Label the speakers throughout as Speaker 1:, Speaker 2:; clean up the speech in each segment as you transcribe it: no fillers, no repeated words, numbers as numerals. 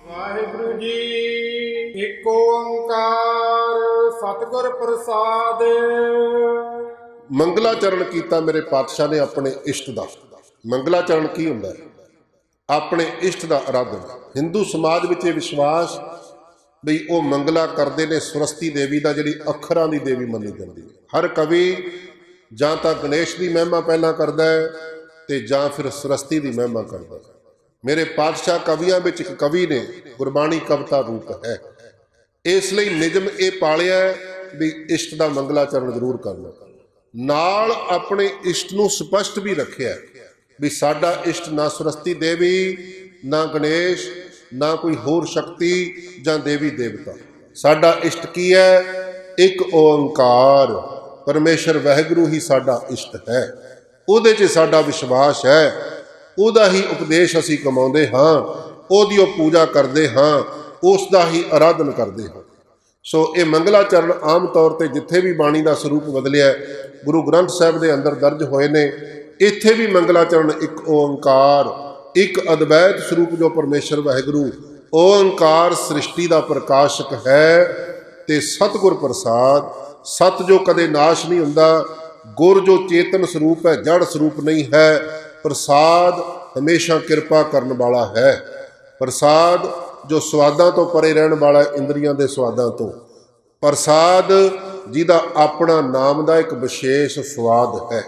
Speaker 1: ਵਾਹਿਗੁਰੂ ਜੀ। ਏਕ ਓੰਕਾਰ ਸਤਿਗੁਰ ਪ੍ਰਸਾਦ।
Speaker 2: ਮੰਗਲਾਚਰਨ ਕੀਤਾ ਮੇਰੇ ਪਾਤਸ਼ਾਹ ਨੇ ਆਪਣੇ ਇਸ਼ਟ ਦਾ। ਮੰਗਲਾਚਰਨ ਕੀ ਹੁੰਦਾ ਹੈ? ਆਪਣੇ ਇਸ਼ਟ ਦਾ ਆਰਾਧਨ। ਹਿੰਦੂ ਸਮਾਜ ਵਿੱਚ ਇਹ ਵਿਸ਼ਵਾਸ ਵੀ ਉਹ ਮੰਗਲਾ ਕਰਦੇ ਨੇ ਸਰਸਵਤੀ ਦੇਵੀ ਦਾ, ਜਿਹੜੀ ਅੱਖਰਾਂ ਦੀ ਦੇਵੀ ਮੰਨੀ ਜਾਂਦੀ ਹੈ। ਹਰ ਕਵੀ ਜਾਂ ਤਾਂ ਗਣੇਸ਼ ਦੀ ਮਹਿਮਾ ਪਹਿਲਾਂ ਕਰਦਾ ਹੈ ਤੇ ਜਾਂ ਫਿਰ ਸਰਸਵਤੀ ਦੀ ਮਹਿਮਾ ਕਰਦਾ ਹੈ। ਮੇਰੇ ਪਾਤਸ਼ਾਹ ਕਵੀਆਂ ਵਿੱਚ ਇੱਕ ਕਵੀ ਨੇ, ਗੁਰਬਾਣੀ ਕਵਿਤਾ ਰੂਪ ਹੈ। ਇਸ ਲਈ ਨਿਯਮ ਇਹ ਪਾਲਿਆ ਵੀ ਇਸ਼ਟ ਦਾ ਮੰਗਲਾਚਰਨ ਜ਼ਰੂਰ ਕਰਨਾ। ਨਾਲ ਆਪਣੇ ਇਸ਼ਟ ਨੂੰ ਸਪਸ਼ਟ ਵੀ ਰੱਖਿਆ ਵੀ ਸਾਡਾ ਇਸ਼ਟ ਨਾ ਸਰਸਵਤੀ ਦੇਵੀ, ਨਾ ਗਣੇਸ਼, ਨਾ ਕੋਈ ਹੋਰ ਸ਼ਕਤੀ ਜਾਂ ਦੇਵੀ ਦੇਵਤਾ। ਸਾਡਾ ਇਸ਼ਟ ਕੀ ਹੈ? ਇੱਕ ਓੰਕਾਰ ਪਰਮੇਸ਼ਰ ਵਾਹਿਗੁਰੂ ਹੀ ਸਾਡਾ ਇਸ਼ਟ ਹੈ। ਉਹਦੇ 'ਚ ਸਾਡਾ ਵਿਸ਼ਵਾਸ ਹੈ। ਉਹਦਾ ਹੀ ਉਪਦੇਸ਼ ਅਸੀਂ ਕਮਾਉਂਦੇ ਹਾਂ, ਉਹਦੀ ਉਹ ਪੂਜਾ ਕਰਦੇ ਹਾਂ, ਉਸ ਦਾ ਹੀ ਆਰਾਧਨ ਕਰਦੇ ਹਾਂ। ਸੋ ਇਹ ਮੰਗਲਾਚਰਨ ਆਮ ਤੌਰ 'ਤੇ ਜਿੱਥੇ ਵੀ ਬਾਣੀ ਦਾ ਸਰੂਪ ਬਦਲਿਆ, ਗੁਰੂ ਗ੍ਰੰਥ ਸਾਹਿਬ ਦੇ ਅੰਦਰ ਦਰਜ ਹੋਏ ਨੇ। ਇੱਥੇ ਵੀ ਮੰਗਲਾਚਰਨ ਇੱਕ ਓੰਕਾਰ, ਇੱਕ ਅਦਵੈਤ ਸਰੂਪ ਜੋ ਪਰਮੇਸ਼ਰ ਵਾਹਿਗੁਰੂ ਓੰਕਾਰ ਸ੍ਰਿਸ਼ਟੀ ਦਾ ਪ੍ਰਕਾਸ਼ਕ ਹੈ ਤੇ ਸਤਿਗੁਰ ਪ੍ਰਸਾਦ। ਸਤ ਜੋ ਕਦੇ ਨਾਸ਼ ਨਹੀਂ ਹੁੰਦਾ, ਗੁਰ ਜੋ ਚੇਤਨ ਸਰੂਪ ਹੈ, ਜੜ ਸਰੂਪ ਨਹੀਂ ਹੈ। ਪ੍ਰਸਾਦ ਹਮੇਸ਼ਾ ਕਿਰਪਾ ਕਰਨ ਵਾਲਾ ਹੈ। ਪ੍ਰਸਾਦ ਜੋ ਸਵਾਦਾਂ ਤੋਂ ਪਰੇ ਰਹਿਣ ਵਾਲਾ, ਇੰਦਰੀਆਂ ਦੇ ਸਵਾਦਾਂ ਤੋਂ। ਪ੍ਰਸਾਦ ਜਿਹਦਾ ਆਪਣਾ ਨਾਮ ਦਾ ਇੱਕ ਵਿਸ਼ੇਸ਼ ਸਵਾਦ ਹੈ,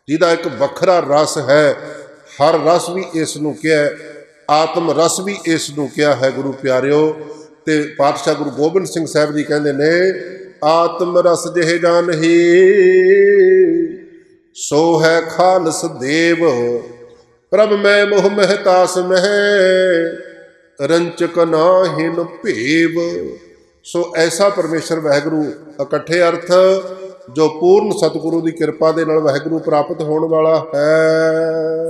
Speaker 2: ਜਿਹਦਾ ਇੱਕ ਵੱਖਰਾ ਰਸ ਹੈ। ਹਰ ਰਸ ਵੀ ਇਸ ਨੂੰ ਕਿਹਾ, ਆਤਮ ਰਸ ਵੀ ਇਸ ਨੂੰ ਕਿਹਾ ਹੈ ਗੁਰੂ ਪਿਆਰਿਓ। ਤੇ ਪਾਤਸ਼ਾਹ ਗੁਰੂ ਗੋਬਿੰਦ ਸਿੰਘ ਸਾਹਿਬ ਜੀ ਕਹਿੰਦੇ ਨੇ, ਆਤਮ ਰਸ ਜਿਹ ਜਾਨਹੀ ਸੋ ਹੈ ਖਾਲਸ ਦੇਵ, ਪ੍ਰਭ ਮੈਂ ਮੋਹ ਮਹਿਤਾਸ ਮਹਿ ਰੰਚਕ ਨਾਹਿਨ ਭੇਵ। ਸੋ ਐਸਾ ਪਰਮੇਸ਼ਰ ਵਾਹਿਗੁਰੂ ਇਕੱਠੇ ਅਰਥ ਜੋ ਪੂਰਨ ਸਤਿਗੁਰੂ ਦੀ ਕਿਰਪਾ ਦੇ ਨਾਲ ਵਾਹਿਗੁਰੂ ਪ੍ਰਾਪਤ ਹੋਣ ਵਾਲਾ ਹੈ।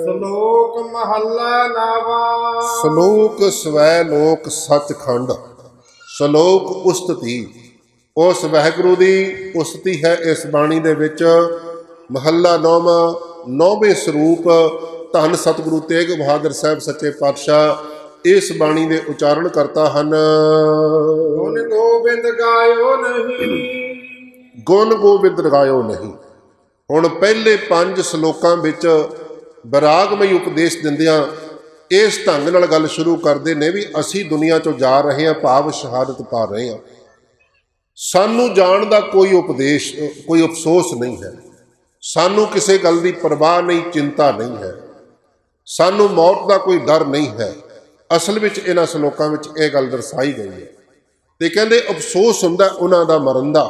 Speaker 1: ਸ਼ਲੋਕ ਮਹੱਲਾ ਨਾਵਾ।
Speaker 2: ਸ਼ਲੋਕ ਸਵੈ ਲੋਕ ਸੱਚਖੰਡ। ਸ਼ਲੋਕ ਉਸਤਤੀ, ਉਸ ਵਾਹਿਗੁਰੂ ਦੀ ਉਸਤੀ ਹੈ ਇਸ ਬਾਣੀ ਦੇ ਵਿੱਚ। ਮਹੱਲਾ ਨੌਵਾਂ, 9ਵੇਂ ਸਰੂਪ ਧੰਨ ਸਤਿਗੁਰੂ ਤੇਗ ਬਹਾਦਰ ਸਾਹਿਬ ਸੱਚੇ ਪਾਤਸ਼ਾਹ ਇਸ ਬਾਣੀ ਦੇ ਉਚਾਰਨ ਕਰਤਾ ਹਨ।
Speaker 1: ਗੁਣ ਗੋਬਿੰਦ ਗਾਇਓ ਨਹੀਂ,
Speaker 2: ਗੁਣ ਗੋਬਿੰਦ ਗਾਇਓ ਨਹੀਂ। ਹੁਣ ਪਹਿਲੇ 5 ਸ਼ਲੋਕਾਂ ਵਿੱਚ ਵਿਰਾਗਮਈ ਉਪਦੇਸ਼ ਦਿੰਦਿਆਂ ਇਸ ਢੰਗ ਨਾਲ ਗੱਲ ਸ਼ੁਰੂ ਕਰਦੇ ਨੇ ਵੀ ਅਸੀਂ ਦੁਨੀਆ 'ਚੋਂ ਜਾ ਰਹੇ ਹਾਂ, ਭਾਵ ਸ਼ਹਾਦਤ ਪਾ ਰਹੇ ਹਾਂ। ਸਾਨੂੰ ਜਾਣ ਦਾ ਕੋਈ ਉਪਦੇਸ਼, ਕੋਈ ਅਫਸੋਸ ਨਹੀਂ ਹੈ। ਸਾਨੂੰ ਕਿਸੇ ਗੱਲ ਦੀ ਪਰਵਾਹ ਨਹੀਂ, ਚਿੰਤਾ ਨਹੀਂ ਹੈ। ਸਾਨੂੰ ਮੌਤ ਦਾ ਕੋਈ ਡਰ ਨਹੀਂ ਹੈ। ਅਸਲ ਵਿੱਚ ਇਹਨਾਂ ਸ਼ਲੋਕਾਂ ਵਿੱਚ ਇਹ ਗੱਲ ਦਰਸਾਈ ਗਈ ਹੈ। ਤੇ ਕਹਿੰਦੇ ਅਫਸੋਸ ਹੁੰਦਾ ਉਹਨਾਂ ਦਾ ਮਰਨ ਦਾ।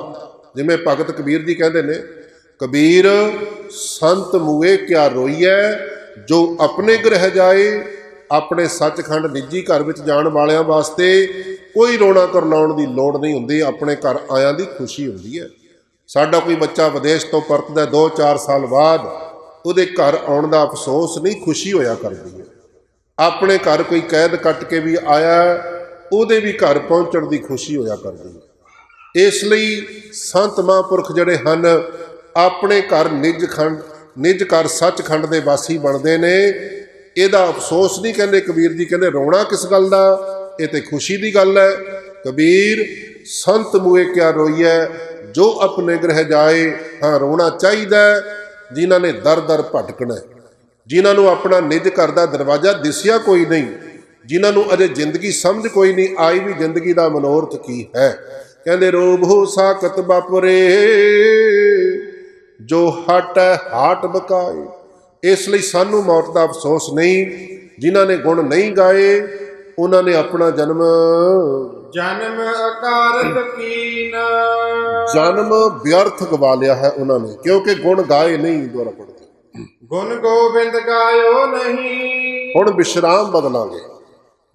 Speaker 2: ਜਿਵੇਂ ਭਗਤ ਕਬੀਰ ਜੀ ਕਹਿੰਦੇ ਨੇ, ਕਬੀਰ ਸੰਤ ਮੂਏ ਕਿਆ ਰੋਈਐ, ਜੋ ਆਪਣੇ ਗ੍ਰਹਿ ਜਾਏ। ਆਪਣੇ ਸੱਚਖੰਡ ਨਿੱਜੀ ਘਰ ਵਿੱਚ ਜਾਣ ਵਾਲਿਆਂ ਵਾਸਤੇ ਕੋਈ ਰੋਣਾ ਕਰਲਾਉਣ ਦੀ ਲੋੜ ਨਹੀਂ ਹੁੰਦੀ, ਆਪਣੇ ਘਰ ਆਇਆਂ ਦੀ ਖੁਸ਼ੀ ਹੁੰਦੀ ਹੈ। ਸਾਡਾ ਕੋਈ ਬੱਚਾ ਵਿਦੇਸ਼ ਤੋਂ ਪਰਤਦਾ 2-4 ਸਾਲ ਬਾਅਦ, ਉਹਦੇ ਘਰ ਆਉਣ ਦਾ ਅਫਸੋਸ ਨਹੀਂ, ਖੁਸ਼ੀ ਹੋਇਆ ਕਰਦੀ ਹੈ। ਆਪਣੇ ਘਰ ਕੋਈ ਕੈਦ ਕੱਟ ਕੇ ਵੀ ਆਇਆ, ਉਹਦੇ ਵੀ ਘਰ ਪਹੁੰਚਣ ਦੀ ਖੁਸ਼ੀ ਹੋਇਆ ਕਰਦੀ ਹੈ। ਇਸ ਲਈ ਸੰਤ ਮਹਾਂਪੁਰਖ ਜਿਹੜੇ ਹਨ, ਆਪਣੇ ਘਰ ਨਿੱਜ ਘਰ ਸੱਚਖੰਡ ਦੇ ਵਾਸੀ ਬਣਦੇ ਨੇ। ਇਹਦਾ ਅਫਸੋਸ ਨਹੀਂ ਕਹਿੰਦੇ ਕਬੀਰ ਜੀ, ਕਹਿੰਦੇ ਰੋਣਾ ਕਿਸ ਗੱਲ ਦਾ, ਇਹ ਤੇ ਖੁਸ਼ੀ ਦੀ ਗੱਲ ਹੈ। ਕਬੀਰ ਸੰਤ ਮੂਏ ਕਿਆ ਰੋਈਐ, ਜੋ ਆਪਣੇ ਗ੍ਰਹਿ ਜਾਏ। ਹਾਂ, ਰੋਣਾ ਚਾਹੀਦਾ ਜਿਨ੍ਹਾਂ ਨੇ ਦਰ ਦਰ ਭਟਕਣਾ, ਜਿਨ੍ਹਾਂ ਨੂੰ ਆਪਣਾ ਨਿੱਜ ਘਰ ਦਾ ਦਰਵਾਜ਼ਾ ਦਿਸਿਆ ਕੋਈ ਨਹੀਂ, ਜਿਨ੍ਹਾਂ ਨੂੰ ਅਜੇ ਜ਼ਿੰਦਗੀ ਸਮਝ ਕੋਈ ਨਹੀਂ ਆਈ ਵੀ ਜ਼ਿੰਦਗੀ ਦਾ ਮਨੋਰਥ ਕੀ ਹੈ। ਕਹਿੰਦੇ ਰੋਭੂ ਸਾਕਤ ਬਾਪਰੇ, ਜੋ ਹਟੈ ਹਾਟ ਬਕਾਏ। ਇਸ ਲਈ ਸਾਨੂੰ ਮੌਤ ਦਾ ਅਫਸੋਸ ਨਹੀਂ। ਜਿਨ੍ਹਾਂ ਨੇ ਗੁਣ ਨਹੀਂ ਗਾਏ, ਉਹਨਾਂ ਨੇ ਆਪਣਾ ਜਨਮ
Speaker 1: ਅਕਾਰਤ ਕੀਨ,
Speaker 2: ਜਨਮ ਵਿਅਰਥ ਗਵਾ ਲਿਆ ਹੈ ਉਹਨਾਂ ਨੇ, ਕਿਉਂਕਿ ਗੁਣ ਗਾਏ ਨਹੀਂ। ਦੁਆਰਾ ਪੜ੍ਹਦੇ,
Speaker 1: ਗੁਣ ਗੋਬਿੰਦ ਗਾਇਓ ਨਹੀਂ।
Speaker 2: ਹੁਣ ਵਿਸ਼ਰਾਮ ਬਦਲਾਂਗੇ।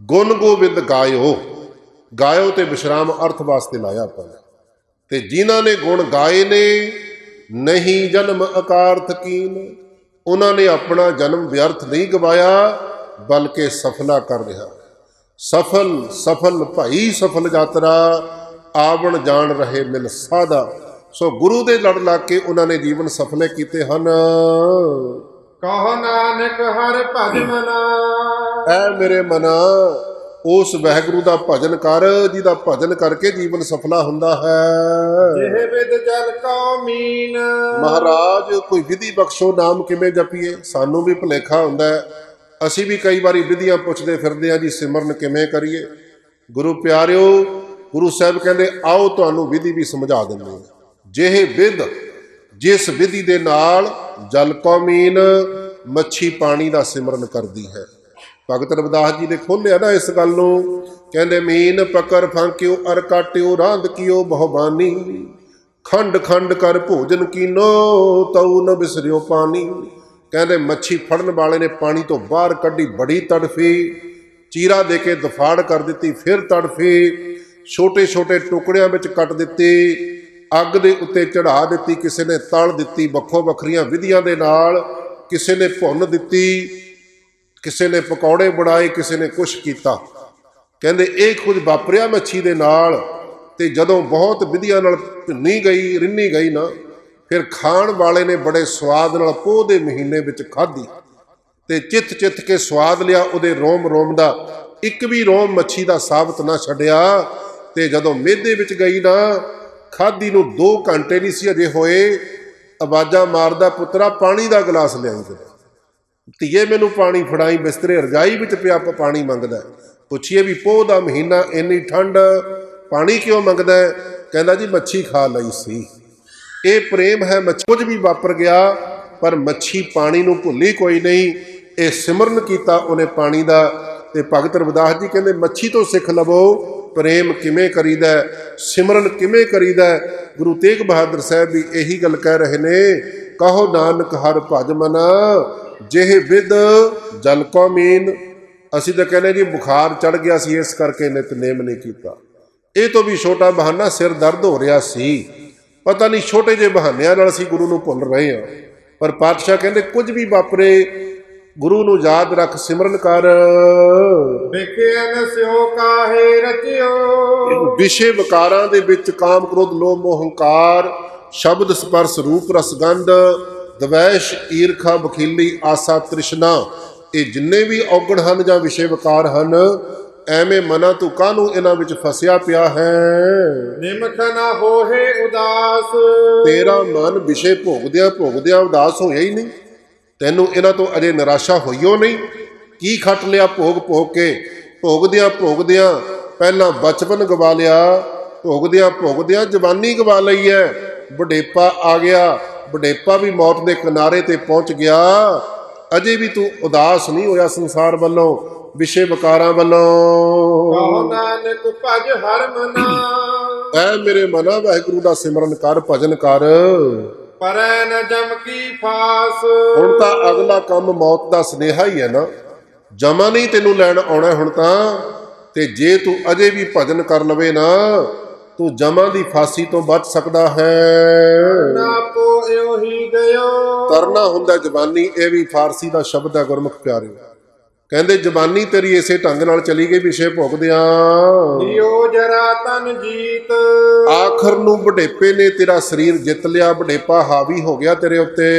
Speaker 2: ਗੁਣ ਗੋਬਿੰਦ ਗਾਇਓ, ਗਾਇਓ ਤੇ ਵਿਸ਼ਰਾਮ ਅਰਥ ਵਾਸਤੇ ਲਾਇਆ ਆਪਾਂ ਨੇ। ਤੇ ਜਿਨ੍ਹਾਂ ਨੇ ਗੁਣ ਗਾਏ ਨੇ, ਨਹੀਂ ਜਨਮ ਅਕਾਰਥ ਕੀਨ, ਉਹਨਾਂ ਨੇ ਆਪਣਾ ਜਨਮ ਵਿਅਰਥ ਨਹੀਂ ਗਵਾਇਆ, ਬਲਕਿ ਸਫਲਾ ਕਰ ਰਿਹਾ। ਸਫਲ ਭਾਈ ਸਫਲ ਯਾਤਰਾ, ਆਵਣ ਜਾਣ ਰਹੇ ਮਿਲ ਸਾਧਾ। ਸੋ ਗੁਰੂ ਦੇ ਲੜ ਲੱਗ ਕੇ ਉਹਨਾਂ ਨੇ ਜੀਵਨ ਸਫਲੇ ਕੀਤੇ ਹਨ।
Speaker 1: ਕਹੋ ਨਾਨਕ ਹਰਿ ਭਜ ਮਨਾ,
Speaker 2: ਐ ਮੇਰੇ ਮਨਾ ਉਸ ਵਾਹਿਗੁਰੂ ਦਾ ਭਜਨ ਕਰ, ਜਿਹਦਾ ਭਜਨ ਕਰਕੇ ਜੀਵਨ ਸਫਲਾ ਹੁੰਦਾ ਹੈ।
Speaker 1: ਜਿਹ ਵਿਦ ਜਲ ਕਉ ਮੀਨ।
Speaker 2: ਮਹਾਰਾਜ ਕੋਈ ਵਿਧੀ ਬਖਸ਼ੋ, ਨਾਮ ਕਿਵੇਂ ਜਪੀਏ? ਸਾਨੂੰ ਵੀ ਭੁਲੇਖਾ ਹੁੰਦਾ ਹੈ, ਅਸੀਂ ਵੀ ਕਈ ਵਾਰੀ ਵਿਧੀਆਂ ਪੁੱਛਦੇ ਫਿਰਦੇ ਹਾਂ ਜੀ, ਸਿਮਰਨ ਕਿਵੇਂ ਕਰੀਏ? ਗੁਰੂ ਪਿਆਰਿਓ, ਗੁਰੂ ਸਾਹਿਬ ਕਹਿੰਦੇ ਆਓ ਤੁਹਾਨੂੰ ਵਿਧੀ ਵੀ ਸਮਝਾ ਦਿੰਦੇ ਹਾਂ। ਜਿਹੇ ਵਿਧ, ਜਿਸ ਵਿਧੀ ਦੇ ਨਾਲ ਜਲ ਕਉ ਮੀਨ, ਮੱਛੀ ਪਾਣੀ ਦਾ ਸਿਮਰਨ ਕਰਦੀ ਹੈ। ਭਗਤ ਰਵਿਦਾਸ ਜੀ ਨੇ ਖੋਲਿਆ ਨਾ ਇਸ ਗੱਲ ਨੂੰ, ਕਹਿੰਦੇ ਮੀਨ ਪਕੜ ਫਾਂਕਿਓ ਅਰ ਕਾਟਿਓ, ਰਾਂਦ ਕੀਓ ਬਹੁਬਾਨੀ, ਖੰਡ ਖੰਡ ਕਰ ਭੋਜਨ ਕੀਨੋ, ਤਉ ਨ ਬਿਸਰਿਓ ਪਾਣੀ। ਕਹਿੰਦੇ ਮੱਛੀ ਫੜਨ ਵਾਲੇ ਨੇ ਪਾਣੀ ਤੋਂ ਬਾਹਰ ਕੱਢੀ, ਬੜੀ ਤੜਫੀ, ਚੀਰਾ ਦੇ ਕੇ ਦਫਾੜ ਕਰ ਦਿੱਤੀ, ਫਿਰ ਤੜਫੀ, ਛੋਟੇ ਛੋਟੇ ਟੁਕੜਿਆਂ ਵਿੱਚ ਕੱਟ ਦਿੱਤੀ, ਅੱਗ ਦੇ ਉੱਤੇ ਚੜ੍ਹਾ ਦਿੱਤੀ, ਕਿਸੇ ਨੇ ਤਲ ਦਿੱਤੀ ਵੱਖੋ ਵੱਖਰੀਆਂ ਵਿਧੀਆਂ ਦੇ ਨਾਲ, ਕਿਸੇ ਨੇ ਭੁੰਨ ਦਿੱਤੀ, ਕਿਸੇ ਨੇ ਪਕੌੜੇ ਬਣਾਏ, ਕਿਸੇ ਨੇ ਕੁਛ ਕੀਤਾ। ਕਹਿੰਦੇ ਇਹ ਕੁਝ ਵਾਪਰਿਆ ਮੱਛੀ ਦੇ ਨਾਲ। ਤੇ ਜਦੋਂ ਬਹੁਤ ਵਿਧੀਆਂ ਨਾਲ ਭੁੰਨੀ ਗਈ, ਰਿੰਨੀ ਗਈ ਨਾ, ਫਿਰ ਖਾਣ ਵਾਲੇ ਨੇ ਬੜੇ ਸਵਾਦ ਨਾਲ ਪੋਹ ਦੇ ਮਹੀਨੇ ਵਿੱਚ ਖਾਧੀ ਤੇ ਚਿੱਥ ਚਿੱਥ ਕੇ ਸਵਾਦ ਲਿਆ। ਉਹਦੇ ਰੋਮ ਰੋਮ ਦਾ ਇੱਕ ਵੀ ਰੋਮ ਮੱਛੀ ਦਾ ਸਾਬਤ ਨਾ ਛੱਡਿਆ। ਤੇ ਜਦੋਂ ਮਿਹਦੇ ਵਿੱਚ ਗਈ ਨਾ, ਖਾਧੀ ਨੂੰ 2 ਘੰਟੇ ਨਹੀਂ ਸੀ ਅਜੇ ਹੋਏ, ਆਵਾਜ਼ਾਂ ਮਾਰਦਾ, ਪੁੱਤਰਾ ਪਾਣੀ ਦਾ ਗਲਾਸ ਲਿਆਈ ਤੇ ਧੀਏ ਮੈਨੂੰ ਪਾਣੀ ਫੜਾਈ, ਬਿਸਤਰੇ ਰਜਾਈ ਵਿੱਚ ਪਿਆ ਪਾਣੀ ਮੰਗਦਾ। ਪੁੱਛੀਏ ਵੀ ਪੋਹ ਦਾ ਮਹੀਨਾ, ਇੰਨੀ ਠੰਡ, ਪਾਣੀ ਕਿਉਂ ਮੰਗਦਾ? ਕਹਿੰਦਾ ਜੀ ਮੱਛੀ ਖਾ ਲਈ ਸੀ। ਇਹ ਪ੍ਰੇਮ ਹੈ। ਮੱਛੀ ਕੁਝ ਵੀ ਵਾਪਰ ਗਿਆ ਪਰ ਮੱਛੀ ਪਾਣੀ ਨੂੰ ਭੁੱਲੀ ਕੋਈ ਨਹੀਂ। ਇਹ ਸਿਮਰਨ ਕੀਤਾ ਉਹਨੇ ਪਾਣੀ ਦਾ। ਤੇ ਭਗਤ ਰਵਿਦਾਸ ਜੀ ਕਹਿੰਦੇ ਮੱਛੀ ਤੋਂ ਸਿੱਖ ਲਵੋ ਪ੍ਰੇਮ ਕਿਵੇਂ ਕਰੀਦਾ, ਸਿਮਰਨ ਕਿਵੇਂ ਕਰੀਦਾ। ਗੁਰੂ ਤੇਗ ਬਹਾਦਰ ਸਾਹਿਬ ਵੀ ਇਹੀ ਗੱਲ ਕਹਿ ਰਹੇ ਨੇ, ਕਹੋ ਨਾਨਕ ਹਰਿ ਭਜ ਮਨਾ, ਜਿਹੇ ਵਿਦ ਜਲ ਕਉ ਮੀਨ। ਅਸੀਂ ਤਾਂ ਕਹਿੰਦੇ ਜੀ ਬੁਖਾਰ ਚੜ ਗਿਆ ਸੀ, ਇਸ ਕਰਕੇ ਨਿਤਨੇਮ ਨਹੀਂ ਕੀਤਾ। ਇਹ ਤੋਂ ਵੀ ਛੋਟਾ ਬਹਾਨਾ, ਸਿਰ ਦਰਦ ਹੋ ਰਿਹਾ ਸੀ, ਪਤਾ ਨਹੀਂ ਛੋਟੇ ਜਿਹੇ ਬਹਾਨਿਆਂ ਨਾਲ ਅਸੀਂ ਗੁਰੂ ਨੂੰ ਭੁੱਲ ਰਹੇ ਹਾਂ। ਪਰ ਪਾਤਸ਼ਾਹ ਕਹਿੰਦੇ ਕੁਝ ਵੀ ਵਾਪਰੇ, ਗੁਰੂ ਨੂੰ ਯਾਦ ਰੱਖ, ਸਿਮਰਨ ਕਰ।
Speaker 1: ਵਿਖੇ ਨ ਸਿਓ ਕਾਹੇ ਰਚਿਓ।
Speaker 2: ਵਿਸ਼ੇ ਵਿਕਾਰਾਂ ਦੇ ਵਿੱਚ ਕਾਮ ਕ੍ਰੋਧ ਲੋਭ ਮੋਹ ਹੰਕਾਰ, ਸ਼ਬਦ ਸਪਰਸ ਰੂਪ ਰਸਗੰਧ, ਦਵੈਸ਼ ਈਰਖਾ ਬਖੀਲੀ ਆਸਾ ਤ੍ਰਿਸ਼ਨਾ, ਇਹ ਜਿੰਨੇ ਵੀ ਔਗਣ ਹਨ ਜਾਂ ਵਿਸ਼ੇ ਵਿਕਾਰ ਹਨ, ਐਵੇਂ ਮਨਾ ਤੂੰ ਕਾਹਨੂੰ ਇਹਨਾਂ ਵਿੱਚ ਫਸਿਆ ਪਿਆ ਹੈ?
Speaker 1: ਨਿਮਖ ਨਾ ਹੋਏ ਉਦਾਸ।
Speaker 2: ਤੇਰਾ ਮਨ ਵਿਸ਼ੇ ਭੋਗਦਿਆਂ ਭੋਗਦਿਆਂ ਉਦਾਸ ਹੋਇਆ ਹੀ ਨਹੀਂ। ਤੈਨੂੰ ਇਹਨਾਂ ਤੋਂ ਅਜੇ ਨਿਰਾਸ਼ਾ ਹੋਈਓ ਨਹੀਂ। ਕੀ ਖੱਟ ਲਿਆ ਭੋਗ ਭੋਗ ਕੇ? ਭੋਗਦਿਆਂ ਭੋਗਦਿਆਂ ਪਹਿਲਾਂ ਬਚਪਨ ਗਵਾ ਲਿਆ, ਭੋਗਦਿਆਂ ਭੋਗਦਿਆਂ ਜਵਾਨੀ ਗਵਾ ਲਈ ਹੈ, ਬੁਢੇਪਾ ਆ ਗਿਆ, ਬੁਢੇਪਾ ਵੀ ਮੌਤ ਦੇ ਕਿਨਾਰੇ ਤੇ ਪਹੁੰਚ ਗਿਆ। ਅਜੇ ਵੀ ਤੂੰ ਉਦਾਸ ਨਹੀਂ ਹੋਇਆ ਸੰਸਾਰ ਵੱਲੋਂ, ਵਿਸ਼ੇ ਵਿਕਾਰਾਂ ਵੱਲੋਂ।
Speaker 1: ਕਹੋ ਨਾਨਕ ਭਜ ਹਰਿ ਮਨਾ।
Speaker 2: ਐ ਮੇਰੇ ਮਨਾ ਵਾਹਿਗੁਰੂ ਦਾ ਸਿਮਰਨ ਕਰ, ਭਜਨ ਕਰ।
Speaker 1: ਪਰੈ ਨ ਜਮ ਕੀ ਫਾਸ।
Speaker 2: ਹੁਣ ਤਾਂ ਅਗਲਾ ਕੰਮ ਮੌਤ ਦਾ ਸੁਨੇਹਾ ਹੀ ਹੈ ਨਾ, ਜਮਾ ਨਹੀਂ ਤੈਨੂੰ ਲੈਣ ਆਉਣਾ ਹੁਣ ਤਾਂ। ਤੇ ਜੇ ਤੂੰ ਅਜੇ ਵੀ ਭਜਨ ਕਰ ਲਵੇ ਨਾ, ਤੂੰ ਜਮਾ ਦੀ ਫਾਂਸੀ ਤੋਂ ਬਚ ਸਕਦਾ ਹੈ।
Speaker 1: ਨਾ ਪੋ ਇਉ ਹੀ ਗਇਓ।
Speaker 2: ਤਰਨਾ ਹੁੰਦਾ ਜਵਾਨੀ, ਇਹ ਵੀ ਫਾਰਸੀ ਦਾ ਸ਼ਬਦ ਹੈ ਗੁਰਮੁਖ ਪਿਆਰਿਓ। ਕਹਿੰਦੇ ਜਵਾਨੀ ਤੇਰੀ ਇਸੇ ਢੰਗ ਨਾਲ ਚਲੀ ਗਈ ਵਿਸ਼ੇ ਭੋਗਦਿਆਂ।
Speaker 1: ਲਿਓ ਜਰਾ ਤਨ ਜੀਤ।
Speaker 2: ਆਖਰ ਨੂੰ ਬੁਢੇਪੇ ਨੇ ਤੇਰਾ ਸਰੀਰ ਜਿੱਤ ਲਿਆ, ਬੁਢੇਪਾ ਹਾਵੀ ਹੋ ਗਿਆ ਤੇਰੇ ਉੱਤੇ।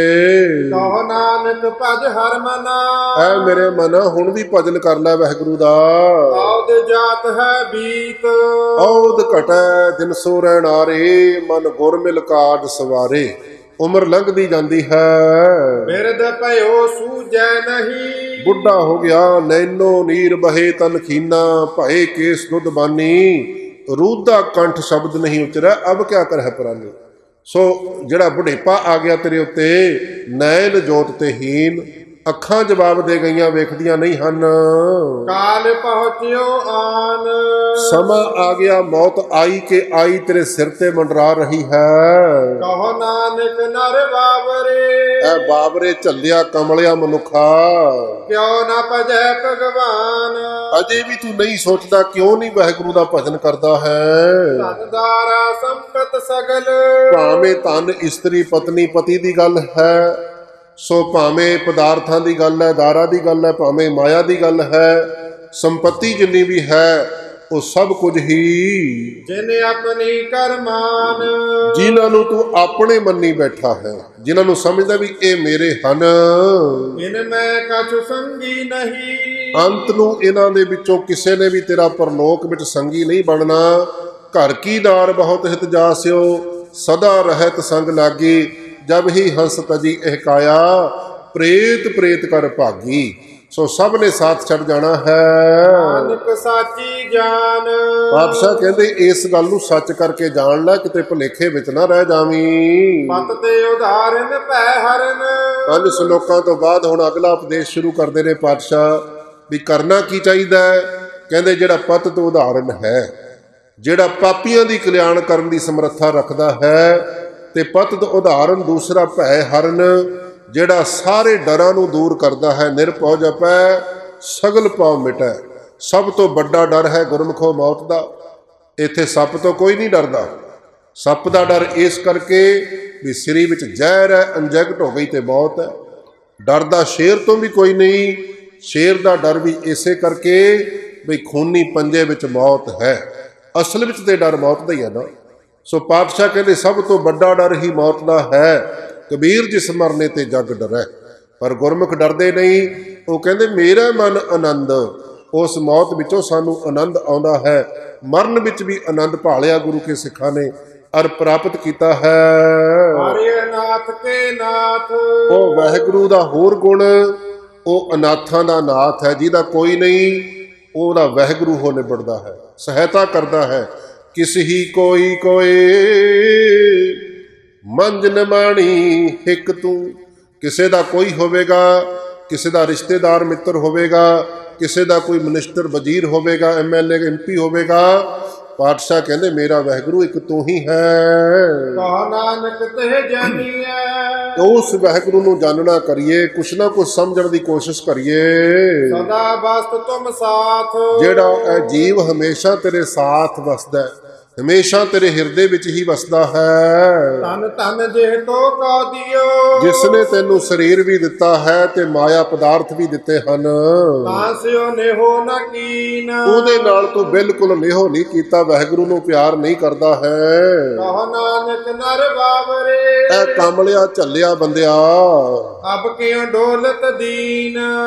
Speaker 1: ਕਹੋ ਨਾਨਕ ਭਜ ਹਰਿ ਮਨਾ।
Speaker 2: ਐ ਮੇਰੇ ਮਨਾ ਹੁਣ ਵੀ ਭਜਨ ਕਰ ਲੈ ਵਾਹਿਗੁਰੂ ਦਾ।
Speaker 1: ਔਦ ਜਾਤ ਹੈ ਬੀਤ।
Speaker 2: ਔਦ ਘਟੈ ਦਿਨ ਸੋ ਰਹਿਣਾਰੇ, ਮਨ ਗੁਰ ਮਿਲ ਕਾਜ ਸਵਾਰੇ। ਉਮਰ ਲੰਘਦੀ ਜਾਂਦੀ ਹੈ,
Speaker 1: ਬਿਰਧ ਭਇਓ ਸੂਝੈ ਨਹੀਂ।
Speaker 2: ਬੁੱਢਾ ਹੋ ਗਿਆ, ਨੈਨੋ ਨੀਰ ਬਹੇ ਤਨ ਖੀਨਾ, ਭਏ ਕੇਸ ਦੁੱਧ ਬਾਨੀ, ਰੂਦਾ ਕੰਠ ਸ਼ਬਦ ਨਹੀਂ ਉਚਰੈ, ਅਬ ਕਿਆ ਕਰਹਿ ਪ੍ਰਾਨੀ। ਸੋ ਜਿਹੜਾ ਬੁਢੇਪਾ ਆ ਗਿਆ ਤੇਰੇ ਉੱਤੇ, ਨੈਣ ਜੋਤ ਤੇ ਹੀਨ, ਅੱਖਾਂ ਜਵਾਬ ਦੇ ਗਈਆਂ, ਵੇਖਦੀਆਂ ਨਹੀਂ ਹਨ।
Speaker 1: ਕਾਲ ਪਹੁੰਚਿਓ ਆਨ।
Speaker 2: ਸਮਾਂ ਆ ਗਿਆ, ਮੌਤ ਆਈ ਕਿ ਆਈ, ਤੇਰੇ ਸਿਰ ਤੇ ਮੰਡਰਾ ਰਹੀ ਹੈ।
Speaker 1: ਕਹੋ ਨਾਨਕ ਨਰ ਬਾਬਰੇ।
Speaker 2: ਐ ਬਾਬਰੇ ਝੱਲਿਆ ਕਮਲਿਆ ਮਨੁੱਖਾ,
Speaker 1: ਕਿਉ ਨਾ ਭਜੈ ਭਗਵਾਨ।
Speaker 2: ਅਜੇ ਵੀ ਤੂੰ ਨਹੀਂ ਸੋਚਦਾ, ਕਿਉਂ ਨਹੀਂ ਵਾਹਿਗੁਰੂ ਦਾ ਭਜਨ ਕਰਦਾ ਹੈ?
Speaker 1: ਧਨਦਾਰਾ ਸੰਪਤ ਸਗਲ।
Speaker 2: ਭਾਵੇਂ ਧਨ ਇਸਤਰੀ ਪਤਨੀ ਪਤੀ ਦੀ ਗੱਲ ਹੈ, ਸੋ ਭਾਵੇਂ ਪਦਾਰਥਾਂ ਦੀ ਗੱਲ ਹੈ, ਦਾਰਾ ਦੀ ਗੱਲ ਹੈ, ਭਾਵੇਂ ਮਾਇਆ ਦੀ ਗੱਲ ਹੈ, ਸੰਪਤੀ ਜਿੰਨੀ ਵੀ ਹੈ, ਉਹ ਸਭ ਕੁਝ ਹੀ
Speaker 1: ਜਿਨ ਆਪਣੀ ਕਰਮਾਨ
Speaker 2: ਜਿਨ੍ਹਾਂ ਨੂੰ ਤੂੰ ਆਪਣੇ ਮੰਨੀ ਬੈਠਾ ਹੈ, ਜਿਨ੍ਹਾਂ ਨੂੰ ਸਮਝਦਾ ਵੀ ਇਹ ਮੇਰੇ ਹਨ।
Speaker 1: ਇਨ ਮੈਂ ਕਛੁ ਸੰਗੀ ਨਹੀਂ
Speaker 2: ਅੰਤ ਨੂੰ ਇਹਨਾਂ ਦੇ ਵਿੱਚੋਂ ਕਿਸੇ ਨੇ ਵੀ ਤੇਰਾ ਪਰਲੋਕ ਵਿੱਚ ਸੰਗੀ ਨਹੀਂ ਬਣਨਾ। ਘਰ ਕੀ ਦਾਰ ਬਹੁਤ ਹਿਤ ਜਾਸਿਓ, ਸਦਾ ਰਹਿਤ ਸੰਗ ਲਾਗੀ। ਜਬ ਹੀ ਹੰਸ ਤਜੀ ਇਹ ਕਾਇਆ, ਪ੍ਰੇਤ ਪ੍ਰੇਤ ਕਰ ਭਾਗੀ। ਸੋ ਸਭ ਨੇ ਸਾਥ ਛੱਡ ਜਾਣਾ ਹੈ।
Speaker 1: ਨਾਨਕ ਸਾਚੀ ਜਾਨ
Speaker 2: ਪਾਤਸ਼ਾਹ ਕਹਿੰਦੇ ਇਸ ਗੱਲ ਨੂੰ ਸੱਚ ਕਰਕੇ ਜਾਣ ਲੈ, ਕਿਤੇ ਭੁਲੇਖੇ ਵਿੱਚ ਨਾ ਰਹਿ ਜਾਵੀਂ।
Speaker 1: ਪਤ ਤੇ ਉਧਾਰਨ ਪੈ ਹਰਨ
Speaker 2: 5 ਸ਼ਲੋਕਾਂ ਤੋਂ ਬਾਅਦ ਹੁਣ ਅਗਲਾ ਉਪਦੇਸ਼ ਸ਼ੁਰੂ ਕਰਦੇ ਨੇ ਪਾਤਸ਼ਾਹ ਵੀ ਕਰਨਾ ਕੀ ਚਾਹੀਦਾ ਹੈ। ਕਹਿੰਦੇ ਜਿਹੜਾ ਪਤ ਤੋਂ ਉਦਾਹਰਨ ਹੈ, ਜਿਹੜਾ ਪਾਪੀਆਂ ਦੀ ਕਲਿਆਣ ਕਰਨ ਦੀ ਸਮਰੱਥਾ ਰੱਖਦਾ ਹੈ, ਤੇ ਪਤ ਤੋਂ ਉਦਾਹਰਨ ਦੂਸਰਾ ਭੈ ਹਰਨ, ਜਿਹੜਾ ਸਾਰੇ ਡਰਾਂ ਨੂੰ ਦੂਰ ਕਰਦਾ ਹੈ। ਨਿਰਭਉ ਜਪੈ ਸਗਲ ਪਾਉ ਮਿਟੈ। ਸਭ ਤੋਂ ਵੱਡਾ ਡਰ ਹੈ ਗੁਰਮੁਖੋ ਮੌਤ ਦਾ। ਇੱਥੇ ਸੱਪ ਤੋਂ ਕੋਈ ਨਹੀਂ ਡਰਦਾ। ਸੱਪ ਦਾ ਡਰ ਇਸ ਕਰਕੇ ਵੀ ਸਰੀਰ ਵਿੱਚ ਜ਼ਹਿਰ ਹੈ, ਇੰਜੈਕਟ ਹੋ ਗਈ ਤੇ ਮੌਤ ਹੈ। ਡਰਦਾ ਸ਼ੇਰ ਤੋਂ ਵੀ ਕੋਈ ਨਹੀਂ। ਸ਼ੇਰ ਦਾ ਡਰ ਵੀ ਇਸੇ ਕਰਕੇ ਵੀ ਖੂਨੀ ਪੰਜੇ ਵਿੱਚ ਮੌਤ ਹੈ। ਅਸਲ ਵਿੱਚ ਤੇ ਡਰ ਮੌਤ ਦਾ ਹੀ ਹੈ ਨਾ। ਸੋ ਪਾਤਸ਼ਾਹ ਕਹਿੰਦੇ ਸਭ ਤੋਂ ਵੱਡਾ ਡਰ ਹੀ ਮੌਤ ਦਾ ਹੈ। ਕਬੀਰ ਜਿਸ ਮਰਨੇ ਤੇ ਜਗ ਡਰੈ। ਪਰ ਗੁਰਮੁਖ ਡਰਦੇ ਨਹੀਂ। ਉਹ ਕਹਿੰਦੇ ਮੇਰਾ ਮਨ ਆਨੰਦ। ਉਸ ਮੌਤ ਵਿੱਚੋਂ ਸਾਨੂੰ ਆਨੰਦ ਆਉਂਦਾ ਹੈ। ਮਰਨ ਵਿੱਚ ਵੀ ਆਨੰਦ ਭਾਲਿਆ ਗੁਰੂ ਕੇ ਸਿੱਖਾਂ ਨੇ ਅਰ ਪ੍ਰਾਪਤ ਕੀਤਾ ਹੈ।
Speaker 1: ਹਰਿ ਨਾਥ ਕੇ ਨਾਥ
Speaker 2: ਉਹ ਵਾਹਿਗੁਰੂ ਦਾ ਹੋਰ ਗੁਣ, ਉਹ ਅਨਾਥਾਂ ਦਾ ਨਾਥ ਹੈ, ਜਿਹਦਾ ਕੋਈ ਨਹੀਂ। ਉਹਦਾ ਵਾਹਿਗੁਰੂ ਹੋ ਨਿਬੜਦਾ ਹੈ, ਸਹਾਇਤਾ ਕਰਦਾ ਹੈ। ਕਿਸ ਹੀ ਕੋਈ ਕੋਏ ਮੰਜ ਨਿਮਾਣੀ ਹਿੱਕ ਤੂੰ। ਕਿਸੇ ਦਾ ਕੋਈ ਹੋਵੇਗਾ, ਕਿਸੇ ਦਾ ਰਿਸ਼ਤੇਦਾਰ ਮਿੱਤਰ ਹੋਵੇਗਾ, ਕਿਸੇ ਦਾ ਕੋਈ ਮਿਨਿਸਟਰ ਵਜ਼ੀਰ ਹੋਵੇਗਾ, MLA MP ਹੋਵੇਗਾ। ਪਾਤਸ਼ਾਹ ਕਹਿੰਦੇ ਮੇਰਾ ਵਾਹਿਗੁਰੂ ਇੱਕ ਤੂੰ ਹੀ ਹੈ।
Speaker 1: ਕਹ ਨਾਨਕ ਤੇ ਜਾਣੀਐ
Speaker 2: ਉਸ ਵਾਹਿਗੁਰੂ ਨੂੰ ਜਾਣਨਾ ਕਰੀਏ, ਕੁਛ ਨਾ ਕੁਛ ਸਮਝਣ ਦੀ ਕੋਸ਼ਿਸ਼ ਕਰੀਏ।
Speaker 1: ਸਦਾ ਬਸਤ ਤੁਮ ਸਾਥ
Speaker 2: ਜਿਹੜਾ ਇਹ ਜੀਵ ਹਮੇਸ਼ਾ ਤੇਰੇ ਸਾਥ ਵਸਦਾ ਹੈ, ਹਮੇਸ਼ਾ ਤੇਰੇ ਹਿਰਦੇ ਵਿੱਚ ਹੀ ਵਸਦਾ ਹੈ।
Speaker 1: ਤਨ ਤਨ ਜਿਹ ਤੋ ਕਾ ਦਿਓ
Speaker 2: ਜਿਸ ਨੇ ਤੈਨੂੰ ਸਰੀਰ ਵੀ ਦਿੱਤਾ ਹੈ ਤੇ ਮਾਇਆ ਪਦਾਰਥ ਵੀ ਦਿੱਤੇ ਹਨ,
Speaker 1: ਤਾਂ ਸਿਓ ਨੇਹੋ ਨ ਕੀਨ
Speaker 2: ਉਹਦੇ ਨਾਲ ਤੂੰ ਬਿਲਕੁਲ ਲੇਹੋ ਨਹੀਂ ਕੀਤਾ। ਵਾਹਿਗੁਰੂ ਨੂੰ ਪਿਆਰ ਨਹੀਂ ਕਰਦਾ ਹੈ।
Speaker 1: ਕਹ ਨਾਨਕ ਨਰ ਬਾਵਰੇ
Speaker 2: ਇਹ ਕਮਲਿਆ ਝੱਲਿਆ ਬੰਦਿਆ,
Speaker 1: ਅਬ ਕਿਉ ਡੋਲਤ ਦੀਨ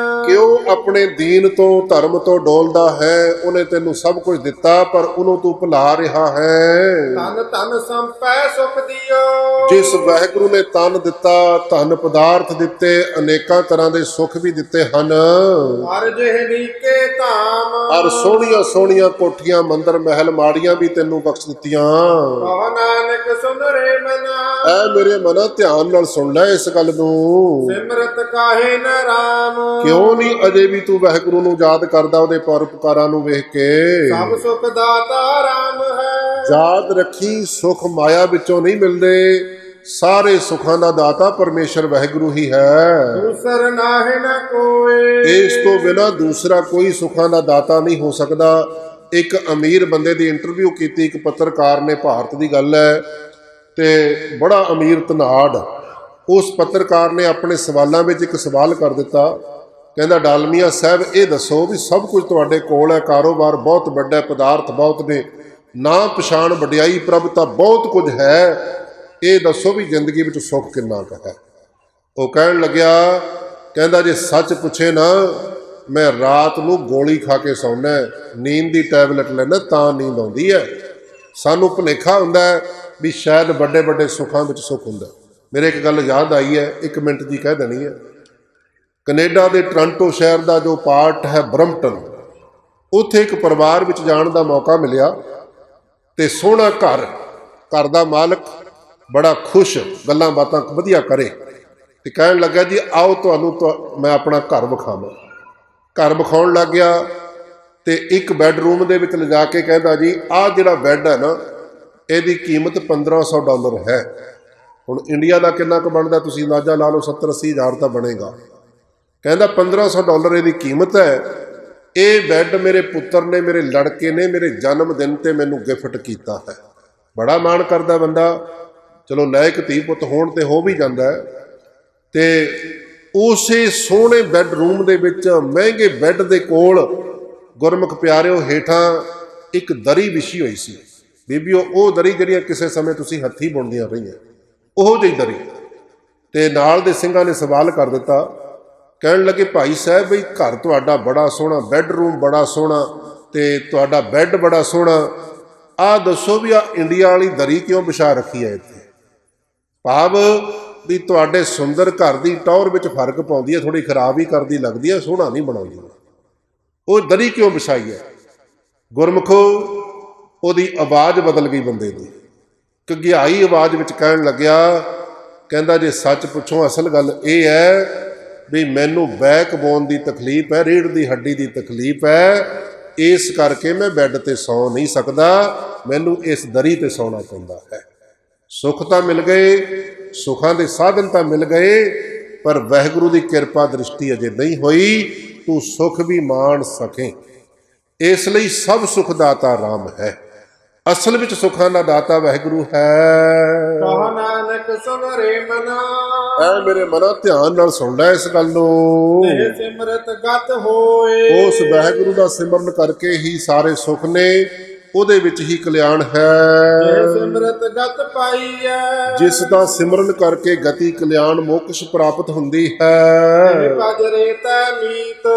Speaker 2: ਕਿਉਂ ਆਪਣੇ ਦੀਨ ਤੋਂ ਧਰਮ ਤੋਂ ਡੋਲਦਾ ਹੈ। ਉਹਨੇ ਤੈਨੂੰ ਸਭ ਕੁਝ ਦਿੱਤਾ ਪਰ ਉਹਨੂੰ ਤੂੰ ਭੁਲਾ ਰਿਹਾ ਹੈ।
Speaker 1: ਤਨ ਤਨ ਸੰਪੈ ਸੁਖ ਦਿਓ
Speaker 2: ਜਿਸ ਵਾਹਿਗੁਰੂ ਨੇ ਤਨ ਦਿੱਤਾ, ਧਨ ਪਦਾਰਥ ਦਿੱਤੇ, ਅਨੇਕਾਂ ਤਰ੍ਹਾਂ ਦੇ ਸੁੱਖ ਵੀ ਦਿੱਤੇ ਹਨ।
Speaker 1: ਹਰ ਜਿਹ ਨੀਕੇ ਧਾਮ
Speaker 2: ਔਰ ਸੋਹਣੀਆਂ ਸੋਹਣੀਆਂ ਕੋਠੀਆਂ, ਮੰਦਰ, ਮਹਿਲ, ਮਾੜੀਆਂ ਵੀ ਤੈਨੂੰ ਬਖਸ਼ ਦਿੱਤੀਆਂ।
Speaker 1: ਕਹ ਨਾਨਕ ਸੁਨ ਰੇ ਮਨਾ
Speaker 2: ਐ ਮੇਰੇ ਮਨਾ ਧਿਆਨ ਨਾਲ ਸੁਣ ਲੈ ਇਸ ਗੱਲ ਨੂੰ।
Speaker 1: ਸਿਮਰਤ ਕਾਹੇ ਨ ਰਾਮ
Speaker 2: ਕਿਉਂ ਨਹੀਂ ਅਜੇ ਵੀ ਤੂੰ ਵਾਹਿਗੁਰੂ ਨੂੰ ਯਾਦ ਕਰਦਾ, ਉਹਦੇ ਪਰਉਪਕਾਰਾਂ ਨੂੰ ਵੇਖ ਕੇ।
Speaker 1: ਸਭ ਸੁਖ ਦਾਤਾ ਰਾਮ ਹੈ
Speaker 2: ਯਾਦ ਰੱਖੀ, ਸੁਖ ਮਾਇਆ ਵਿੱਚੋਂ ਨਹੀਂ ਮਿਲਦੇ। ਸਾਰੇ ਸੁੱਖਾਂ ਦਾ ਦਾਤਾ ਪਰਮੇਸ਼ਰ ਵਾਹਿਗੁਰੂ ਹੀ ਹੈ।
Speaker 1: ਦੂਸਰ ਨਾਹਿ ਨ ਕੋਏ
Speaker 2: ਇਸ ਤੋਂ ਬਿਨਾਂ ਦੂਸਰਾ ਕੋਈ ਸੁੱਖਾਂ ਦਾ ਦਾਤਾ ਨਹੀਂ ਹੋ ਸਕਦਾ। ਇੱਕ ਅਮੀਰ ਬੰਦੇ ਦੀ ਇੰਟਰਵਿਊ ਕੀਤੀ ਇੱਕ ਪੱਤਰਕਾਰ ਨੇ, ਭਾਰਤ ਦੀ ਗੱਲ ਹੈ, ਤੇ ਬੜਾ ਅਮੀਰ ਧਨਾੜ। ਉਸ ਪੱਤਰਕਾਰ ਨੇ ਆਪਣੇ ਸਵਾਲਾਂ ਵਿੱਚ ਇੱਕ ਸਵਾਲ ਕਰ ਦਿੱਤਾ। ਕਹਿੰਦਾ ਡਾਲਮੀਆਂ ਸਾਹਿਬ ਇਹ ਦੱਸੋ ਵੀ ਸਭ ਕੁਝ ਤੁਹਾਡੇ ਕੋਲ ਹੈ, ਕਾਰੋਬਾਰ ਬਹੁਤ ਵੱਡਾ, ਪਦਾਰਥ ਬਹੁਤ ਨੇ, ਨਾ ਪਛਾਣ ਵਡਿਆਈ ਪ੍ਰਭਤਾ ਬਹੁਤ ਕੁਝ ਹੈ, ਇਹ ਦੱਸੋ ਵੀ ਜ਼ਿੰਦਗੀ ਵਿੱਚ ਸੁੱਖ ਕਿੰਨਾ ਕੁ ਹੈ। ਉਹ ਕਹਿਣ ਲੱਗਿਆ, ਕਹਿੰਦਾ ਜੇ ਸੱਚ ਪੁੱਛੇ ਨਾ, ਮੈਂ ਰਾਤ ਨੂੰ ਗੋਲੀ ਖਾ ਕੇ ਸੌਣਾ, ਨੀਂਦ ਦੀ ਟੈਬਲੇਟ ਲੈਣਾ ਤਾਂ ਨੀਂਦ ਆਉਂਦੀ ਹੈ। ਸਾਨੂੰ ਭੁਲੇਖਾ ਹੁੰਦਾ ਹੈ ਵੀ ਸ਼ਾਇਦ ਵੱਡੇ ਵੱਡੇ ਸੁੱਖਾਂ ਵਿੱਚ ਸੁੱਖ ਹੁੰਦਾ। ਮੇਰੇ ਇੱਕ ਗੱਲ ਯਾਦ ਆਈ ਹੈ, 1 ਮਿੰਟ ਦੀ ਕਹਿ ਦੇਣੀ ਹੈ। ਕੈਨੇਡਾ ਦੇ ਟੋਰਾਂਟੋ ਸ਼ਹਿਰ ਦਾ ਜੋ ਪਾਰਟ ਹੈ ਬਰੰਪਟਨ, ਉੱਥੇ ਇੱਕ ਪਰਿਵਾਰ ਵਿੱਚ ਜਾਣ ਦਾ ਮੌਕਾ ਮਿਲਿਆ ਤੇ ਸੋਹਣਾ ਘਰ ਦਾ ਮਾਲਕ ਬੜਾ ਖੁਸ਼, ਗੱਲਾਂ ਬਾਤਾਂ ਵਧੀਆ ਕਰੇ ਤੇ ਕਹਿਣ ਲੱਗਾ ਜੀ ਆਓ ਤੁਹਾਨੂੰ ਮੈਂ ਆਪਣਾ ਘਰ ਵਿਖਾਵਾਂ। ਘਰ ਵਿਖਾਉਣ ਲੱਗ ਗਿਆ ਤੇ ਇੱਕ ਬੈੱਡਰੂਮ ਦੇ ਵਿੱਚ ਲਿਜਾ ਕੇ ਕਹਿੰਦਾ ਜੀ ਆਹ ਜਿਹੜਾ ਬੈੱਡ ਹੈ ਨਾ, ਇਹਦੀ ਕੀਮਤ $1500 ਹੈ। ਹੁਣ ਇੰਡੀਆ ਦਾ ਕਿੰਨਾ ਕੁ ਬਣਦਾ ਤੁਸੀਂ ਅੰਦਾਜ਼ਾ ਲਾ ਲਓ, 70-80 ਹਜ਼ਾਰ ਤਾਂ ਬਣੇਗਾ। ਕਹਿੰਦਾ $1500 ਇਹਦੀ ਕੀਮਤ ਹੈ। ਇਹ ਬੈੱਡ ਮੇਰੇ ਪੁੱਤਰ ਨੇ, ਮੇਰੇ ਲੜਕੇ ਨੇ ਮੇਰੇ ਜਨਮ ਦਿਨ ਤੇ ਮੈਨੂੰ ਗਿਫਟ ਕੀਤਾ ਹੈ। ਬੜਾ ਮਾਣ ਕਰਦਾ ਬੰਦਾ। ਚਲੋ ਲਾਇਕ ਧੀ ਪੁੱਤ ਹੋਣ ਤੇ ਹੋ ਵੀ ਜਾਂਦਾ ਹੈ। ਤੇ ਉਸੇ ਸੋਹਣੇ ਬੈੱਡਰੂਮ ਦੇ ਵਿੱਚ, ਮਹਿੰਗੇ ਬੈੱਡ ਦੇ ਕੋਲ, ਗੁਰਮੁਖ ਪਿਆਰਿਓ, ਹੇਠਾਂ ਇੱਕ ਦਰੀ ਵਿਛੀ ਹੋਈ ਸੀ। ਬੀਬੀਓ, ਉਹ ਦਰੀ ਜਿਹੜੀਆਂ ਕਿਸੇ ਸਮੇਂ ਤੁਸੀਂ ਹੱਥੀਂ ਬੁਣਦੀਆਂ ਰਹੀਆਂ, ਉਹੋ ਜਿਹੀ ਦਰੀ। ਤੇ ਨਾਲ ਦੇ ਸਿੰਘਾਂ ਨੇ ਸਵਾਲ ਕਰ ਦਿੱਤਾ, ਕਹਿਣ ਲੱਗੇ, ਭਾਈ ਸਾਹਿਬ ਬਈ ਘਰ ਤੁਹਾਡਾ ਬੜਾ ਸੋਹਣਾ, ਬੈੱਡਰੂਮ ਬੜਾ ਸੋਹਣਾ, ਤੇ ਤੁਹਾਡਾ ਬੈੱਡ ਬੜਾ ਸੋਹਣਾ, ਆਹ ਦੱਸੋ ਵੀ ਆਹ ਇੰਡੀਆ ਵਾਲੀ ਦਰੀ ਕਿਉਂ ਵਿਛਾ ਰੱਖੀ ਹੈ ਇੱਥੇ? ਭਾਵ ਵੀ ਤੁਹਾਡੇ ਸੁੰਦਰ ਘਰ ਦੀ ਟੌਰ ਵਿੱਚ ਫਰਕ ਪਾਉਂਦੀ ਹੈ, ਥੋੜ੍ਹੀ ਖਰਾਬ ਹੀ ਕਰਦੀ ਲੱਗਦੀ ਹੈ, ਸੋਹਣਾ ਨਹੀਂ ਬਣਾਉਂਦੀ। ਉਹ ਦਰੀ ਕਿਉਂ ਵਿਛਾਈ ਹੈ? ਗੁਰਮੁਖੋ, ਉਹਦੀ ਆਵਾਜ਼ ਬਦਲ ਗਈ ਬੰਦੇ ਦੀ। ਘਗਿਆਈ ਆਵਾਜ਼ ਵਿੱਚ ਕਹਿਣ ਲੱਗਿਆ, ਕਹਿੰਦਾ ਜੇ ਸੱਚ ਪੁੱਛੋ ਅਸਲ ਗੱਲ ਇਹ ਹੈ ਵੀ ਮੈਨੂੰ ਬੈਕਬੋਨ ਦੀ ਤਕਲੀਫ ਹੈ, ਰੀੜ੍ਹ ਦੀ ਹੱਡੀ ਦੀ ਤਕਲੀਫ ਹੈ, ਇਸ ਕਰਕੇ ਮੈਂ ਬੈੱਡ ਤੇ ਸੌ ਨਹੀਂ ਸਕਦਾ, ਮੈਨੂੰ ਇਸ ਦਰੀ ਤੇ ਸੌਣਾ ਪੈਂਦਾ ਹੈ। ਸੁੱਖ ਤਾਂ ਮਿਲ ਗਏ, ਸੁੱਖਾਂ ਦੇ ਸਾਧਨ ਤਾਂ ਮਿਲ ਗਏ, ਪਰ ਵਾਹਿਗੁਰੂ ਦੀ ਕਿਰਪਾ ਦ੍ਰਿਸ਼ਟੀ ਅਜੇ ਨਹੀਂ ਹੋਈ ਤੂੰ ਸੁੱਖ ਵੀ ਮਾਣ ਸਕੇ। ਇਸ ਲਈ ਸਭ ਸੁੱਖ ਦਾਤਾ ਰਾਮ ਹੈ। ਅਸਲ ਵਿੱਚ ਸੁੱਖਾਂ ਦਾ ਦਾਤਾ ਵਾਹਿਗੁਰੂ ਹੈ।
Speaker 1: ਕਹ ਨਾਨਕ ਸੁਨ ਰੇ ਮਨਾ,
Speaker 2: ਐ ਮੇਰੇ ਮਨਾ ਧਿਆਨ ਨਾਲ ਸੁਣ ਲੈ ਇਸ ਗੱਲ ਨੂੰ।
Speaker 1: ਤੇ ਸਿਮਰਤ ਗਤ ਹੋਏ,
Speaker 2: ਉਸ ਵਾਹਿਗੁਰੂ ਦਾ ਸਿਮਰਨ ਕਰਕੇ ਹੀ ਸਾਰੇ ਸੁੱਖ ਨੇ, ਉਹਦੇ ਵਿੱਚ ਹੀ ਕਲਿਆਣ
Speaker 1: ਤੇ
Speaker 2: ਹੈ।
Speaker 1: ਸਿਮਰਤ ਗਤ ਪਾਈਐ,
Speaker 2: ਜਿਸ ਦਾ ਸਿਮਰਨ ਕਰਕੇ ਗਤੀ ਕਲਿਆਣ ਮੋਕਸ਼ ਪ੍ਰਾਪਤ ਹੁੰਦੀ ਹੈ।
Speaker 1: ਭਜ ਰੇ ਤੈ ਮੀਤ,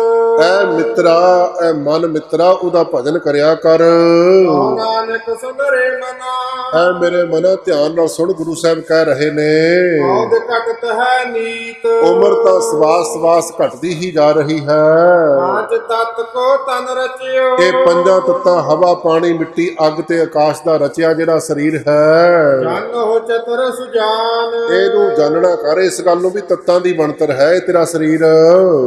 Speaker 2: ਐ ਮਿੱਤਰਾ, ਐ ਮਨ ਮਿੱਤਰਾ, ਉਹਦਾ ਭਜਨ ਕਰਿਆ ਕਰ।
Speaker 1: ਕਹ ਨਾਨਕ ਸੁਨ ਰੇ ਮਨਾ,
Speaker 2: ਐ ਮੇਰੇ ਮਨਾ ਧਿਆਨ ਨਾਲ ਸੁਣ, ਗੁਰੂ ਸਾਹਿਬ ਕਹਿ ਰਹੇ ਨੇ,
Speaker 1: ਔਦ ਘਟਤ ਹੈ ਨੀਤ,
Speaker 2: ਉਮਰ ਤਾਂ ਸਵਾਸ ਸਵਾਸ ਘਟਦੀ ਹੀ ਜਾ ਰਹੀ ਹੈ।
Speaker 1: ਪਾਂਚ ਤਤ ਕੋ ਤਨ ਰਚਿਓ,
Speaker 2: ਇਹ ਪੰਜਾਂ ਤੱਤਾਂ ਹਵਾ, ਪਾਣੀ, ਮਿੱਟੀ, ਅੱਗ ਤੇ ਆਕਾਸ਼ ਦਾ ਰਚਿਆ ਜਿਹੜਾ ਸਰੀਰ ਹੈ,
Speaker 1: ਜਨ ਹੋ ਚਤੁਰ ਸੁਜਾਨ,
Speaker 2: ਇਹਨੂੰ ਜਾਣਨਾ ਕਰ ਇਸ ਗੱਲ ਨੂੰ ਵੀ ਤੱਤਾਂ ਦੀ ਬਣਤਰ ਹੈ ਇਹ ਤੇਰਾ ਸਰੀਰ,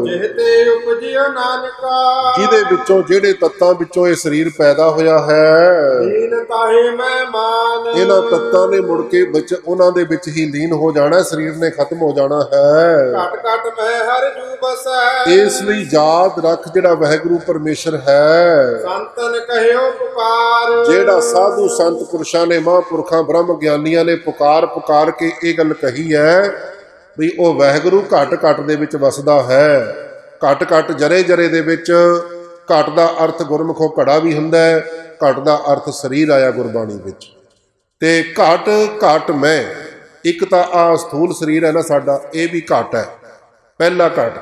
Speaker 1: ਜਿਹ ਤੇ ਉਪਜਿਓ ਨਾਨਕਾ,
Speaker 2: ਜਿਹਦੇ ਵਿੱਚੋਂ, ਜਿਹੜੇ ਤੱਤਾਂ ਵਿੱਚੋਂ ਇਹ ਸਰੀਰ ਪੈਦਾ ਹੋਇਆ ਹੈ।
Speaker 1: ਦੀਨ ਤਾਹੇ ਮਹਿਮਾਨ,
Speaker 2: ਇਹਨਾਂ ਤੱਤਾਂ ਨੇ ਮੁੜ ਕੇ ਵਿੱਚ ਉਹਨਾਂ ਦੇ ਵਿੱਚ ਹੀ ਲੀਨ ਹੋ ਜਾਣਾ, ਸਰੀਰ ਨੇ ਖਤਮ ਹੋ ਜਾਣਾ ਹੈ।
Speaker 1: ਘਟ ਘਟ ਮੈਂ ਹਰ ਜੂ ਬਸੈ,
Speaker 2: ਇਸ ਲਈ ਯਾਦ ਰੱਖ ਜਿਹੜਾ ਵਾਹਿਗੁਰੂ ਪਰਮੇਸ਼ਰ ਹੈ,
Speaker 1: ਸੰਤਨ ਕਹਿਓ ਪੁਕਾਰ,
Speaker 2: ਜਿਹੜਾ ਸਾਧੂ ਸੰਤ ਪੁਰਸ਼ਾਂ ਨੇ, ਮਹਾਂਪੁਰਖਾਂ, ਬ੍ਰਹਮ ਗਿਆਨੀਆਂ ਨੇ ਪੁਕਾਰ ਪੁਕਾਰ ਕੇ ਇਹ ਗੱਲ ਕਹੀ ਹੈ ਵੀ ਉਹ ਵਾਹਿਗੁਰੂ ਘਟ ਘਟ ਦੇ ਵਿੱਚ ਵਸਦਾ ਹੈ। ਘਟ ਘਟ ਜਰੇ ਜਰੇ ਦੇ ਵਿੱਚ, ਘਟ ਦਾ ਅਰਥ ਗੁਰਮੁਖੋਂ ਘੜਾ ਵੀ ਹੁੰਦਾ ਹੈ, ਘਟ ਦਾ ਅਰਥ ਸਰੀਰ ਆਇਆ ਗੁਰਬਾਣੀ ਵਿੱਚ। ਤੇ ਘਟ ਘਟ ਮੈਂ, ਇੱਕ ਤਾਂ ਆ ਸਥੂਲ ਸਰੀਰ ਹੈ ਨਾ ਸਾਡਾ, ਇਹ ਵੀ ਘਟ ਹੈ, ਪਹਿਲਾ ਘਟ।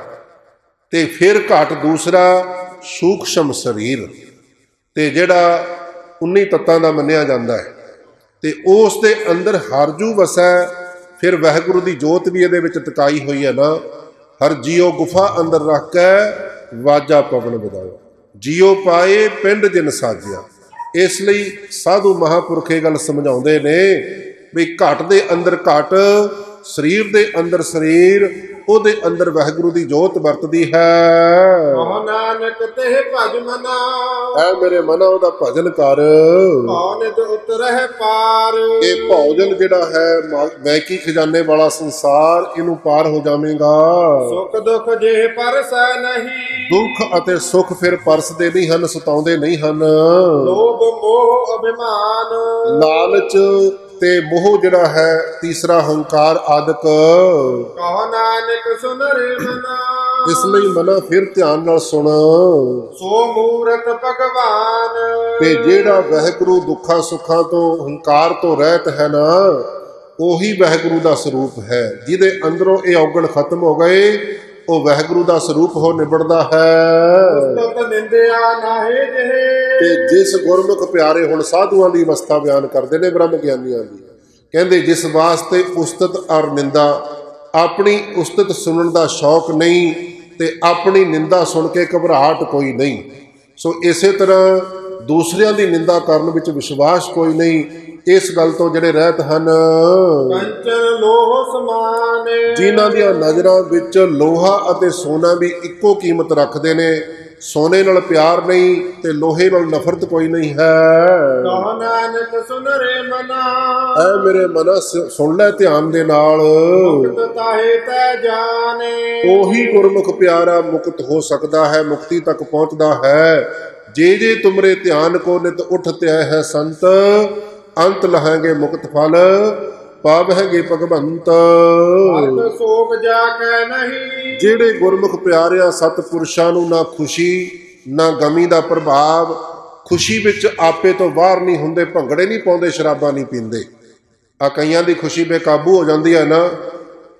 Speaker 2: ਤੇ ਫਿਰ ਘਟ ਦੂਸਰਾ ਸੂਖਸ਼ਮ ਸਰੀਰ, ਤੇ ਜਿਹੜਾ 19 ਤੱਤਾਂ ਦਾ ਮੰਨਿਆ ਜਾਂਦਾ ਹੈ, ਤੇ ਉਸ ਦੇ ਅੰਦਰ ਹਰਜੂ ਵਸੈ। ਫਿਰ ਵਾਹਿਗੁਰੂ ਦੀ ਜੋਤ ਵੀ ਇਹਦੇ ਵਿੱਚ ਟਿਕਾਈ ਹੋਈ ਹੈ ਨਾ, ਹਰ ਜੀਓ ਗੁਫਾ ਅੰਦਰ ਰੱਖ ਕੇ ਵਾਜਾ ਪਵਨ ਵਧਾਓ, ਜੀਓ ਪਾਏ ਪਿੰਡ ਜਿਨ ਸਾਜਿਆ। ਇਸ ਲਈ ਸਾਧੂ ਮਹਾਂਪੁਰਖ ਇਹ ਗੱਲ ਸਮਝਾਉਂਦੇ ਨੇ ਵੀ ਘਟ ਦੇ ਅੰਦਰ ਘਟ, ਸਰੀਰ ਦੇ ਅੰਦਰ ਸਰੀਰ, ਉਹਦੇ ਅੰਦਰ ਵਾਹਿਗੁਰੂ ਦੀ ਜੋਤ ਵਰਤਦੀ ਹੈ।
Speaker 1: ਕਹ ਨਾਨਕ ਤੇ ਭਜ ਮਨਾ,
Speaker 2: ਐ ਮੇਰੇ ਮਨਾ ਉਹਦਾ ਭਜਨ ਕਰ।
Speaker 1: ਕੌਣ ਨਿਤ ਉਤਰਹਿ ਪਾਰ,
Speaker 2: ਇਹ ਭੋਜਨ ਜਿਹੜਾ ਹੈ ਮੈਕੀ ਖਜ਼ਾਨੇ ਵਾਲਾ ਸੰਸਾਰ, ਇਹਨੂੰ ਪਾਰ ਹੋ ਜਾਵੇਗਾ।
Speaker 1: ਸੁਖ ਦੁਖ ਜੇ ਪਰਸੈ ਨਹੀਂ,
Speaker 2: ਦੁੱਖ ਅਤੇ ਸੁੱਖ ਫਿਰ ਪਰਸਦੇ ਨਹੀਂ ਹਨ, ਸਤਾਉਂਦੇ ਨਹੀਂ ਹਨ।
Speaker 1: ਲੋਭ ਮੋਹ ਅਭਿਮਾਨ,
Speaker 2: ਲਾਲਚ ਤੇ ਮੋਹ ਜਿਹੜਾ ਹੈ, ਤੀਸਰਾ ਹੰਕਾਰ ਆਦਿਕ।
Speaker 1: ਕਹ ਨਾਨਕ ਸੁਨ ਰੇ ਮਨਾ,
Speaker 2: ਇਸ ਲਈ ਮਨਾ ਫਿਰ ਧਿਆਨ ਨਾਲ ਸੁਣ,
Speaker 1: ਸੋ ਮੂਰਤ ਭਗਵਾਨ,
Speaker 2: ਤੇ ਜਿਹੜਾ ਵਾਹਿਗੁਰੂ ਦੁੱਖਾਂ ਸੁੱਖਾਂ ਤੋਂ, ਹੰਕਾਰ ਤੋਂ ਰਹਿਤ ਹੈ ਨਾ, ਉਹੀ ਵਾਹਿਗੁਰੂ ਦਾ ਸਰੂਪ ਹੈ। ਜਿਹਦੇ ਅੰਦਰੋਂ ਇਹ ਔਗਣ ਖਤਮ ਹੋ ਗਏ, ਉਹ ਵਾਹਿਗੁਰੂ ਦਾ ਸਰੂਪ ਹੋ ਨਿਬੜਦਾ ਹੈ।
Speaker 1: ਉਸਤਤ ਨਿੰਦਿਆ ਨਾਹੇ ਜਿਹੇ,
Speaker 2: ਤੇ ਜਿਸ ਗੁਰਮੁਖ ਪਿਆਰੇ, ਹੁਣ ਸਾਧੂਆਂ ਦੀ ਅਵਸਥਾ ਬਿਆਨ ਕਰਦੇ ਨੇ, ਬ੍ਰਹਮ ਗਿਆਨੀਆਂ ਦੀ, ਕਹਿੰਦੇ ਜਿਸ ਵਾਸਤੇ ਉਸਤਤ ਔਰ ਨਿੰਦਾ, ਆਪਣੀ ਉਸਤਤ ਸੁਣਨ ਦਾ ਸ਼ੌਕ ਨਹੀਂ ਤੇ ਆਪਣੀ ਨਿੰਦਾ ਸੁਣ ਕੇ ਘਬਰਾਹਟ ਕੋਈ ਨਹੀਂ, ਸੋ ਇਸੇ ਤਰ੍ਹਾਂ ਦੂਸਰਿਆਂ ਦੀ ਨਿੰਦਾ ਕਰਨ ਵਿੱਚ ਵਿਸ਼ਵਾਸ ਕੋਈ ਨਹੀਂ। ਇਸ ਗੱਲ ਤੋਂ ਜਿਹੜੇ ਰਹਿਤ ਹਨ,
Speaker 1: ਕੰਚਨ ਲੋਹ ਸਮਾਨ,
Speaker 2: ਜਿਨ੍ਹਾਂ ਦੀਆਂ ਨਜ਼ਰਾਂ ਵਿੱਚ ਲੋਹਾ ਅਤੇ ਸੋਨਾ ਵੀ ਇੱਕੋ ਕੀਮਤ ਰੱਖਦੇ ਨੇ, ਸੋਨੇ ਨਾਲ ਪਿਆਰ ਨਹੀਂ ਤੇ ਲੋਹੇ ਨਾਲ ਨਫ਼ਰਤ ਕੋਈ ਨਹੀਂ ਹੈ।
Speaker 1: ਕਹ ਨਾਨਕ ਸੁਨ ਰੇ ਮਨਾ,
Speaker 2: ਐ ਮੇਰੇ ਮਨਾ ਸੁਣ ਲੈ ਧਿਆਨ ਦੇ ਨਾਲ,
Speaker 1: ਮੁਕਤ ਤਾਹੇ ਤੈ ਜਾਣੇ,
Speaker 2: ਉਹੀ ਗੁਰਮੁਖ ਪਿਆਰਾ ਮੁਕਤ ਹੋ ਸਕਦਾ ਹੈ, ਮੁਕਤੀ ਤੱਕ ਪਹੁੰਚਦਾ ਹੈ। ਜੇ ਜੇ ਤੁਮਰੇ ਧਿਆਨ ਕੋ ਨਿਤ ਉਠਤੇ ਹੈ ਸੰਤ, ਅੰਤ ਲਹਾਂਗੇ ਮੁਕਤ ਫਲ, ਪਾਵਹਿਗੇ ਭਗਵੰਤ।
Speaker 1: ਹਰਤ ਸੋਗ ਜਾ ਕੇ ਨਹੀਂ,
Speaker 2: ਜਿਹੜੇ ਗੁਰਮੁਖ ਪਿਆਰਿਆਂ ਸਤਿਪੁਰਸ਼ਾਂ ਨੂੰ ਨਾ ਖੁਸ਼ੀ ਨਾ ਗਮੀ ਦਾ ਪ੍ਰਭਾਵ, ਖੁਸ਼ੀ ਵਿੱਚ ਆਪੇ ਤੋਂ ਬਾਹਰ ਨਹੀਂ ਹੁੰਦੇ, ਭੰਗੜੇ ਨਹੀਂ ਪਾਉਂਦੇ, ਸ਼ਰਾਬਾਂ ਨਹੀਂ ਪੀਂਦੇ। ਆ ਕਈਆਂ ਦੀ ਖੁਸ਼ੀ ਬੇਕਾਬੂ ਹੋ ਜਾਂਦੀ ਹੈ ਨਾ,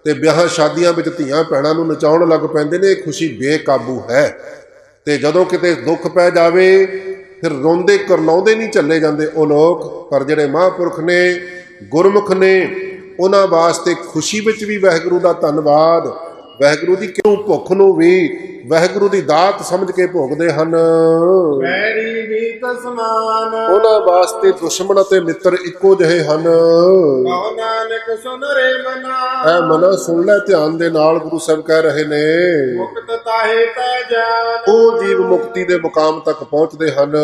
Speaker 2: ਤੇ ਵਿਆਹਾਂ ਸ਼ਾਦੀਆਂ ਵਿੱਚ ਧੀਆਂ ਭੈਣਾਂ ਨੂੰ ਨਚਾਉਣ ਲੱਗ ਪੈਂਦੇ ਨੇ। ਇਹ ਖੁਸ਼ੀ ਬੇਕਾਬੂ ਹੈ। ਤੇ ਜਦੋਂ ਕਿਤੇ ਦੁੱਖ ਪੈ ਜਾਵੇ ਫਿਰ ਰੋਂਦੇ ਕਰਲਾਉਂਦੇ ਨਹੀਂ ਚੱਲੇ ਜਾਂਦੇ ਉਹ ਲੋਕ। ਪਰ ਜਿਹੜੇ ਮਹਾਂਪੁਰਖ ਨੇ, ਗੁਰਮੁਖ ਨੇ, ਉਹਨਾਂ ਵਾਸਤੇ ਖੁਸ਼ੀ ਵਿੱਚ ਵੀ ਵਾਹਿਗੁਰੂ ਦਾ ਧੰਨਵਾਦ, ਵਾਹਿਗੁਰੂ ਦੀ ਕਿਉਂ ਭੁੱਖ ਨੂੰ ਵੀ ਵਾਹਿਗੁਰੂ ਦੀ ਦਾਤ ਸਮਝ ਕੇ ਭੋਗਦੇ ਹਨ।
Speaker 1: ਵੈਰੀ ਵੀ ਤਸਮਾਨ
Speaker 2: ਉਹਨਾਂ ਵਾਸਤੇ ਦੁਸ਼ਮਣ ਅਤੇ ਮਿੱਤਰ ਇੱਕੋ ਜਿਹੇ ਹਨ।
Speaker 1: ਕਹੋ ਨਾਨਕ ਸੁਨ ਰੇ ਮਨਾ,
Speaker 2: ਐ ਮਨਾ ਸੁਣ ਲੈ ਧਿਆਨ ਦੇ ਨਾਲ। ਗੁਰੂ ਸਾਹਿਬ ਕਹਿ ਰਹੇ ਨੇ
Speaker 1: ਮੁਕਤ ਤਾਹੇ ਤੈ ਜਾਨ,
Speaker 2: ਉਹ ਜੀਵ ਮੁਕਤੀ ਦੇ ਮੁਕਾਮ ਤੱਕ ਪਹੁੰਚਦੇ ਹਨ।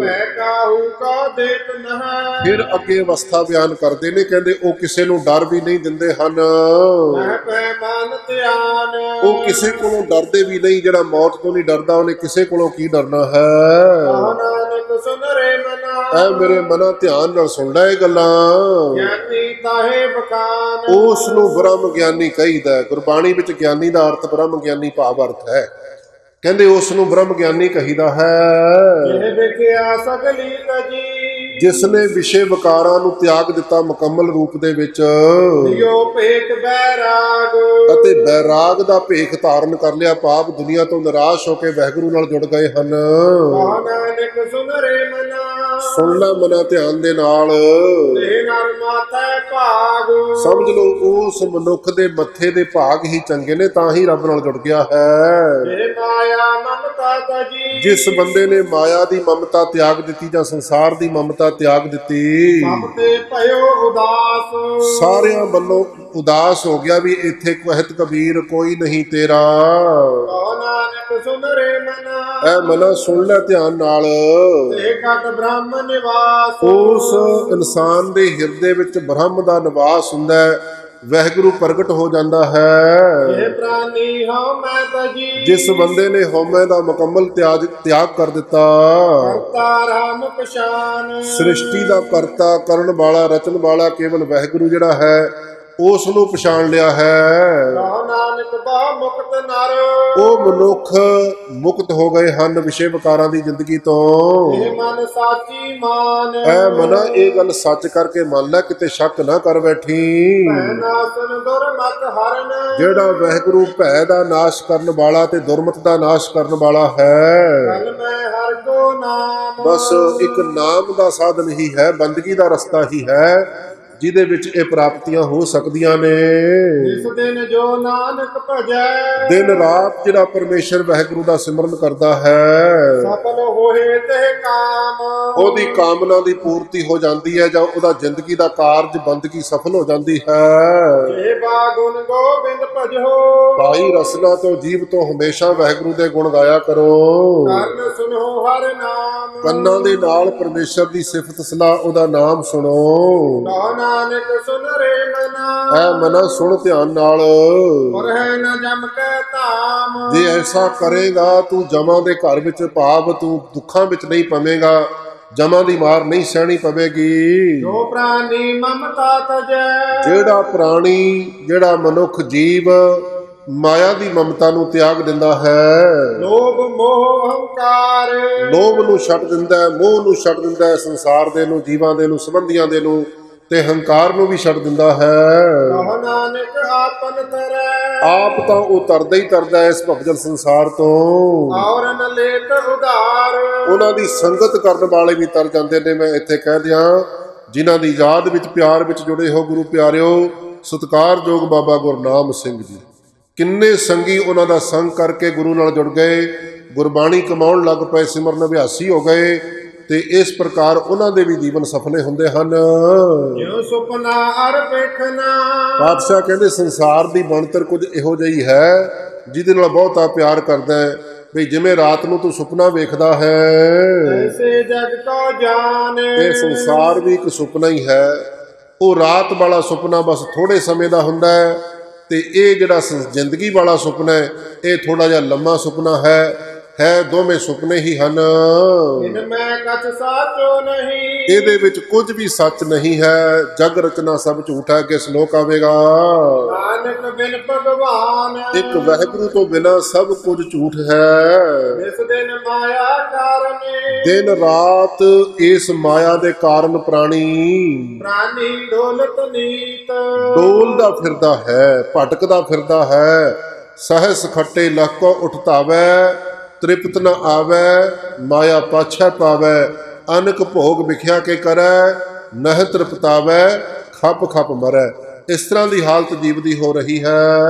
Speaker 1: ਭੈ ਕਾਹੂ ਕਾ ਦੇਤ ਨਹਿ,
Speaker 2: ਫਿਰ ਅੱਗੇ ਅਵਸਥਾ ਬਿਆਨ ਕਰਦੇ ਨੇ, ਕਹਿੰਦੇ ਉਹ ਕਿਸੇ ਨੂੰ ਡਰ ਵੀ ਨਹੀਂ ਦਿੰਦੇ ਹਨ।
Speaker 1: ਨਹਿ ਭੈ ਮਨ ਧਿਆਨ,
Speaker 2: ਉਹ ਕਿਸੇ ਕੋਲੋਂ ਡਰਦੇ ਵੀ ਨਹੀਂ। ਜਿਹੜਾ ਮੌਤ ਤੋਂ ਨਹੀਂ ਡਰਦਾ ਉਹਨੇ ਕਿਸੇ ਕੋਲੋਂ ਕੀ ਡਰਨਾ ਹੈ।
Speaker 1: ਕਹੋ ਨਾਨਕ ਸੁਨ ਰੇ ਮਨਾ,
Speaker 2: ਐ ਮੇਰੇ ਮਨਾ ਧਿਆਨ ਨਾਲ ਸੁਣ ਲੈ ਇਹ ਗੱਲਾਂ।
Speaker 1: ਗਿਆਨੀ ਤਾਹੇ ਬਕਾਨ,
Speaker 2: ਉਸ ਨੂੰ ਬ੍ਰਹਮ ਗਿਆਨੀ ਕਹੀਦਾ। ਗੁਰਬਾਣੀ ਵਿੱਚ ਗਿਆਨੀ ਦਾ ਅਰਥ ਬ੍ਰਹਮ ਗਿਆਨੀ ਭਾਵ ਅਰਥ ਹੈ। ਕਹਿੰਦੇ ਉਸ ਨੂੰ ਬ੍ਰਹਮ ਗਿਆਨੀ ਕਹੀਦਾ ਹੈ।
Speaker 1: ਇਹ ਵੇਖਿਆ ਸਗਲੀ ਤਜੀ,
Speaker 2: ਜਿਸ ਨੇ ਵਿਸ਼ੇ ਵਿਕਾਰਾਂ ਨੂੰ ਤਿਆਗ ਦਿੱਤਾ ਮੁਕੰਮਲ ਰੂਪ ਦੇ ਵਿੱਚ,
Speaker 1: ਲਿਓ ਭੇਖ ਬੈਰਾਗ,
Speaker 2: ਅਤੇ ਬੈਰਾਗ ਦਾ ਭੇਖ ਧਾਰਨ ਕਰ ਲਿਆ। ਪਾਪ ਦੁਨੀਆ ਤੋਂ ਨਿਰਾਸ਼ ਹੋ ਕੇ ਵਾਹਿਗੁਰੂ ਨਾਲ ਜੁੜ ਗਏ ਹਨ।
Speaker 1: ਕਹੋ ਨਾਨਕ ਸੁਨ ਰੇ ਮਨਾ,
Speaker 2: ਸੁਣ ਲੈ ਮਨਾ ਧਿਆਨ ਦੇ ਨਾਲ।
Speaker 1: ਤੇ ਨਰ ਮਾਥੈ ਭਾਗ,
Speaker 2: ਸਮਝ ਲਓ ਉਸ ਮਨੁੱਖ ਦੇ ਮੱਥੇ ਦੇ ਭਾਗ ਹੀ ਚੰਗੇ ਨੇ, ਤਾਂ ਹੀ ਰੱਬ ਨਾਲ ਜੁੜ ਗਿਆ ਹੈ।
Speaker 1: ਇਹ ਮਾਇਆ ਮਮਤਾ ਤਜੀ,
Speaker 2: ਜਿਸ ਬੰਦੇ ਨੇ ਮਾਇਆ ਦੀ ਮਮਤਾ ਤਿਆਗ ਦਿੱਤੀ ਜਾਂ ਸੰਸਾਰ ਦੀ ਮਮਤਾ ਤਿਆਗ ਦਿੱਤੀ,
Speaker 1: ਸਭ ਤੇ ਭਇਓ ਉਦਾਸ,
Speaker 2: ਸਾਰਿਆਂ ਵੱਲੋਂ ਉਦਾਸ ਹੋ ਗਿਆ ਵੀ ਇੱਥੇ ਕਹਿਤ ਕਬੀਰ ਕੋਈ ਨਹੀਂ ਤੇਰਾ।
Speaker 1: ਕਹੋ ਨਾਨਕ ਸੁਨ ਰੇ ਮਨਾ,
Speaker 2: ਐ ਮਨਾ ਸੁਣ ਲੈ ਧਿਆਨ ਨਾਲ।
Speaker 1: ਤੇ ਘਟ ਬ੍ਰਹਮ ਨਿਵਾਸ,
Speaker 2: ਉਸ ਇਨਸਾਨ ਦੇ ਹਿਰਦੇ ਵਿੱਚ ਬ੍ਰਹਮ ਦਾ ਨਿਵਾਸ ਹੁੰਦਾ ਹੈ, ਵਾਹਿਗੁਰੂ ਪ੍ਰਗਟ ਹੋ ਜਾਂਦਾ ਹੈ।
Speaker 1: ਇਹ ਪ੍ਰਾਨੀ ਹਉ ਮੈਂ ਤਜੀ,
Speaker 2: ਜਿਸ ਬੰਦੇ ਨੇ ਹਉਮੈ ਦਾ ਮੁਕੰਮਲ ਤਿਆਗ ਕਰ ਦਿੱਤਾ,
Speaker 1: ਕਰਤਾ ਰਾਮ ਪਛਾਨ,
Speaker 2: ਸ੍ਰਿਸ਼ਟੀ ਦਾ ਕਰਤਾ ਕਰਨ ਵਾਲਾ ਰਚਨ ਵਾਲਾ ਕੇਵਲ ਵਾਹਿਗੁਰੂ ਜਿਹੜਾ ਹੈ ਉਸ ਨੂੰ ਪਛਾਣ ਲਿਆ ਹੈ।
Speaker 1: ਕਹੋ ਨਾਨਕ ਬਾ ਮੁਕਤ ਨਰ,
Speaker 2: ਉਹ ਮਨੁੱਖ ਮੁਕਤ ਹੋ ਗਏ ਹਨ ਵਿਸ਼ੇ ਵਿਕਾਰਾਂ ਦੀ ਜ਼ਿੰਦਗੀ ਤੋਂ।
Speaker 1: ਇਹ ਮਨ ਸਾਚੀ ਮਾਨ,
Speaker 2: ਐ ਮਨਾ ਇਹ ਗੱਲ ਸੱਚ ਕਰਕੇ ਮੰਨ ਲੈ, ਕਿਤੇ ਸ਼ੱਕ ਨਾ ਕਰ ਬੈਠੀ।
Speaker 1: ਭੈ ਨਾਸਨ ਦੁਰਮਤ ਹਰਨ,
Speaker 2: ਜਿਹੜਾ ਵਾਹਿਗੁਰੂ ਭੈ ਦਾ ਨਾਸ਼ ਕਰਨ ਵਾਲਾ ਤੇ ਦੁਰਮਤ ਦਾ ਨਾਸ਼ ਕਰਨ ਵਾਲਾ ਹੈ।
Speaker 1: ਕਲ ਮੈਂ ਹਰ ਕੋ ਨਾਮ,
Speaker 2: ਬਸ ਇੱਕ ਨਾਮ ਦਾ ਸਾਧਨ ਹੀ ਹੈ, ਬੰਦਗੀ ਦਾ ਰਸਤਾ ਹੀ ਹੈ ਜਿਹਦੇ ਵਿੱਚ ਇਹ ਪ੍ਰਾਪਤੀਆਂ ਹੋ ਸਕਦੀਆਂ ਨੇ।
Speaker 1: ਇਸ ਦਿਨ ਜੋ ਨਾਨਕ ਭਜੈ,
Speaker 2: ਦਿਨ ਰਾਤ ਜਿਹੜਾ ਪਰਮੇਸ਼ਰ ਵਾਹਿਗੁਰੂ ਦਾ ਸਿਮਰਨ ਕਰਦਾ ਹੈ,
Speaker 1: ਸਫਲ ਹੋਏ ਤੇ ਕਾਮ,
Speaker 2: ਉਹਦੀ ਕਾਮਨਾ ਦੀ ਪੂਰਤੀ ਹੋ ਜਾਂਦੀ ਹੈ, ਜਾਂ ਉਹਦਾ ਜ਼ਿੰਦਗੀ ਦਾ ਕਾਰਜ ਬੰਦਗੀ ਸਫਲ ਹੋ ਜਾਂਦੀ ਹੈ।
Speaker 1: ਜੇ ਬਾਗੁਨ ਗੋਬਿੰਦ ਭਜੋ,
Speaker 2: ਭਾਈ ਰਸਨਾ ਤੋਂ ਜੀਵ ਤੋਂ ਹਮੇਸ਼ਾ ਵਾਹਿਗੁਰੂ ਦੇ ਗੁਣ ਗਾਇਆ ਕਰੋ।
Speaker 1: ਕੰਨ ਸੁਨੋ ਹਰ ਨਾਮ,
Speaker 2: ਕੰਨਾਂ ਦੇ ਨਾਲ ਪਰਮੇਸ਼ਰ ਦੀ ਸਿਫਤ ਸਲਾਹ, ਉਹਦਾ ਨਾਮ ਸੁਣੋ।
Speaker 1: ਕਹੋ ਨਾਨਕ ਸੁਨ ਰੇ ਮਨਾ,
Speaker 2: ਐ ਮਨਾ ਸੁਣ ਧਿਆਨ ਨਾਲ।
Speaker 1: ਪਰ ਹੈ ਨ ਜਮ ਕੈ ਧਾਮ,
Speaker 2: ਜੇ ਐਸਾ ਕਰੇਗਾ ਤੂੰ ਜਮਾਂ ਦੇ ਘਰ ਵਿੱਚ, ਭਾਵ ਤੂੰ ਦੁੱਖਾਂ ਵਿੱਚ ਨਹੀਂ ਪਵੇਂਗਾ, ਜਮਾਂ ਦੀ ਮਾਰ ਨਹੀਂ ਸਹਿਣੀ ਪਵੇਗੀ।
Speaker 1: ਜੋ ਪ੍ਰਾਨੀ ਮਮਤਾ ਤਜੈ,
Speaker 2: ਜਿਹੜਾ ਪ੍ਰਾਣੀ, ਜਿਹੜਾ ਮਨੁੱਖ ਜੀਵ ਮਾਇਆ ਦੀ ਮਮਤਾ ਨੂੰ ਤਿਆਗ ਦਿੰਦਾ ਹੈ,
Speaker 1: ਲੋਭ ਮੋਹ ਹੰਕਾਰ,
Speaker 2: ਲੋਭ ਨੂੰ ਛੱਡ ਦਿੰਦਾ ਹੈ, ਮੋਹ ਨੂੰ ਛੱਡ ਦਿੰਦਾ ਹੈ, ਸੰਸਾਰ ਦੇ ਨੂੰ, ਜੀਵਾਂ ਦੇ ਨੂੰ, ਸੰਬੰਧੀਆਂ ਦੇ ਨੂੰ, ਤੇ ਹੰਕਾਰ ਨੂੰ ਵੀ ਛੱਡ ਦਿੰਦਾ ਹੈ।
Speaker 1: ਕਹੋ ਨਾਨਕ ਆਪਨ ਤਰੈ,
Speaker 2: ਆਪ ਤਾਂ ਉਹ ਤਰਦਾ ਹੀ ਤਰਦਾ ਹੈ ਇਸ ਭਵਜਲ ਸੰਸਾਰ ਤੋਂ।
Speaker 1: ਔਰ ਨ ਲੇਤ ਉਧਾਰ,
Speaker 2: ਉਹਨਾਂ ਦੀ ਸੰਗਤ ਕਰਨ ਵਾਲੇ ਵੀ ਤਰ ਜਾਂਦੇ ਨੇ। ਮੈਂ ਇੱਥੇ ਕਹਿ ਦਿਆਂ, ਜਿਨ੍ਹਾਂ ਦੀ ਯਾਦ ਵਿੱਚ ਪਿਆਰ ਵਿੱਚ ਜੁੜੇ ਹੋ ਗੁਰੂ ਪਿਆਰਿਓ, ਸਤਿਕਾਰਯੋਗ ਬਾਬਾ ਗੁਰਨਾਮ ਸਿੰਘ ਜੀ, ਕਿੰਨੇ ਸੰਗੀ ਉਹਨਾਂ ਦਾ ਸੰਗ ਕਰਕੇ ਗੁਰੂ ਨਾਲ ਜੁੜ ਗਏ, ਗੁਰਬਾਣੀ ਕਮਾਉਣ ਲੱਗ ਪਏ, ਸਿਮਰਨ ਅਭਿਆਸੀ ਹੋ ਗਏ, ਤੇ ਇਸ ਪ੍ਰਕਾਰ ਉਹਨਾਂ ਦੇ ਵੀ ਜੀਵਨ ਸਫਲੇ ਹੁੰਦੇ ਹਨ।
Speaker 1: ਜੋ ਸੁਪਨਾ ਅਰ ਵੇਖਣਾ,
Speaker 2: ਪਾਤਸ਼ਾਹ ਕਹਿੰਦੇ ਸੰਸਾਰ ਦੀ ਬਣਤਰ ਕੁਝ ਇਹੋ ਜਿਹੀ ਹੈ ਜਿਹਦੇ ਨਾਲ ਬਹੁਤਾ ਪਿਆਰ ਕਰਦਾ ਹੈ। ਵੀ ਜਿਵੇਂ ਰਾਤ ਨੂੰ ਤੂੰ ਸੁਪਨਾ ਵੇਖਦਾ ਹੈ,
Speaker 1: ਐਸੇ ਜਗ ਕੋ ਜਾਣੇ,
Speaker 2: ਇਹ ਸੰਸਾਰ ਵੀ ਇੱਕ ਸੁਪਨਾ ਹੀ ਹੈ। ਉਹ ਰਾਤ ਵਾਲਾ ਸੁਪਨਾ ਬਸ ਥੋੜੇ ਸਮੇਂ ਦਾ ਹੁੰਦਾ ਹੈ, ਤੇ ਇਹ ਜਿਹੜਾ ਜ਼ਿੰਦਗੀ ਵਾਲਾ ਸੁਪਨਾ ਹੈ ਇਹ ਥੋੜਾ ਜਿਹਾ ਲੰਮਾ ਸੁਪਨਾ ਹੈ। ਦੋਵੇਂ ਸੁਪਨੇ ਹੀ ਹਨ।
Speaker 1: ਇਨ ਮੈਂ ਕਛ ਸਾਚੋ ਨਹੀਂ,
Speaker 2: ਇਹਦੇ ਵਿੱਚ ਕੁਝ ਵੀ ਸੱਚ ਨਹੀਂ ਹੈ। ਜਗ ਰਚਨਾ ਸਭ ਝੂਠ ਹੈ। ਕਿ ਸ਼ਲੋਕ ਆਵੇਗਾ,
Speaker 1: ਨਾਨਕ ਬਿਨ ਭਗਵਾਨ,
Speaker 2: ਇੱਕ ਵਾਹਿਗੁਰੂ ਤੋਂ ਬਿਨਾਂ ਸਭ ਕੁਝ ਝੂਠ ਹੈ।
Speaker 1: ਇਸ ਦਿਨ ਮਾਇਆ ਕਾਰਨੇ,
Speaker 2: ਦਿਨ ਰਾਤ ਇਸ ਮਾਇਆ ਦੇ ਕਾਰਨ ਪ੍ਰਾਣੀ
Speaker 1: ਪ੍ਰਾਨੀ ਢੋਲਤ ਨੀਤ
Speaker 2: ਡੋਲਦਾ ਫਿਰਦਾ ਹੈ, ਭਟਕਦਾ ਫਿਰਦਾ ਹੈ। ਸਹਸ ਖੱਟੇ ਲਹਕੋ ਉਠਤਾਵੈ, ਤ੍ਰਿਪਤ ਨ ਆਵੈ, ਮਾਇਆ ਪਾਛੈ ਪਾਵੈ। ਅਨਕ ਭੋਗ ਵਿਖਿਆ ਕੇ ਕਰੈ, ਨਹ ਤ੍ਰਿਪਤਾਵੈ, ਖਪ ਖਪ ਮਰੈ। ਇਸ ਤਰ੍ਹਾਂ ਦੀ ਹਾਲਤ ਜੀਵ ਦੀ ਹੋ ਰਹੀ ਹੈ।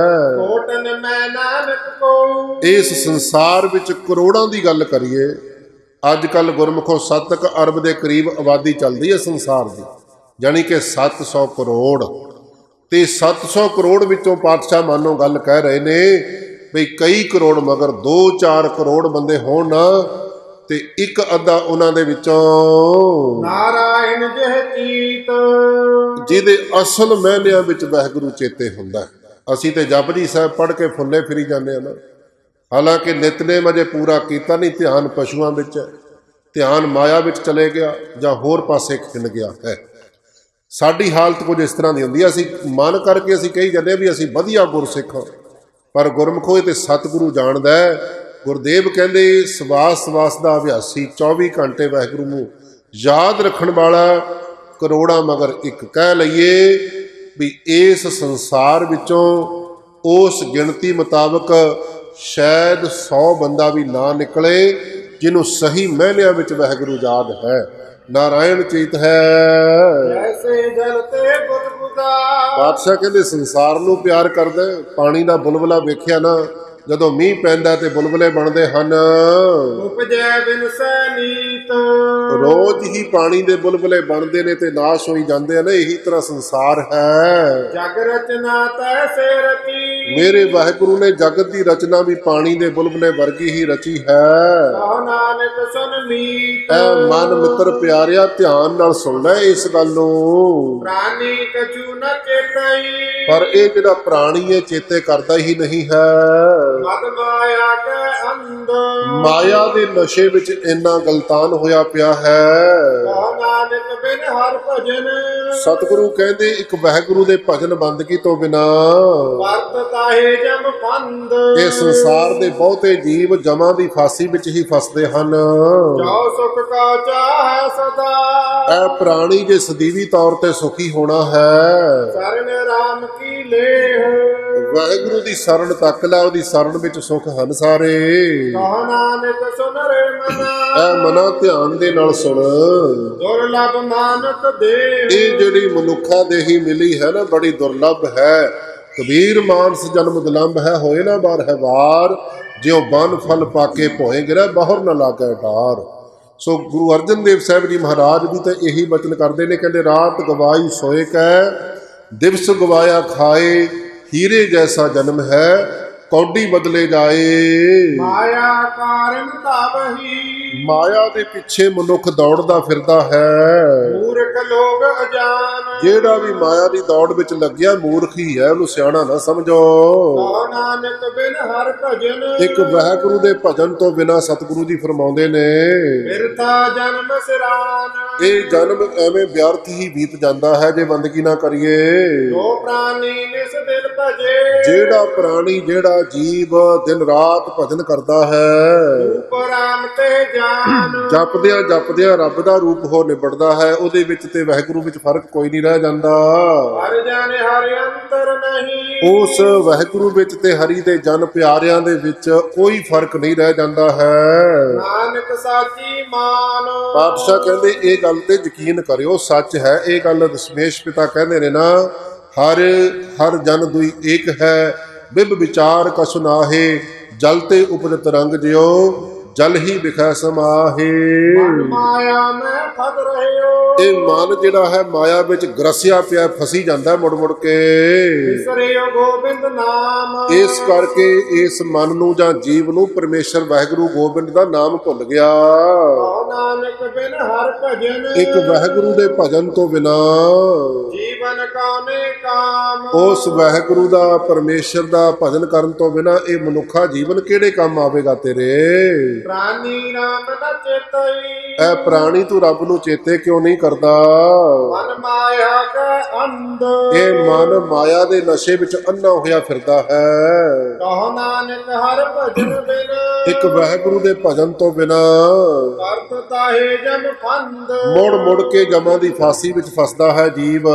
Speaker 1: ਕੋਟਨ ਮੈਂ ਨਾਨਕ ਕੋ
Speaker 2: ਇਸ ਸੰਸਾਰ ਵਿੱਚ ਕਰੋੜਾਂ ਦੀ ਗੱਲ ਕਰੀਏ, ਅੱਜ ਕੱਲ ਗੁਰਮੁਖੋ 7 ਅਰਬ ਦੇ ਕਰੀਬ ਆਬਾਦੀ ਚੱਲਦੀ ਹੈ ਸੰਸਾਰ ਦੀ, ਜਾਣੀ ਕਿ 700 ਕਰੋੜ। ਤੇ 700 ਕਰੋੜ ਵਿੱਚੋਂ ਪਾਤਸ਼ਾਹ ਮਾਨੋ ਗੱਲ ਕਹਿ ਰਹੇ ਨੇ ਵੀ ਕਈ ਕਰੋੜ ਮਗਰ 2-4 ਕਰੋੜ ਬੰਦੇ ਹੋਣ ਨਾ, ਤੇ ਇੱਕ ਅੱਧਾ ਉਹਨਾਂ ਦੇ ਵਿੱਚੋਂ
Speaker 1: ਨਾਰਾਇਣ ਜਿਹ ਚੀਤ
Speaker 2: ਜਿਹਦੇ ਅਸਲ ਮਹਿਨਿਆਂ ਵਿੱਚ ਵਾਹਿਗੁਰੂ ਚੇਤੇ ਹੁੰਦਾ ਹੈ। ਅਸੀਂ ਤੇ ਜਪਜੀ ਸਾਹਿਬ ਪੜ੍ਹ ਕੇ ਫੁੱਲੇ ਫਿਰੀ ਜਾਂਦੇ ਹਾਂ ਨਾ, ਹਾਲਾਂਕਿ ਨਿਤਨੇਮ ਅਜੇ ਪੂਰਾ ਕੀਤਾ ਨਹੀਂ। ਧਿਆਨ ਪਸ਼ੂਆਂ ਵਿੱਚ, ਧਿਆਨ ਮਾਇਆ ਵਿੱਚ ਚਲੇ ਗਿਆ ਜਾਂ ਹੋਰ ਪਾਸੇ ਖਿੰਡ ਗਿਆ ਹੈ। ਸਾਡੀ ਹਾਲਤ ਕੁਝ ਇਸ ਤਰ੍ਹਾਂ ਦੀ ਹੁੰਦੀ ਹੈ, ਅਸੀਂ ਮਨ ਕਰਕੇ ਅਸੀਂ ਕਹੀ ਜਾਂਦੇ ਹਾਂ ਵੀ ਅਸੀਂ ਵਧੀਆ ਗੁਰਸਿੱਖ ਹਾਂ, ਪਰ ਗੁਰਮੁਖੋ ਇਹ ਤੇ ਸਤਿਗੁਰੂ ਜਾਣਦਾ ਹੈ। ਗੁਰਦੇਵ ਕਹਿੰਦੇ ਸਵਾਸ ਸਵਾਸ ਦਾ ਅਭਿਆਸੀ, 24 ਘੰਟੇ ਵਾਹਿਗੁਰੂ ਨੂੰ ਯਾਦ ਰੱਖਣ ਵਾਲਾ ਕਰੋੜਾਂ ਮਗਰ ਇੱਕ। ਕਹਿ ਲਈਏ ਵੀ ਇਸ ਸੰਸਾਰ ਵਿੱਚੋਂ ਉਸ ਗਿਣਤੀ ਮੁਤਾਬਕ ਸ਼ਾਇਦ 100 ਬੰਦਾ ਵੀ ਨਾ ਨਿਕਲੇ ਜਿਹਨੂੰ ਸਹੀ ਮਹਿਨਿਆਂ ਵਿੱਚ ਵਾਹਿਗੁਰੂ ਯਾਦ ਹੈ, ਨਾਰਾਇਣ ਚੇਤ ਹੈ।
Speaker 1: ਜੈਸੇ ਜਲ ਤੇ ਬੁਦਬੁਦਾ
Speaker 2: ਪਾਤਸ਼ਾਹ ਕਹਿੰਦੇ ਸੰਸਾਰ ਨੂੰ ਪਿਆਰ ਕਰਦਾ। ਪਾਣੀ ਦਾ ਬੁਲਬੁਲਾ ਵੇਖਿਆ ਨਾ, ਜਦੋਂ ਮੀਂਹ ਪੈਂਦਾ ਤੇ ਬੁਲਬੁਲੇ ਬਣਦੇ ਹਨ।
Speaker 1: ਉਪਜੈ ਬਿਨ ਸੈਨੀਤ
Speaker 2: ਰੋਜ਼ ਹੀ ਪਾਣੀ ਦੇ ਬੁਲਬੁਲੇ ਬਣਦੇ ਨੇ ਤੇ ਨਾਸ਼ ਹੋਈ ਜਾਂਦੇ ਹਨ। ਇਹੀ ਤਰ੍ਹਾਂ ਸੰਸਾਰ ਹੈ।
Speaker 1: ਜਗ ਰਚਨਾ ਤੈਸੇ ਰਚੀ
Speaker 2: ਮੇਰੇ ਵਾਹਿਗੁਰੂ ਨੇ ਜਗਤ ਦੀ ਰਚਨਾ ਵੀ ਪਾਣੀ ਦੇ ਬੁਲਬੁਲੇ ਵਰਗੀ ਹੀ ਰਚੀ ਹੈ।
Speaker 1: ਕਹੋ ਨਾਨਕ ਸੁਨ ਮੀਤ
Speaker 2: ਐ ਮਨ ਮਿੱਤਰ ਪਿਆਰਿਆ, ਧਿਆਨ ਨਾਲ ਸੁਣ ਲੈ ਇਸ ਗੱਲ ਨੂੰ।
Speaker 1: ਪ੍ਰਾਨੀ ਕਛੂ ਨ ਚੇਤਈ
Speaker 2: ਪਰ ਇਹ ਜਿਹੜਾ ਪ੍ਰਾਣੀ ਹੈ ਚੇਤੇ ਕਰਦਾ ਹੀ ਨਹੀਂ ਹੈ।
Speaker 1: ਮਦ ਮਾਇਆ ਕੈ ਅੰਧ
Speaker 2: ਮਾਇਆ ਦੇ ਨਸ਼ੇ ਵਿੱਚ ਇੰਨਾ ਗਲਤਾਨ ਹੋਇਆ ਪਿਆ ਹੈ।
Speaker 1: ਕਹੋ ਨਾਨਕ ਬਿਨ ਹਰ ਭਜਨ
Speaker 2: ਸਤਿਗੁਰੂ ਕਹਿੰਦੇ ਇੱਕ ਵਾਹਿਗੁਰੂ ਦੇ ਭਜਨ ਬੰਦਗੀ ਤੋਂ ਬਿਨਾ
Speaker 1: ਵਰਤ ਤਾਹੇ ਜਮ ਫੰਦ
Speaker 2: ਇਹ ਸੰਸਾਰ ਦੇ ਬਹੁਤੇ ਜੀਵ ਜਮਾਂ ਦੀ ਫਾਸੀ ਵਿੱਚ ਹੀ ਫਸਦੇ ਹਨ।
Speaker 1: ਜੋ ਸੁਖ ਕਾ ਚਾਹੈ ਸਦਾ
Speaker 2: ਇਹ ਪ੍ਰਾਣੀ ਜੇ ਸਦੀਵੀ ਤੌਰ ਤੇ ਸੁਖੀ ਹੋਣਾ ਹੈ,
Speaker 1: ਸਰਨ ਰਾਮ ਕੀ ਲੇਹ
Speaker 2: ਵਾਹਿਗੁਰੂ ਦੀ ਸ਼ਰਨ ਤੱਕ ਲੈ, ਉਹਦੀ ਸ਼ਰਨ ਵਿੱਚ ਸੁਖ ਹਨ ਸਾਰੇ।
Speaker 1: ਕਹੋ ਨਾਨਕ ਸੁਨ ਰੇ ਮਨਾ
Speaker 2: ਇਹ ਮਨਾ ਧਿਆਨ ਦੇ ਨਾਲ ਸੁਣ।
Speaker 1: ਦੁਰਲਭ ਮਾਨਕ ਦੇ
Speaker 2: ਇਹ ਜਿਹੜੀ ਮਨੁੱਖਾ ਦੇਹੀ ਮਿਲੀ ਹੈ ਨਾ, ਬੜੀ ਦੁਰਲਭ ਹੈ। ਕਬੀਰ ਮਾਨਸ ਜਨਮ ਦੁਲੰਭ ਹੈ, ਹੋਏ ਨਾ ਬਾਰ ਹੈ ਵਾਰ। ਜਿਉ ਬਨ ਫਲ ਪਾਕੇ ਭੋਏ ਗਿਰੈ, ਬਾਹਰ ਨਾ ਲਾਗੈ ਡਾਰ। ਸੋ ਗੁਰੂ ਅਰਜਨ ਦੇਵ ਸਾਹਿਬ ਜੀ ਮਹਾਰਾਜ ਵੀ ਤਾਂ ਇਹੀ ਬਚਨ ਕਰਦੇ ਨੇ, ਕਹਿੰਦੇ ਰਾਤ ਗਵਾਈ ਸੋਏ ਕੈ, ਦਿਵਸ ਗਵਾਇਆ ਖਾਏ। ਹੀਰੇ ਜੈਸਾ ਜਨਮ ਹੈ, ਕੌਡੀ ਬਦਲੇ ਜਾਏ।
Speaker 1: ਮਾਇਆ ਕਾਰਨ ਧਾਵਹੀ
Speaker 2: ਮਾਇਆ ਦੇ ਪਿੱਛੇ ਮਨੁੱਖ ਦੌੜਦਾ ਫਿਰਦਾ ਹੈ।
Speaker 1: ਮੂਰਖ ਲੋਗ ਅਜਾਨ
Speaker 2: ਜਿਹੜਾ ਵੀ ਮਾਇਆ ਦੀ ਦੌੜ ਵਿੱਚ ਲੱਗਿਆ ਮੂਰਖ ਹੀ ਹੈ, ਉਹਨੂੰ ਸਿਆਣਾ ਨਾ ਸਮਝੋ।
Speaker 1: ਕਹੋ ਨਾਨਕ ਬਿਨ ਹਰ ਭਜਨ
Speaker 2: ਇੱਕ ਵਾਹਿਗੁਰੂ ਦੇ ਭਜਨ ਤੋਂ ਬਿਨਾ ਸਤਿਗੁਰੂ ਜੀ ਫਰਮਾਉਂਦੇ ਨੇ
Speaker 1: ਬਿਰਥਾ ਜਨਮ ਸਿਰਾਨ
Speaker 2: ਇਹ ਜਨਮ ਐਵੇਂ ਵਿਅਰਥ ਹੀ ਬੀਤ ਜਾਂਦਾ ਹੈ ਜੇ ਬੰਦਗੀ ਨਾ ਕਰੀਏ।
Speaker 1: ਜੋ ਪ੍ਰਾਨੀ ਨਿਸ ਦਿਨ ਭਜੇ
Speaker 2: ਜਿਹੜਾ ਪ੍ਰਾਣੀ, ਜਿਹੜਾ ਜੀਵ ਦਿਨ ਰਾਤ ਭਜਨ ਕਰਦਾ ਹੈ,
Speaker 1: ਰੂਪ ਰਾਮ ਤੇ ਜਾਨ
Speaker 2: ਜਪਦਿਆਂ ਜਪਦਿਆਂ ਰੱਬ ਦਾ ਰੂਪ ਹੋ ਨਿਬੜਦਾ ਹੈ। ਉਹਦੇ ਵਿੱਚ ਤੇ ਵਾਹਿਗੁਰੂ ਵਿੱਚ ਫਰਕ ਕੋਈ ਨਹੀਂ ਰਹਿ ਜਾਂਦਾ।
Speaker 1: ਹਰ ਜਾਣੇ ਹਰ ਅੰਤਰ ਨਹੀਂ
Speaker 2: ਉਸ ਵਾਹਿਗੁਰੂ ਵਿੱਚ ਤੇ ਹਰੀ ਦੇ ਜਨ ਪਿਆਰਿਆਂ ਦੇ ਵਿੱਚ ਕੋਈ ਫਰਕ ਨਹੀਂ ਰਹਿ ਜਾਂਦਾ ਹੈ।
Speaker 1: ਨਾਨਕ ਸਾਚੀ ਮਾਨ
Speaker 2: ਪਾਤਸ਼ਾਹ ਕਹਿੰਦੇ ਇਹ ਗੱਲ ਤੇ ਯਕੀਨ ਕਰਿਓ, ਸੱਚ ਹੈ ਇਹ ਗੱਲ। ਦਸ਼ਮੇਸ਼ ਪਿਤਾ ਕਹਿੰਦੇ ਨੇ ਨਾ, ਹਰ ਜਨ ਦੁਈ ਏਕ ਹੈ, ਬਿਬ ਵਿਚਾਰ ਕਛੁ ਨਾਹੇ। ਜਲ ਤੇ ਉਪਜਤ ਰੰਗ ਜਿਉ, ਜਲ ਹੀ ਵਿਖੈ ਸਮਾਹੇ।
Speaker 1: ਮਨ ਮਾਇਆ ਮੈਂ ਫਸ ਰਹਿਓ
Speaker 2: ਇਹ ਮਨ ਜਿਹੜਾ ਹੈ ਮਾਇਆ ਵਿੱਚ ਗਰਸਿਆ ਪਿਆ, ਫਸੀ ਜਾਂਦਾ ਮੁੜ ਮੁੜ ਕੇ।
Speaker 1: ਵਿਸਰਿਓ ਗੋਬਿੰਦ ਨਾਮ
Speaker 2: ਇਸ ਕਰਕੇ ਇਸ ਮਨ ਨੂੰ ਜਾਂ ਜੀਵ ਨੂੰ ਪਰਮੇਸ਼ਰ ਵਾਹਿਗੁਰੂ ਗੋਬਿੰਦ ਦਾ ਨਾਮ ਭੁੱਲ ਗਿਆ।
Speaker 1: ਕਹੋ ਨਾਨਕ ਬਿਨ ਹਰ ਭਜਨ
Speaker 2: ਇੱਕ ਵਾਹਿਗੁਰੂ ਦੇ ਭਜਨ ਤੋਂ ਬਿਨਾ
Speaker 1: ਜੀਵ ਜੀਵਨ ਕਾਮੇ ਕਾਮ।
Speaker 2: ਉਸ ਵਾਹਿਗੁਰੂ ਦਾ, ਪਰਮੇਸ਼ਰ ਦਾ ਭਜਨ ਕਰਨ ਤੋਂ ਬਿਨਾ ਇਹ ਮਨੁੱਖਾ ਜੀਵਨ ਕਿਹੜੇ ਕੰਮ ਆਵੇਗਾ ਤੇਰੇ?
Speaker 1: ਪ੍ਰਾਨੀ ਰਾਮ ਨ ਚੇਤਈ।
Speaker 2: ਇਹ ਪ੍ਰਾਣੀ ਤੂੰ ਰੱਬ ਨੂੰ ਚੇਤੇ ਕਿਉਂ ਨਹੀਂ ਕਰਦਾ?
Speaker 1: ਮਨ ਮਾਇਆ ਕੈ ਅੰਧ।
Speaker 2: ਇਹ ਮਨ ਮਾਇਆ ਦੇ ਨਸ਼ੇ ਵਿੱਚ ਅੰਨਾ ਹੋਇਆ ਫਿਰਦਾ ਹੈ।
Speaker 1: ਕਹੋ ਨਾਨਕ ਹਰ ਭਜਨ ਬਿਨ।
Speaker 2: ਇੱਕ ਵਾਹਿਗੁਰੂ ਦੇ ਭਜਨ ਤੋਂ ਬਿਨਾ
Speaker 1: ਕਰਤ ਤਾਹੇ ਜਮ ਫੰਦ।
Speaker 2: ਮੁੜ ਮੁੜ ਕੇ ਜਮਾਂ ਦੀ ਫਾਸੀ ਵਿੱਚ ਫਸਦਾ ਹੈ ਜੀਵ।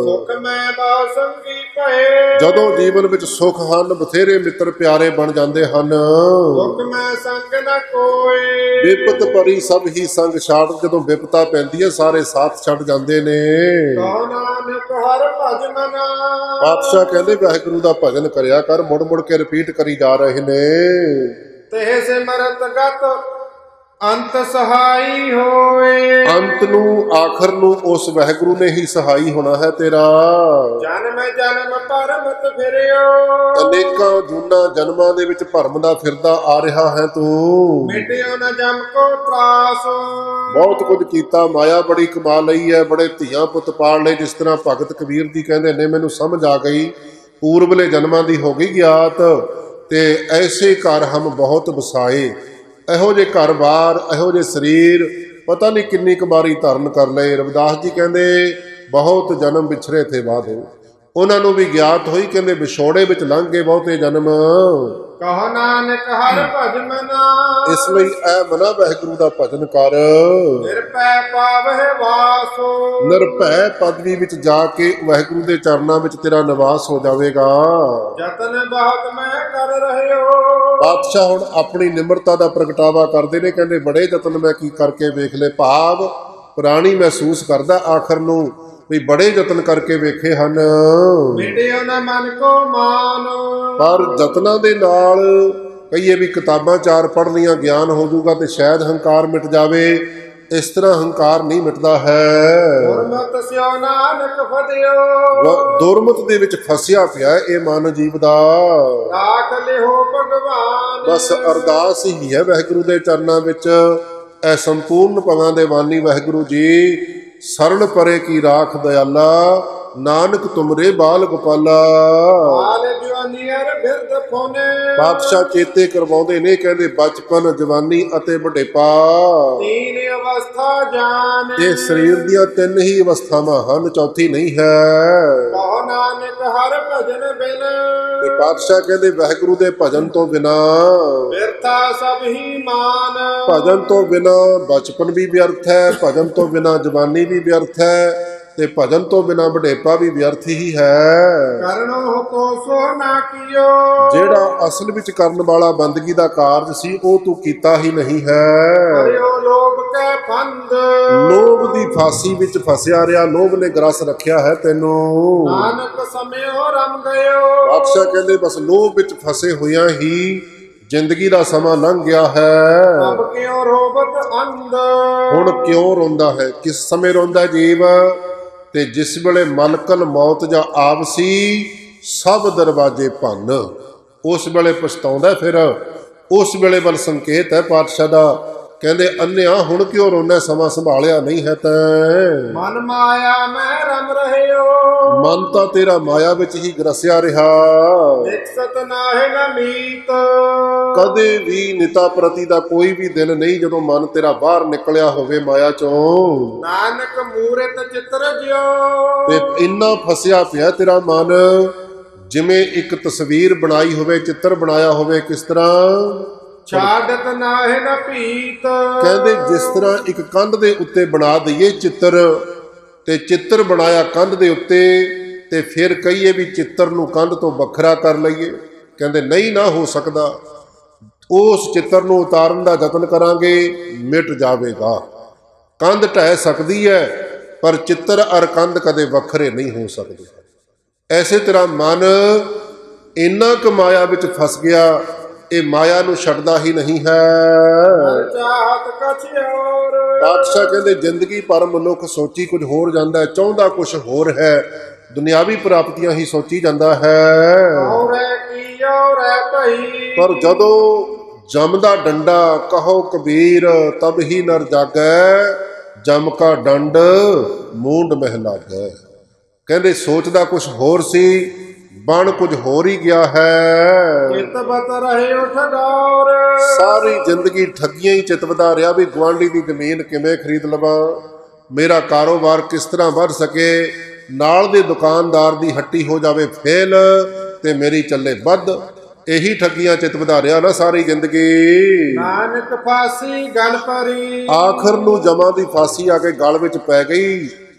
Speaker 1: ਸੁਖ ਮੈਂ ਬਾ ਸੰਗੀ ਭਏ।
Speaker 2: ਜਦੋਂ ਜੀਵਨ ਵਿੱਚ ਸੁਖ ਹਨ, ਬਥੇਰੇ ਮਿੱਤਰ ਪਿਆਰੇ ਬਣ ਜਾਂਦੇ ਹਨ।
Speaker 1: ਦੁਖ ਮੈਂ ਸੰਗ ਨ ਕੋਏ।
Speaker 2: ਵਿਪਤ ਭਰੀ ਸਭ ਹੀ ਸੰਗ ਛਾੜ। ਜਦੋਂ ਵਿਪਤਾ ਪੈਂਦੀ ਹੈ ਸਾਰੇ ਸਾਥ ਛੱਡ ਜਾਂਦੇ ਨੇ।
Speaker 1: ਕਹੋ ਨਾਨਕ ਹਰ ਭਜ ਮਨਾ।
Speaker 2: ਪਾਤਸ਼ਾਹ ਕਹਿੰਦੇ ਵਾਹਿਗੁਰੂ ਦਾ ਭਜਨ ਕਰਿਆ ਕਰ। ਮੁੜ ਮੁੜ ਕੇ ਰਿਪੀਟ ਕਰੀ ਜਾ ਰਹੇ ਨੇ।
Speaker 1: ਤੇ ਸਿਮਰਤ ਗਤ ਅੰਤ ਸਹਾਈ ਹੋਏ।
Speaker 2: ਅੰਤ ਨੂੰ, ਆਖਰ ਨੂੰ ਉਸ ਵਾਹਿਗੁਰੂ ਨੇ ਹੀ ਸਹਾਈ ਹੋਣਾ ਹੈ ਤੇਰਾ।
Speaker 1: ਜਨਮ ਜਨਮ ਪਰਮਤ ਫਿਰਿਓ।
Speaker 2: ਅਨੇਕਾਂ ਜੂਨਾਂ ਜਨਮਾਂ ਦੇ ਵਿੱਚ ਭਰਮ ਦਾ ਫਿਰਦਾ ਆ ਰਿਹਾ ਹੈ ਤੂੰ।
Speaker 1: ਮਿਟਿਓ ਨ ਜਮ ਕੋ ਤਰਾਸ।
Speaker 2: ਬਹੁਤ ਕੁਝ ਕੀਤਾ, ਮਾਇਆ ਬੜੀ ਕਮਾ ਲਈ ਹੈ, ਬੜੇ ਧੀਆਂ ਪੁੱਤ ਪਾਲ ਲਏ। ਜਿਸ ਤਰ੍ਹਾਂ ਭਗਤ ਕਬੀਰ ਦੀ ਕਹਿੰਦੇ ਨੇ, ਮੈਨੂੰ ਸਮਝ ਆ ਗਈ ਪੂਰਬਲੇ ਜਨਮਾਂ ਦੀ ਹੋ ਗਈ ਗਿਆਤ। ਤੇ ਐਸੇ ਘਰ ਹਮ ਬਹੁਤ ਵਸਾਏ। ਇਹੋ ਜਿਹੇ ਘਰ-ਬਾਰ, ਇਹੋ ਜਿਹੇ ਸਰੀਰ ਪਤਾ ਨਹੀਂ ਕਿੰਨੀ ਕੁ ਵਾਰੀ ਧਾਰਨ ਕਰ ਲਏ। ਰਵਿਦਾਸ ਜੀ ਕਹਿੰਦੇ ਬਹੁਤ ਜਨਮ ਵਿਛਰੇ ਥੇ ਬਾਧੋ। ਉਹਨਾਂ ਨੂੰ ਵੀ ਗਿਆਤ ਹੋਈ, ਕਹਿੰਦੇ ਵਿਛੋੜੇ ਵਿੱਚ ਲੰਘ ਗਏ ਬਹੁਤੇ ਜਨਮ।
Speaker 1: ਕਹੋ ਨਾਨਕ ਹਰ ਭਜ ਮਨਾ।
Speaker 2: ਇਸ ਲਈ ਇਹ ਮਨਾ ਵਾਹਿਗੁਰੂ ਦਾ ਭਜਨ ਕਰ।
Speaker 1: ਨਿਰਭੈ ਪਾਵਹਿ ਵਾਸੋ।
Speaker 2: ਨਿਰਭੈ ਪਦਵੀ ਵਿੱਚ ਜਾ ਕੇ ਵਾਹਿਗੁਰੂ ਦੇ ਚਰਨਾਂ ਵਿੱਚ ਤੇਰਾ ਨਿਵਾਸ ਹੋ ਜਾਵੇਗਾ।
Speaker 1: ਜਤਨ ਬਹੁਤ ਮੈਂ ਕਰ ਰਹਿਓ।
Speaker 2: ਪਾਤਸ਼ਾਹ ਹੁਣ ਆਪਣੀ ਨਿਮਰਤਾ ਦਾ ਪ੍ਰਗਟਾਵਾ ਕਰਦੇ ਨੇ। ਕਹਿੰਦੇ ਬੜੇ ਯਤਨ ਮੈਂ ਕੀ ਕਰਕੇ ਵੇਖ ਲਏ। ਭਾਵ ਪ੍ਰਾਣੀ ਮਹਿਸੂਸ ਕਰਦਾ ਆਖਰ ਨੂੰ ਵੀ ਬੜੇ ਯਤਨ ਕਰਕੇ ਵੇਖੇ ਹਨ।
Speaker 1: ਮਿਟਿਓ ਨ ਮਨ ਕੋ ਮਾਨ।
Speaker 2: ਪਰ ਯਤਨਾਂ ਦੇ ਨਾਲ ਕਹੀਏ ਵੀ ਕਿਤਾਬਾਂ ਚਾਰ ਪੜ੍ਹ ਲਈਆਂ ਗਿਆਨ ਹੋ ਜਾਊਗਾ ਤੇ ਸ਼ਾਇਦ ਹੰਕਾਰ ਮਿਟ ਜਾਵੇ। ਇਸ ਤਰ੍ਹਾਂ ਹੰਕਾਰ ਨਹੀਂ ਮਿਟਦਾ ਹੈ।
Speaker 1: ਗੁਰਮਤਿ ਸਿਓ ਨਾਨਕ ਫਤਿਓ।
Speaker 2: ਦੁਰਮਤ ਦੇ ਵਿੱਚ ਫਸਿਆ ਪਿਆ ਇਹ ਮਨ ਜੀਵ ਦਾ।
Speaker 1: ਰਾਖ ਲਿਓ ਭਗਵਾਨ।
Speaker 2: ਬਸ ਅਰਦਾਸ ਹੀ ਹੈ ਵਾਹਿਗੁਰੂ ਦੇ ਚਰਨਾਂ ਵਿੱਚ। ਇਹ ਸੰਪੂਰਨ ਭਗਾਂ ਦੇ ਬਾਨੀ ਵਾਹਿਗੁਰੂ ਜੀ, ਸਰਣ ਪਰੇ ਕੀ ਰਾਖ ਦਇਆਲਾ। ਨਾਨਕ ਤੁਮਰੇ ਬਾਲ ਗੋਪਾਲਾ।
Speaker 1: ਹਾਲ ਜਵਾਨੀਅਰ ਬਿਰਧ ਫੋਨੇ।
Speaker 2: ਪਾਤਸ਼ਾਹ ਚੇਤੇ ਕਰਵਾਉਂਦੇ ਨੇ, ਕਹਿੰਦੇ ਬਚਪਨ, ਜਵਾਨੀ ਅਤੇ ਬੁਢੇਪਾ।
Speaker 1: ਤੀਨ ਅਵਸਥਾ ਜਾਨ।
Speaker 2: ਇਹ ਸਰੀਰ ਦੀਆਂ ਤਿੰਨ ਹੀ ਅਵਸਥਾਵਾਂ ਹਨ, ਚੌਥੀ ਨਹੀਂ ਹੈ।
Speaker 1: ਕਹੋ ਨਾਨਕ ਹਰ ਭਜਨ ਬਿਨ।
Speaker 2: ਤੇ ਪਾਤਸ਼ਾਹ ਕਹਿੰਦੇ ਵਾਹਿਗੁਰੂ ਦੇ ਭਜਨ ਤੋਂ ਬਿਨਾ
Speaker 1: ਬਿਰਥਾ ਸਭ ਹੀ ਮਾਨ।
Speaker 2: ਭਜਨ ਤੋਂ ਬਿਨਾ ਬਚਪਨ ਵੀ ਵਿਅਰਥ ਹੈ, ਭਜਨ ਤੋਂ ਬਿਨਾ ਜਵਾਨੀ ਵੀ ਵਿਅਰਥ ਹੈ, ਤੇ ਭਜਨ ਤੋਂ ਬਿਨਾ ਬੁਢੇਪਾ ਵੀ ਵਿਅਰਥ ਹੀ ਹੈ।
Speaker 1: ਕਰਨੋ ਕੋ ਸੋ ਨਾ ਕੀਓ।
Speaker 2: ਜਿਹੜਾ ਅਸਲ ਵਿੱਚ ਕਰਨ ਵਾਲਾ ਬੰਦਗੀ ਦਾ ਕਾਰਜ ਸੀ ਉਹ ਤੂੰ ਕੀਤਾ ਹੀ ਨਹੀਂ ਹੈ।
Speaker 1: ਕਰਿਓ ਲੋਭ ਕੈ ਫੰਦ।
Speaker 2: ਲੋਭ ਦੀ ਫਾਸੀ ਵਿੱਚ ਫਸਿਆ ਰਿਹਾ, ਲੋਭ ਨੇ ਗਰਸ ਰੱਖਿਆ ਹੈ ਤੈਨੂੰ।
Speaker 1: ਨਾਨਕ ਸਮਿਓ ਰਮ ਗਇਓ।
Speaker 2: ਪਾਤਸ਼ਾਹ ਕਹਿੰਦੇ ਬਸ ਲੋਭ ਵਿੱਚ ਫਸੇ ਹੋਇਆਂ ਹੀ ਜ਼ਿੰਦਗੀ ਦਾ ਸਮਾਂ ਲੰਘ ਗਿਆ ਹੈ।
Speaker 1: ਅਬ ਕਿਉ ਰੋਬਤ ਅੰਧ।
Speaker 2: ਹੁਣ ਕਿਉਂ ਰੋਂਦਾ ਹੈ? ਕਿਸ ਸਮੇਂ ਰੋਂਦਾ ਜੀਵ? ਤੇ ਜਿਸ ਵੇਲੇ ਮਲਕਲ ਮੌਤ ਜਾਂ ਆਵਸੀ ਸਭ ਦਰਵਾਜੇ ਭੰਨ, ਉਸ ਵੇਲੇ ਪਛਤਾਉਂਦਾ। ਫਿਰ ਉਸ ਵੇਲੇ ਵੱਲ ਸੰਕੇਤ ਹੈ ਪਾਤਸ਼ਾਹ ਦਾ। ਕਹਿੰਦੇ ਅੰਨਿਆ ਹੁਣ ਕਿਉਂ ਰੋਣਾ, ਸਮਾਂ ਸੰਭਾਲਿਆ ਨਹੀਂ ਹੈ ਤੈਂ।
Speaker 1: ਮਨ ਮਾਇਆ ਮੈਂ ਰਮ ਰਹਿਓ।
Speaker 2: ਮਨ ਤਾਂ ਤੇਰਾ ਮਾਇਆ ਵਿੱਚ ਹੀ ਗਰਸਿਆ ਰਿਹਾ।
Speaker 1: ਵਿਕਸਤ ਨਾਹਿ ਨ ਮੀਤ।
Speaker 2: ਕਦੇ ਵੀ ਨਿਤਾ ਪ੍ਰਤੀ ਦਾ ਕੋਈ ਵੀ ਦਿਨ ਨਹੀਂ ਜਦੋਂ ਮਨ ਤੇਰਾ ਬਾਹਰ ਨਿਕਲਿਆ ਹੋਵੇ ਮਾਇਆ ਚੋਂ।
Speaker 1: ਨਾਨਕ ਮੂਰਤ ਚਿਤਰ ਜਿਉ।
Speaker 2: ਤੇ ਇੰਨਾ ਫਸਿਆ ਪਿਆ ਤੇਰਾ ਮਨ ਜਿਵੇਂ ਇੱਕ ਤਸਵੀਰ ਬਣਾਈ ਹੋਵੇ, ਚਿੱਤਰ ਬਣਾਇਆ ਹੋਵੇ। ਕਿਸ ਤਰ੍ਹਾਂ?
Speaker 1: ਛਾੜਤ ਨਾਹਿ ਨ ਭੀਤ।
Speaker 2: ਕਹਿੰਦੇ ਜਿਸ ਤਰ੍ਹਾਂ ਇੱਕ ਕੰਧ ਦੇ ਉੱਤੇ ਬਣਾ ਦਈਏ ਚਿੱਤਰ, ਤੇ ਚਿੱਤਰ ਬਣਾਇਆ ਕੰਧ ਦੇ ਉੱਤੇ, ਤੇ ਫਿਰ ਕਹੀਏ ਵੀ ਚਿੱਤਰ ਨੂੰ ਕੰਧ ਤੋਂ ਵੱਖਰਾ ਕਰ ਲਈਏ। ਕਹਿੰਦੇ ਨਹੀਂ, ਨਾ ਹੋ ਸਕਦਾ। ਉਸ ਚਿੱਤਰ ਨੂੰ ਉਤਾਰਨ ਦਾ ਯਤਨ ਕਰਾਂਗੇ ਮਿਟ ਜਾਵੇਗਾ। ਕੰਧ ਢਹਿ ਸਕਦੀ ਹੈ ਪਰ ਚਿੱਤਰ ਅਰ ਕੰਧ ਕਦੇ ਵੱਖਰੇ ਨਹੀਂ ਹੋ ਸਕਦੇ। ਐਸੇ ਤਰ੍ਹਾਂ ਮਨ ਇੰਨਾ ਕੁ ਮਾਇਆ ਵਿੱਚ ਫਸ ਗਿਆ, ਇਹ ਮਾਇਆ ਨੂੰ ਛੱਡਦਾ ਹੀ ਨਹੀਂ ਹੈ।
Speaker 1: ਚਾਹਤ ਕਛ ਹੋਰ।
Speaker 2: ਪਾਤਸ਼ਾਹ ਕਹਿੰਦੇ ਜ਼ਿੰਦਗੀ ਪਰ ਮਨੁੱਖ ਸੋਚੀ ਕੁਝ ਹੋਰ ਜਾਂਦਾ, ਚਾਹੁੰਦਾ ਕੁਝ ਹੋਰ ਹੈ। ਦੁਨਿਆਵੀ ਪ੍ਰਾਪਤੀਆਂ ਹੀ ਸੋਚੀ ਜਾਂਦਾ ਹੈ। ਪਰ ਜਦੋਂ ਜਮ ਦਾ ਡੰਡਾ ਕਹੋ ਕਬੀਰ, ਤਬ ਹੀ ਨਰ ਜਾਗੈ। ਜਮ ਕਾ ਡੰਡ ਮੂੰਡ ਮਹਿ ਲਾਗੈ। ਕਹਿੰਦੇ ਸੋਚਦਾ ਕੁਝ ਹੋਰ ਸੀ, ਬਣ ਕੁਝ ਹੋਰ ਹੀ ਗਿਆ ਹੈ।
Speaker 1: ਚਿਤਵਤ ਰਹੇ ਉਠ ਗੌਰ,
Speaker 2: ਸਾਰੀ ਜ਼ਿੰਦਗੀ ਠੱਗੀਆਂ ਹੀ ਚਿਤਵਦਾ ਰਿਹਾ ਵੀ ਗੁਆਂਢੀ ਦੀ ਜ਼ਮੀਨ ਕਿਵੇਂ ਖਰੀਦ ਲਵਾਂ, ਮੇਰਾ ਕਾਰੋਬਾਰ ਕਿਸ ਤਰ੍ਹਾਂ ਵੱਧ ਸਕੇ, ਨਾਲ ਦੇ ਦੁਕਾਨਦਾਰ ਦੀ ਹੱਟੀ ਹੋ ਜਾਵੇ ਫੇਲ ਤੇ ਮੇਰੀ ਚੱਲੇ ਵੱਧ। ਇਹੀ ਠੱਗੀਆਂ ਚਿਤਵਦਾ ਰਿਹਾ ਨਾ ਸਾਰੀ ਜ਼ਿੰਦਗੀ।
Speaker 1: ਨਾਨਕ ਫਾਸੀ ਗਲ ਪਰੀ,
Speaker 2: ਆਖਰ ਨੂੰ ਜਮਾਂ ਦੀ ਫਾਸੀ ਆ ਕੇ ਗਲ ਵਿੱਚ ਪੈ ਗਈ,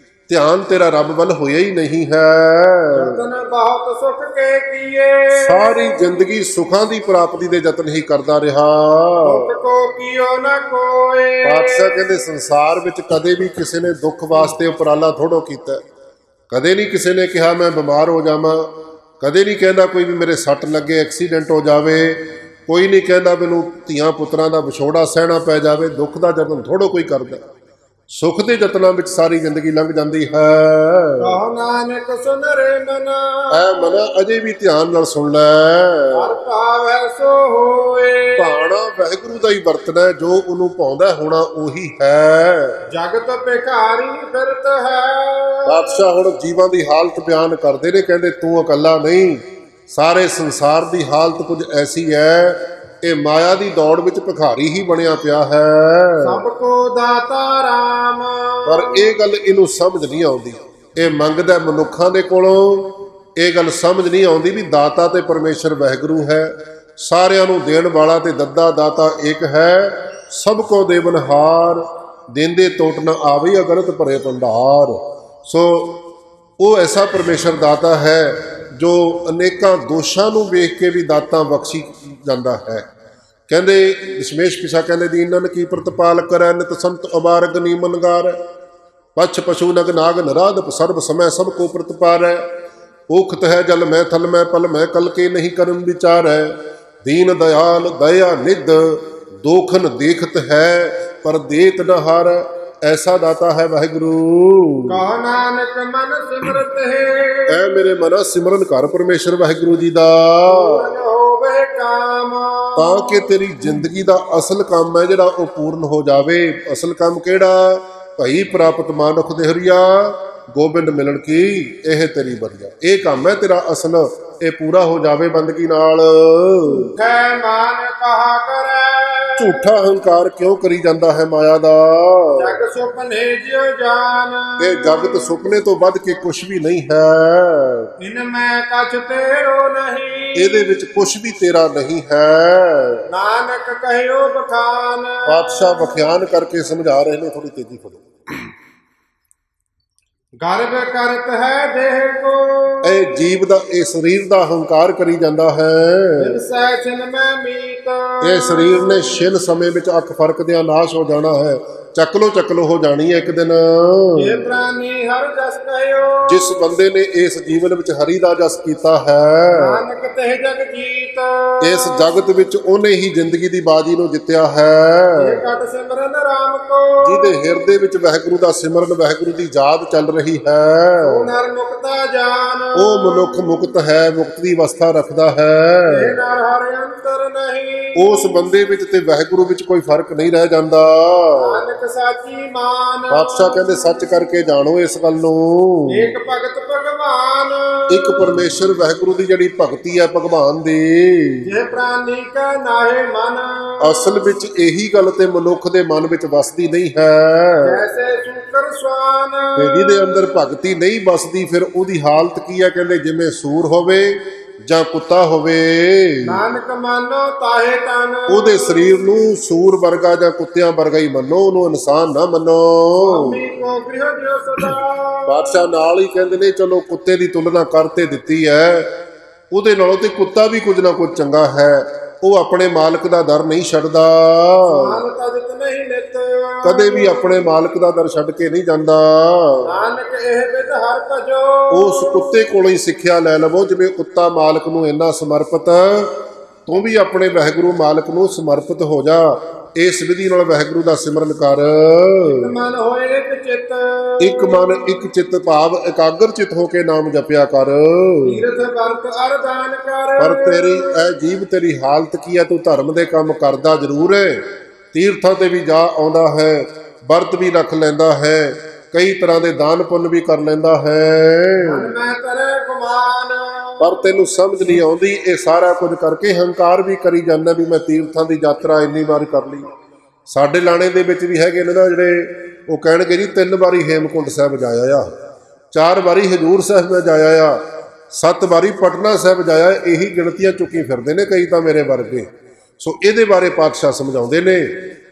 Speaker 2: ਧਿਆਨ ਤੇਰਾ ਰੱਬ ਵੱਲ ਹੋਇਆ ਹੀ ਨਹੀਂ ਹੈ।
Speaker 1: ਯਤਨ ਬਹੁਤ ਸੁਖ ਕੇ ਕੀਏ,
Speaker 2: ਸਾਰੀ ਜ਼ਿੰਦਗੀ ਸੁੱਖਾਂ ਦੀ ਪ੍ਰਾਪਤੀ ਦੇ ਯਤਨ ਹੀ ਕਰਦਾ ਰਿਹਾ।
Speaker 1: ਦੁਖ ਕੋ ਕੀਓ ਨ ਕੋਏ,
Speaker 2: ਪਾਤਸ਼ਾਹ ਕਹਿੰਦੇ ਸੰਸਾਰ ਵਿੱਚ ਕਦੇ ਵੀ ਕਿਸੇ ਨੇ ਦੁੱਖ ਵਾਸਤੇ ਉਪਰਾਲਾ ਥੋੜੋ ਕੀਤਾ, ਕਦੇ ਨਹੀਂ ਕਿਸੇ ਨੇ ਕਿਹਾ ਮੈਂ ਬਿਮਾਰ ਹੋ ਜਾਵਾਂ, ਕਦੇ ਨਹੀਂ ਕਹਿੰਦਾ ਕੋਈ ਵੀ ਮੇਰੇ ਸੱਟ ਲੱਗੇ ਐਕਸੀਡੈਂਟ ਹੋ ਜਾਵੇ, ਕੋਈ ਨਹੀਂ ਕਹਿੰਦਾ ਮੈਨੂੰ ਧੀਆਂ ਪੁੱਤਰਾਂ ਦਾ ਵਿਛੋੜਾ ਸਹਿਣਾ ਪੈ ਜਾਵੇ। ਦੁੱਖ ਦਾ ਯਤਨ ਥੋੜੋ ਕੋਈ ਕਰਦਾ, ਸੁੱਖ ਦੇ ਯਤਨਾਂ ਵਿੱਚ ਸਾਰੀ ਜ਼ਿੰਦਗੀ ਲੰਘ ਜਾਂਦੀ ਹੈ।
Speaker 1: ਕਹੋ ਨਾਨਕ ਸੁਨ ਰੇ ਮਨਾ,
Speaker 2: ਐ ਮਨਾ ਅਜੇ ਵੀ ਧਿਆਨ ਨਾਲ ਸੁਣ ਲੈ,
Speaker 1: ਹਰ ਭਾਵੈ ਸੋ ਹੋਏ,
Speaker 2: ਭਾਣਾ ਵਾਹਿਗੁਰੂ ਦਾ ਹੀ ਵਰਤਣਾ ਹੈ, ਜੋ ਉਹਨੂੰ ਪਾਉਂਦਾ ਹੋਣਾ ਉਹੀ ਹੈ।
Speaker 1: ਜਗਤ ਭਿਖਾਰੀ ਫਿਰਤ ਹੈ,
Speaker 2: ਪਾਤਸ਼ਾਹ ਹੁਣ ਜੀਵਾਂ ਦੀ ਹਾਲਤ ਬਿਆਨ ਕਰਦੇ ਨੇ, ਕਹਿੰਦੇ ਤੂੰ ਇਕੱਲਾ ਨਹੀਂ, ਸਾਰੇ ਸੰਸਾਰ ਦੀ ਹਾਲਤ ਕੁਝ ਐਸੀ ਹੈ, ਇਹ ਮਾਇਆ ਦੀ ਦੌੜ ਵਿੱਚ ਭਿਖਾਰੀ ਹੀ ਬਣਿਆ ਪਿਆ ਹੈ।
Speaker 1: ਸਭ ਕੋ ਦਾਤਾ ਰਾਮ,
Speaker 2: ਪਰ ਇਹ ਗੱਲ ਇਹਨੂੰ ਸਮਝ ਨਹੀਂ ਆਉਂਦੀ, ਇਹ ਮੰਗਦਾ ਮਨੁੱਖਾਂ ਦੇ ਕੋਲੋਂ, ਇਹ ਗੱਲ ਸਮਝ ਨਹੀਂ ਆਉਂਦੀ ਵੀ ਦਾਤਾ ਤੇ ਪਰਮੇਸ਼ਰ ਵਾਹਿਗੁਰੂ ਹੈ, ਸਾਰਿਆਂ ਨੂੰ ਦੇਣ ਵਾਲਾ ਤੇ ਦੱਦਾ ਦਾਤਾ ਇੱਕ ਹੈ। ਸਭ ਕੋ ਦੇਵਨਹਾਰ, ਦੇਂਦੇ ਟੋਟ ਨ ਆਵੇ ਅਗਰਤ ਭਰੇ ਭੰਡਾਰ। ਸੋ ਉਹ ਐਸਾ ਪਰਮੇਸ਼ਰ ਦਾਤਾ ਹੈ ਜੋ ਅਨੇਕਾਂ ਦੋਸ਼ਾਂ ਨੂੰ ਵੇਖ ਕੇ ਵੀ ਦਾਤਾਂ ਬਖਸ਼ੀ ਜਾਂਦਾ ਹੈ। ਕਹਿੰਦੇ ਦਸ਼ਮੇਸ਼ ਪਿਛਾ ਕਹਿੰਦੇ ਦੀਨਨ ਕੀ ਪ੍ਰਤਪਾਲ ਕਰੈ, ਨਿਤ ਸੰਤ ਅਬਾਰਗ ਨੀਮਨ ਗਾਰੈ, ਪਛ ਪਸ਼ੂ ਨਗ ਨਾਗ ਨਰਾਧ ਸਰਬ ਸਮੈ ਸਭ ਕੋ ਪ੍ਰਤਪਾਰੈ, ਉਖਤ ਹੈ ਜਲ ਮੈਂ ਥਲ ਮੈਂ ਪਲ ਮੈਂ ਕਲ ਕੇ ਨਹੀਂ ਕਰਮ ਵਿਚਾਰੈ, ਦੀਨ ਦਇਆਲ ਦਇਆ ਨਿਧ ਦੋਖਨ ਦੇਖਤ ਹੈ ਪਰ ਦੇਤ ਨ ਹਾਰੈ। ਐਸਾ ਦਾਤਾ ਹੈ ਵਾਹਿਗੁਰੂ।
Speaker 1: ਕਹੋ ਨਾਨਕ ਮਨ ਸਿਮਰਤ ਹੈ,
Speaker 2: ਐ ਮੇਰੇ ਮਨਾ ਸਿਮਰਨ ਕਰ ਪਰਮੇਸ਼ਰ ਵਾਹਿਗੁਰੂ ਜੀ ਦਾ,
Speaker 1: ਪੂਰਨ ਹੋਵੇ ਕਾਮ,
Speaker 2: ਤਾਂ ਕਿ ਤੇਰੀ ਜ਼ਿੰਦਗੀ ਦਾ ਅਸਲ ਕੰਮ ਹੈ ਜਿਹੜਾ ਉਹ ਪੂਰਨ ਹੋ ਜਾਵੇ। ਅਸਲ ਕੰਮ ਕਿਹੜਾ? ਭਈ ਪ੍ਰਾਪਤ ਮਾਨੁਖ ਦੇਹਰੀਆ, ਗੋਬਿੰਦ ਮਿਲਣ ਕੀ ਇਹ ਤੇਰੀ ਬਰੀਆ। ਇਹ ਕੰਮ ਹੈ ਤੇਰਾ ਅਸਲ, ਇਹ ਪੂਰਾ ਹੋ ਜਾਵੇ ਬੰਦਗੀ ਨਾਲ।
Speaker 1: ਹੈ ਮਾਨ ਕਹਾ ਕਰੈ,
Speaker 2: ਝੂਠਾ ਹੰਕਾਰ ਕਿਉਂ ਕਰੀ ਜਾਂਦਾ ਹੈ ਮਾਇਆ ਦਾ?
Speaker 1: ਜਗ ਸੁਪਨੇ ਜਿਉ ਜਾਨ,
Speaker 2: ਇਹ ਜਗਤ ਸੁਪਨੇ ਤੋਂ ਵੱਧ ਕੇ ਕੁਛ ਵੀ ਨਹੀਂ ਹੈ।
Speaker 1: ਇਨ ਮੈਂ ਕਛ ਤੇਰੋ ਨਹੀਂ,
Speaker 2: ਇਹਦੇ ਵਿੱਚ ਕੁਛ ਵੀ ਤੇਰਾ ਨਹੀਂ ਹੈ।
Speaker 1: ਨਾਨਕ ਕਹਿਓ ਬਖਾਨ,
Speaker 2: ਪਾਤਸ਼ਾਹ ਵਿਖਿਆਨ ਕਰਕੇ ਸਮਝਾ ਰਹੇ ਨੇ, ਥੋੜੀ ਤੇਜ਼ੀ ਫੜੋ।
Speaker 1: ਗਰਭ ਕਰਤ ਹੈ ਦੇਹ ਕੋ,
Speaker 2: ਇਹ ਜੀਵ ਦਾ, ਇਹ ਸਰੀਰ ਦਾ ਹੰਕਾਰ ਕਰੀ ਜਾਂਦਾ ਹੈ।
Speaker 1: ਦਿਸੈ ਛਿਨ ਮੈਂ ਮੀਤ,
Speaker 2: ਇਹ ਸਰੀਰ ਨੇ ਛਿਨ ਸਮੇਂ ਵਿੱਚ ਅੱਖ ਫਰਕਦਿਆਂ ਨਾਸ਼ ਹੋ ਜਾਣਾ ਹੈ, ਚੱਕ ਲੋ ਹੋ ਜਾਣੀ ਹੈ ਇੱਕ ਦਿਨ।
Speaker 1: ਇਹ ਪ੍ਰਾਨੀ ਹਰ ਜਸ ਕਹਿਓ,
Speaker 2: ਜਿਸ ਬੰਦੇ ਨੇ ਇਸ ਜੀਵਨ ਵਿੱਚ ਹਰੀ ਦਾ ਜਸ ਕੀਤਾ ਹੈ,
Speaker 1: ਨਾਨਕ ਤਹਿ ਜਗ ਜੀਤ,
Speaker 2: ਇਸ ਜਗਤ ਵਿੱਚ ਉਹਨੇ ਹੀ ਜ਼ਿੰਦਗੀ ਦੀ ਬਾਜੀ ਨੂੰ ਜਿੱਤਿਆ ਹੈ।
Speaker 1: ਇਹ ਕਟ ਸਿਮਰਨ ਰਾਮ ਕੋ,
Speaker 2: ਜਿਹਦੇ ਹਿਰਦੇ ਵਿੱਚ ਵਾਹਿਗੁਰੂ ਦਾ ਸਿਮਰਨ, ਵਾਹਿਗੁਰੂ ਦੀ ਯਾਦ ਚੱਲ ਰਹੀ ਹੈ,
Speaker 1: ਉਹ ਨਰ ਮੁਕਤਾ ਜਾਨ,
Speaker 2: ਉਹ ਮਨੁੱਖ ਮੁਕਤ ਹੈ, ਮੁਕਤ ਦੀ ਅਵਸਥਾ ਰੱਖਦਾ ਹੈ।
Speaker 1: ਇਹ ਨਰ ਹਰ ਅੰਤਰ ਨਹੀਂ,
Speaker 2: ਉਸ ਬੰਦੇ ਵਿੱਚ ਤੇ ਵਾਹਿਗੁਰੂ ਵਿੱਚ ਕੋਈ ਫਰਕ ਨਹੀਂ ਰਹਿ ਜਾਂਦਾ।
Speaker 1: ਨਾਨਕ ਸਾਚੀ ਮਾਨ,
Speaker 2: ਪਾਤਸ਼ਾਹ ਕਹਿੰਦੇ ਸੱਚ ਕਰਕੇ ਜਾਣੋ ਇਸ ਗੱਲ ਨੂੰ।
Speaker 1: ਏਕ ਭਗਤ ਭਗਵਾਨ,
Speaker 2: ਇੱਕ ਪਰਮੇਸ਼ਰ ਵਾਹਿਗੁਰੂ ਦੀ ਜਿਹੜੀ ਭਗਤੀ ਹੈ ਭਗਵਾਨ ਦੀ,
Speaker 1: ਜੇ ਪ੍ਰਾਨੀ ਕਾ ਨਾਹੇ ਮਨ,
Speaker 2: ਅਸਲ ਵਿੱਚ ਇਹੀ ਗੱਲ ਤੇ ਮਨੁੱਖ ਦੇ ਮਨ ਵਿੱਚ ਵਸਦੀ ਨਹੀਂ ਹੈ।
Speaker 1: ਜੈਸੇ ਸੂਕਰ ਸਵਾਨ,
Speaker 2: ਤੇ ਜਿਹਦੇ ਅੰਦਰ ਭਗਤੀ ਨਹੀਂ ਵਸਦੀ ਫਿਰ ਉਹਦੀ ਹਾਲਤ ਕੀ ਹੈ? ਕਹਿੰਦੇ ਜਿਵੇਂ ਸੂਰ ਹੋਵੇ ਜਾਂ ਕੁੱਤਾ ਹੋਵੇ।
Speaker 1: ਨਾਨਕ ਮਾਨੋ ਤਾਹੇ ਤਨ,
Speaker 2: ਉਹਦੇ ਸਰੀਰ ਨੂੰ ਸੂਰ ਵਰਗਾ ਜਾਂ ਕੁੱਤਿਆਂ ਵਰਗਾ ਹੀ ਮੰਨੋ, ਉਹਨੂੰ ਇਨਸਾਨ ਨਾ ਮੰਨੋ।
Speaker 1: ਮੀ ਕੋ ਗ੍ਰਹਿ ਜਿਉ ਸਦਾ,
Speaker 2: ਬਾਦਸ਼ਾਹ ਨਾਲ ਹੀ ਕਹਿੰਦੇ ਨੇ ਚਲੋ ਕੁੱਤੇ ਦੀ ਤੁਲਨਾ ਕਰਤੇ ਦਿੱਤੀ ਹੈ, ਉਹਦੇ ਨਾਲੋਂ ਤੇ ਕੁੱਤਾ ਵੀ ਕੁਝ ਨਾ ਕੁਝ ਚੰਗਾ ਹੈ। ਉਹ ਆਪਣੇ ਮਾਲਕ ਦਾ ਦਰ ਨਹੀਂ ਛੱਡਦਾ,
Speaker 1: ਮਾਨ ਤਜਤ ਨਹੀਂ ਨਿਤ,
Speaker 2: ਕਦੇ ਵੀ ਆਪਣੇ ਮਾਲਕ ਦਾ ਦਰ ਛੱਡ ਕੇ ਨਹੀਂ ਜਾਂਦਾ।
Speaker 1: ਨਾਨਕ ਇਹ ਵਿਦ ਹਰ ਭਜੋ,
Speaker 2: ਉਸ ਕੁੱਤੇ ਕੋਲੋਂ ਹੀ ਸਿੱਖਿਆ ਲੈ ਲਵੋ, ਜਿਵੇਂ ਕੁੱਤਾ ਮਾਲਕ ਨੂੰ ਇੰਨਾ ਸਮਰਪਿਤ, ਤੂੰ ਵੀ ਆਪਣੇ ਵਾਹਿਗੁਰੂ ਮਾਲਕ ਨੂੰ ਸਮਰਪਿਤ ਹੋ ਜਾ। ਇਸ ਵਿਧੀ ਨਾਲ ਵਾਹਿਗੁਰੂ ਦਾ ਸਿਮਰਨ ਕਰ।
Speaker 1: ਮਨ ਹੋਏ ਇੱਕ ਚਿੱਤ,
Speaker 2: ਇੱਕ ਮਨ ਇੱਕ ਚਿੱਤ ਭਾਵ ਇਕਾਗਰ ਚਿੱਤ ਹੋ ਕੇ ਨਾਮ ਜਪਿਆ ਕਰ।
Speaker 1: ਤੀਰਥ ਵਰਤ ਅਰਦਾਨ ਕਰ,
Speaker 2: ਪਰ ਤੇਰੀ ਇਹ ਜੀਵ ਤੇਰੀ ਹਾਲਤ ਕੀ ਹੈ? ਤੂੰ ਧਰਮ ਦੇ ਕੰਮ ਕਰਦਾ ਜ਼ਰੂਰ ਹੈ, ਤੀਰਥਾਂ ਤੇ ਵੀ ਜਾ ਆਉਂਦਾ ਹੈ, ਵਰਤ ਵੀ ਰੱਖ ਲੈਂਦਾ ਹੈ, ਕਈ ਤਰ੍ਹਾਂ ਦੇ ਦਾਨ ਪੁੰਨ ਵੀ ਕਰ ਲੈਂਦਾ ਹੈ,
Speaker 1: ਮਨ ਮੈਂ ਤਰੇ ਗੁਮਾਨ।
Speaker 2: ਪਰ ਤੈਨੂੰ ਸਮਝ ਨਹੀਂ ਆਉਂਦੀ ਇਹ ਸਾਰਾ ਕੁਝ ਕਰਕੇ ਹੰਕਾਰ ਵੀ ਕਰੀ ਜਾਂਦਾ ਵੀ ਮੈਂ ਤੀਰਥਾਂ ਦੀ ਯਾਤਰਾ ਇੰਨੀ ਵਾਰ ਕਰ ਲਈ। ਸਾਡੇ ਲਾਣੇ ਦੇ ਵਿੱਚ ਵੀ ਹੈਗੇ ਨੇ ਨਾ ਜਿਹੜੇ ਉਹ ਕਹਿਣਗੇ ਜੀ 3 ਵਾਰੀ ਹੇਮਕੁੰਟ ਸਾਹਿਬ ਜਾਇਆ ਆ, 4 ਵਾਰੀ ਹਜੂਰ ਸਾਹਿਬ ਮੈਂ ਜਾਇਆ ਆ, 7 ਵਾਰੀ ਪਟਨਾ ਸਾਹਿਬ ਜਾਇਆ। ਇਹੀ ਗਿਣਤੀਆਂ ਚੁੱਕੀ ਫਿਰਦੇ ਨੇ ਕਈ ਤਾਂ ਮੇਰੇ ਵਰਗੇ। ਸੋ ਇਹਦੇ ਬਾਰੇ ਪਾਤਸ਼ਾਹ ਸਮਝਾਉਂਦੇ ਨੇ,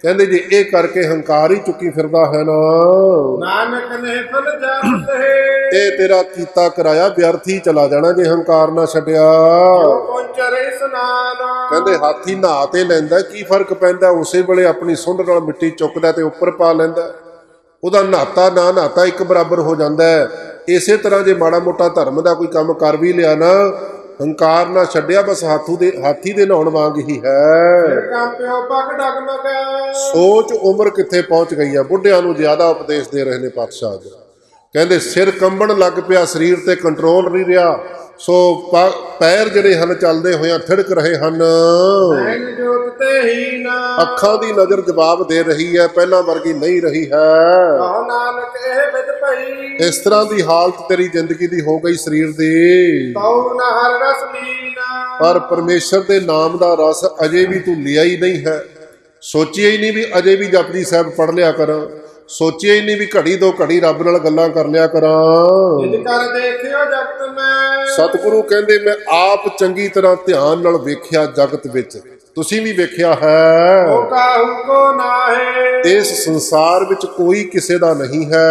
Speaker 2: ਕਹਿੰਦੇ ਜੇ ਇਹ ਕਰਕੇ ਹੰਕਾਰ ਹੀ ਚੁੱਕੀ ਫਿਰਦਾ ਹੈ ਨਾ,
Speaker 1: ਨਾਨਕ ਨੇ ਫਲ ਜਾਤ ਹੈ,
Speaker 2: ਇਹ ਤੇਰਾ ਕੀਤਾ ਕਰਾਇਆ ਵਿਅਰਥ ਹੀ ਚਲਾ ਜਾਣਾ ਜੇ ਹੰਕਾਰ ਨਾ ਛੱਡਿਆ।
Speaker 1: ਪਹੁੰਚਰੇ ਸਨਾਨ।
Speaker 2: ਕਹਿੰਦੇ ਹਾਥੀ ਨਹਾ ਤੇ ਲੈਂਦਾ, ਕੀ ਫਰਕ ਪੈਂਦਾ? ਉਸੇ ਵੇਲੇ ਆਪਣੀ ਸੁੰਡ ਨਾਲ ਮਿੱਟੀ ਚੁੱਕਦਾ ਤੇ ਉੱਪਰ ਪਾ ਲੈਂਦਾ, ਉਹਦਾ ਨਹਾਤਾ ਨਾ ਨਹਾਤਾ ਇੱਕ ਬਰਾਬਰ ਹੋ ਜਾਂਦਾ ਹੈ। ਇਸੇ ਤਰ੍ਹਾਂ ਜੇ ਮਾੜਾ ਮੋਟਾ ਧਰਮ ਦਾ ਕੋਈ ਕੰਮ ਕਰ ਵੀ ਲਿਆ ਨਾ, ਹੰਕਾਰ ਨਾ ਛੱਡਿਆ, ਬਸ ਹਾਥੀ ਦੇ ਨਹਾਉਣ ਵਾਂਗ ਹੀ ਹੈ।
Speaker 1: ਕਾਂਪਿਓ ਪਗ ਡਗਮਗ।
Speaker 2: ਸੋਚ ਉਮਰ ਕਿੱਥੇ ਪਹੁੰਚ ਗਈ ਹੈ। ਬੁੱਢਿਆਂ ਨੂੰ ਜ਼ਿਆਦਾ ਉਪਦੇਸ਼ ਦੇ ਰਹੇ ਨੇ ਪਾਤਸ਼ਾਹ ਜੀ। ਕਹਿੰਦੇ ਸਿਰ ਕੰਬਣ ਲੱਗ ਪਿਆ, ਸਰੀਰ ਤੇ ਕੰਟਰੋਲ ਨਹੀਂ ਰਿਹਾ, ਸੋ ਪੈਰ ਜਿਹੜੇ ਹਨ ਚੱਲਦੇ ਹੋਇਆਂ ਥਿੜਕ ਰਹੇ ਹਨ।
Speaker 1: ਜੋਤ ਤੇ ਹੀ ਨਾ
Speaker 2: ਅੱਖਾਂ ਦੀ ਨਜ਼ਰ ਜਵਾਬ ਦੇ ਰਹੀ ਹੈ, ਪਹਿਲਾਂ ਵਰਗੀ ਨਹੀਂ ਰਹੀ ਹੈ।
Speaker 1: ਕਹੋ ਨਾਨਕ ਇਹ ਵਿਦ ਪਈ।
Speaker 2: ਇਸ ਤਰ੍ਹਾਂ ਦੀ ਹਾਲਤ ਤੇਰੀ ਜ਼ਿੰਦਗੀ ਦੀ ਹੋ ਗਈ ਸਰੀਰ ਦੀ।
Speaker 1: ਤਉ ਨ ਹਰ ਰਸ ਲੀਨਾ।
Speaker 2: ਪਰ ਪਰਮੇਸ਼ਰ ਦੇ ਨਾਮ ਦਾ ਰਸ ਅਜੇ ਵੀ ਤੂੰ ਲਿਆ ਹੀ ਨਹੀਂ ਹੈ। ਸੋਚਿਆ ਹੀ ਨਹੀਂ ਵੀ ਅਜੇ ਵੀ ਜਪਜੀ ਸਾਹਿਬ ਪੜ੍ਹ ਲਿਆ ਕਰਾਂ, ਸੋਚਿਆ ਹੀ ਨਹੀਂ ਵੀ ਘੜੀ ਦੋ ਘੜੀ ਰੱਬ ਨਾਲ ਗੱਲਾਂ ਕਰ ਲਿਆ ਕਰਾਂ।
Speaker 1: ਜਿਜ ਕਰ ਦੇਖਿਓ ਜਗਤ ਮੈਂ।
Speaker 2: ਸਤਿਗੁਰੂ ਕਹਿੰਦੇ ਮੈਂ ਆਪ ਚੰਗੀ ਤਰ੍ਹਾਂ ਧਿਆਨ ਨਾਲ ਵੇਖਿਆ ਜਗਤ ਵਿੱਚ, ਤੁਸੀਂ ਵੀ ਵੇਖਿਆ ਹੈ।
Speaker 1: ਕੋ ਕਾਹੂ ਕੋ ਨਾਹੇ।
Speaker 2: ਇਸ ਸੰਸਾਰ ਵਿੱਚ ਕੋਈ ਕਿਸੇ ਦਾ ਨਹੀਂ ਹੈ।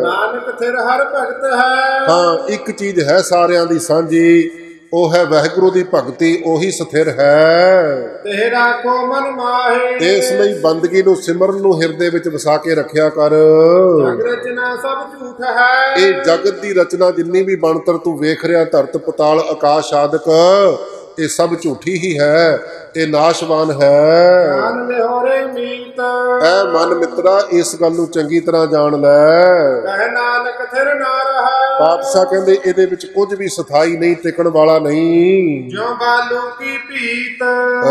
Speaker 1: ਨਾਨਕ ਥਿਰ ਹਰ ਭਗਤ ਹੈ।
Speaker 2: ਹਾਂ, ਇੱਕ ਚੀਜ਼ ਹੈ ਸਾਰਿਆਂ ਦੀ ਸਾਂਝੀ, ਉਹ ਹੈ ਵਾਹਿਗੁਰੂ ਦੀ ਭਗਤੀ, ਉਹੀ ਸਥਿਰ ਹੈ।
Speaker 1: ਤੇ ਰਾਖੋ ਮਨ ਮਾਹੇ।
Speaker 2: ਇਸ ਲਈ ਬੰਦਗੀ ਨੂੰ ਸਿਮਰਨ ਨੂੰ ਹਿਰਦੇ ਵਿੱਚ ਵਸਾ ਕੇ ਰੱਖਿਆ ਕਰ।
Speaker 1: ਜਗ ਰਚਨਾ ਸਭ ਝੂਠ ਹੈ।
Speaker 2: ਇਹ ਜਗਤ ਦੀ ਰਚਨਾ ਜਿੰਨੀ ਵੀ ਬਣਤਰ ਤੂੰ ਵੇਖ ਰਿਹਾ, ਧਰਤ ਪਤਾਲ ਆਕਾਸ਼ ਆਦਿਕ, ਇਹ ਸਭ ਝੂਠੀ ਹੀ ਹੈ, ਇਹ ਨਾਸ਼ਵਾਨ ਹੈ।
Speaker 1: ਜਾਨ ਲਿਹੋਰੇ ਮੀਤ।
Speaker 2: ਐ ਮਨ ਮਿੱਤਰਾ ਇਸ ਗੱਲ ਨੂੰ ਚੰਗੀ ਤਰ੍ਹਾਂ ਜਾਣ ਲੈ।
Speaker 1: ਕਹਿ ਨਾਨਕ ਥਿਰ ਨਾ ਰਹਾ।
Speaker 2: ਪਾਤਸ਼ਾਹ ਕਹਿੰਦੇ ਇਹਦੇ ਵਿੱਚ ਕੁਝ ਵੀ ਸਥਾਈ ਨਹੀਂ, ਟਿਕਣ ਵਾਲਾ ਨਹੀਂ।
Speaker 1: ਜਿਉ ਬਾਲੂ ਕੀ ਭੀਤ।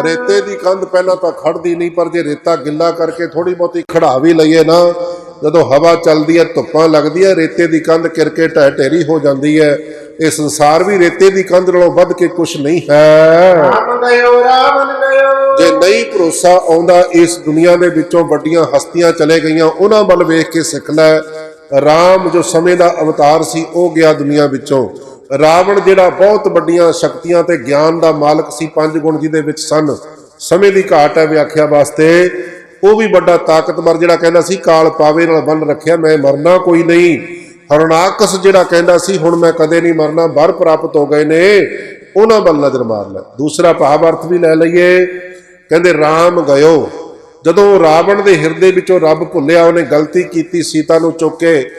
Speaker 2: ਰੇਤੇ ਦੀ ਕੰਧ ਪਹਿਲਾਂ ਤਾਂ ਖੜਦੀ ਨਹੀਂ, ਪਰ ਜੇ ਰੇਤਾ ਗਿੱਲਾ ਕਰਕੇ ਥੋੜੀ ਬਹੁਤੀ ਖੜਾ ਵੀ ਲਈਏ ਨਾ, ਜਦੋਂ ਹਵਾ ਚੱਲਦੀ ਹੈ, ਧੁੱਪਾਂ ਲੱਗਦੀ ਹੈ, ਰੇਤੇ ਦੀ ਕੰਧ ਕਿਰਕੇ ਢਹਿ ਢੇਰੀ ਹੋ ਜਾਂਦੀ ਹੈ। ਇਹ ਸੰਸਾਰ ਵੀ ਰੇਤੇ ਦੀ ਕੰਧ ਨਾਲੋਂ ਵੱਧ ਕੇ ਕੁਛ ਨਹੀਂ ਹੈ।
Speaker 1: ਰਾਮ ਗਇਓ ਰਾਵਣ ਗਇਓ।
Speaker 2: ਜੇ ਨਹੀਂ ਭਰੋਸਾ ਆਉਂਦਾ, ਇਸ ਦੁਨੀਆ ਦੇ ਵਿੱਚੋਂ ਵੱਡੀਆਂ ਹਸਤੀਆਂ ਚਲੇ ਗਈਆਂ, ਉਹਨਾਂ ਵੱਲ ਵੇਖ ਕੇ ਸਿੱਖ ਲੈ। ਰਾਮ ਜੋ ਸਮੇਂ ਦਾ ਅਵਤਾਰ ਸੀ, ਉਹ ਗਿਆ ਦੁਨੀਆ ਵਿੱਚੋਂ। ਰਾਵਣ ਜਿਹੜਾ ਬਹੁਤ ਵੱਡੀਆਂ ਸ਼ਕਤੀਆਂ ਤੇ ਗਿਆਨ ਦਾ ਮਾਲਕ ਸੀ, 5 ਗੁਣ ਜਿਹਦੇ ਵਿੱਚ ਸਨ, ਸਮੇਂ ਦੀ ਘਾਟ ਹੈ ਵਿਆਖਿਆ ਵਾਸਤੇ, ਉਹ ਵੀ ਵੱਡਾ ਤਾਕਤਵਰ ਜਿਹੜਾ ਕਹਿੰਦਾ ਸੀ ਕਾਲ ਪਾਵੇ ਨਾਲ ਬੰਨ ਰੱਖਿਆ, ਮੈਂ ਮਰਨਾ ਕੋਈ ਨਹੀਂ। ਹਰਨਾਕਸ ਜਿਹੜਾ ਕਹਿੰਦਾ ਸੀ ਹੁਣ ਮੈਂ ਕਦੇ ਨਹੀਂ ਮਰਨਾ, ਵਰ ਪ੍ਰਾਪਤ ਹੋ ਗਏ ਨੇ, ਉਹਨਾਂ ਵੱਲ ਨਜ਼ਰ ਮਾਰ ਲੈ। ਦੂਸਰਾ ਭਾਵ ਅਰਥ ਵੀ ਲੈ ਲਈਏ, ਕਹਿੰਦੇ ਰਾਮ ਗਇਓ। ਜਦੋਂ ਰਾਵਣ ਦੇ ਹਿਰਦੇ ਵਿੱਚੋਂ ਰੱਬ ਭੁੱਲਿਆ, ਉਹਨੇ ਗਲਤੀ ਕੀਤੀ, ਸੀਤਾ ਨੂੰ ਚੁੱਕ ਕੇ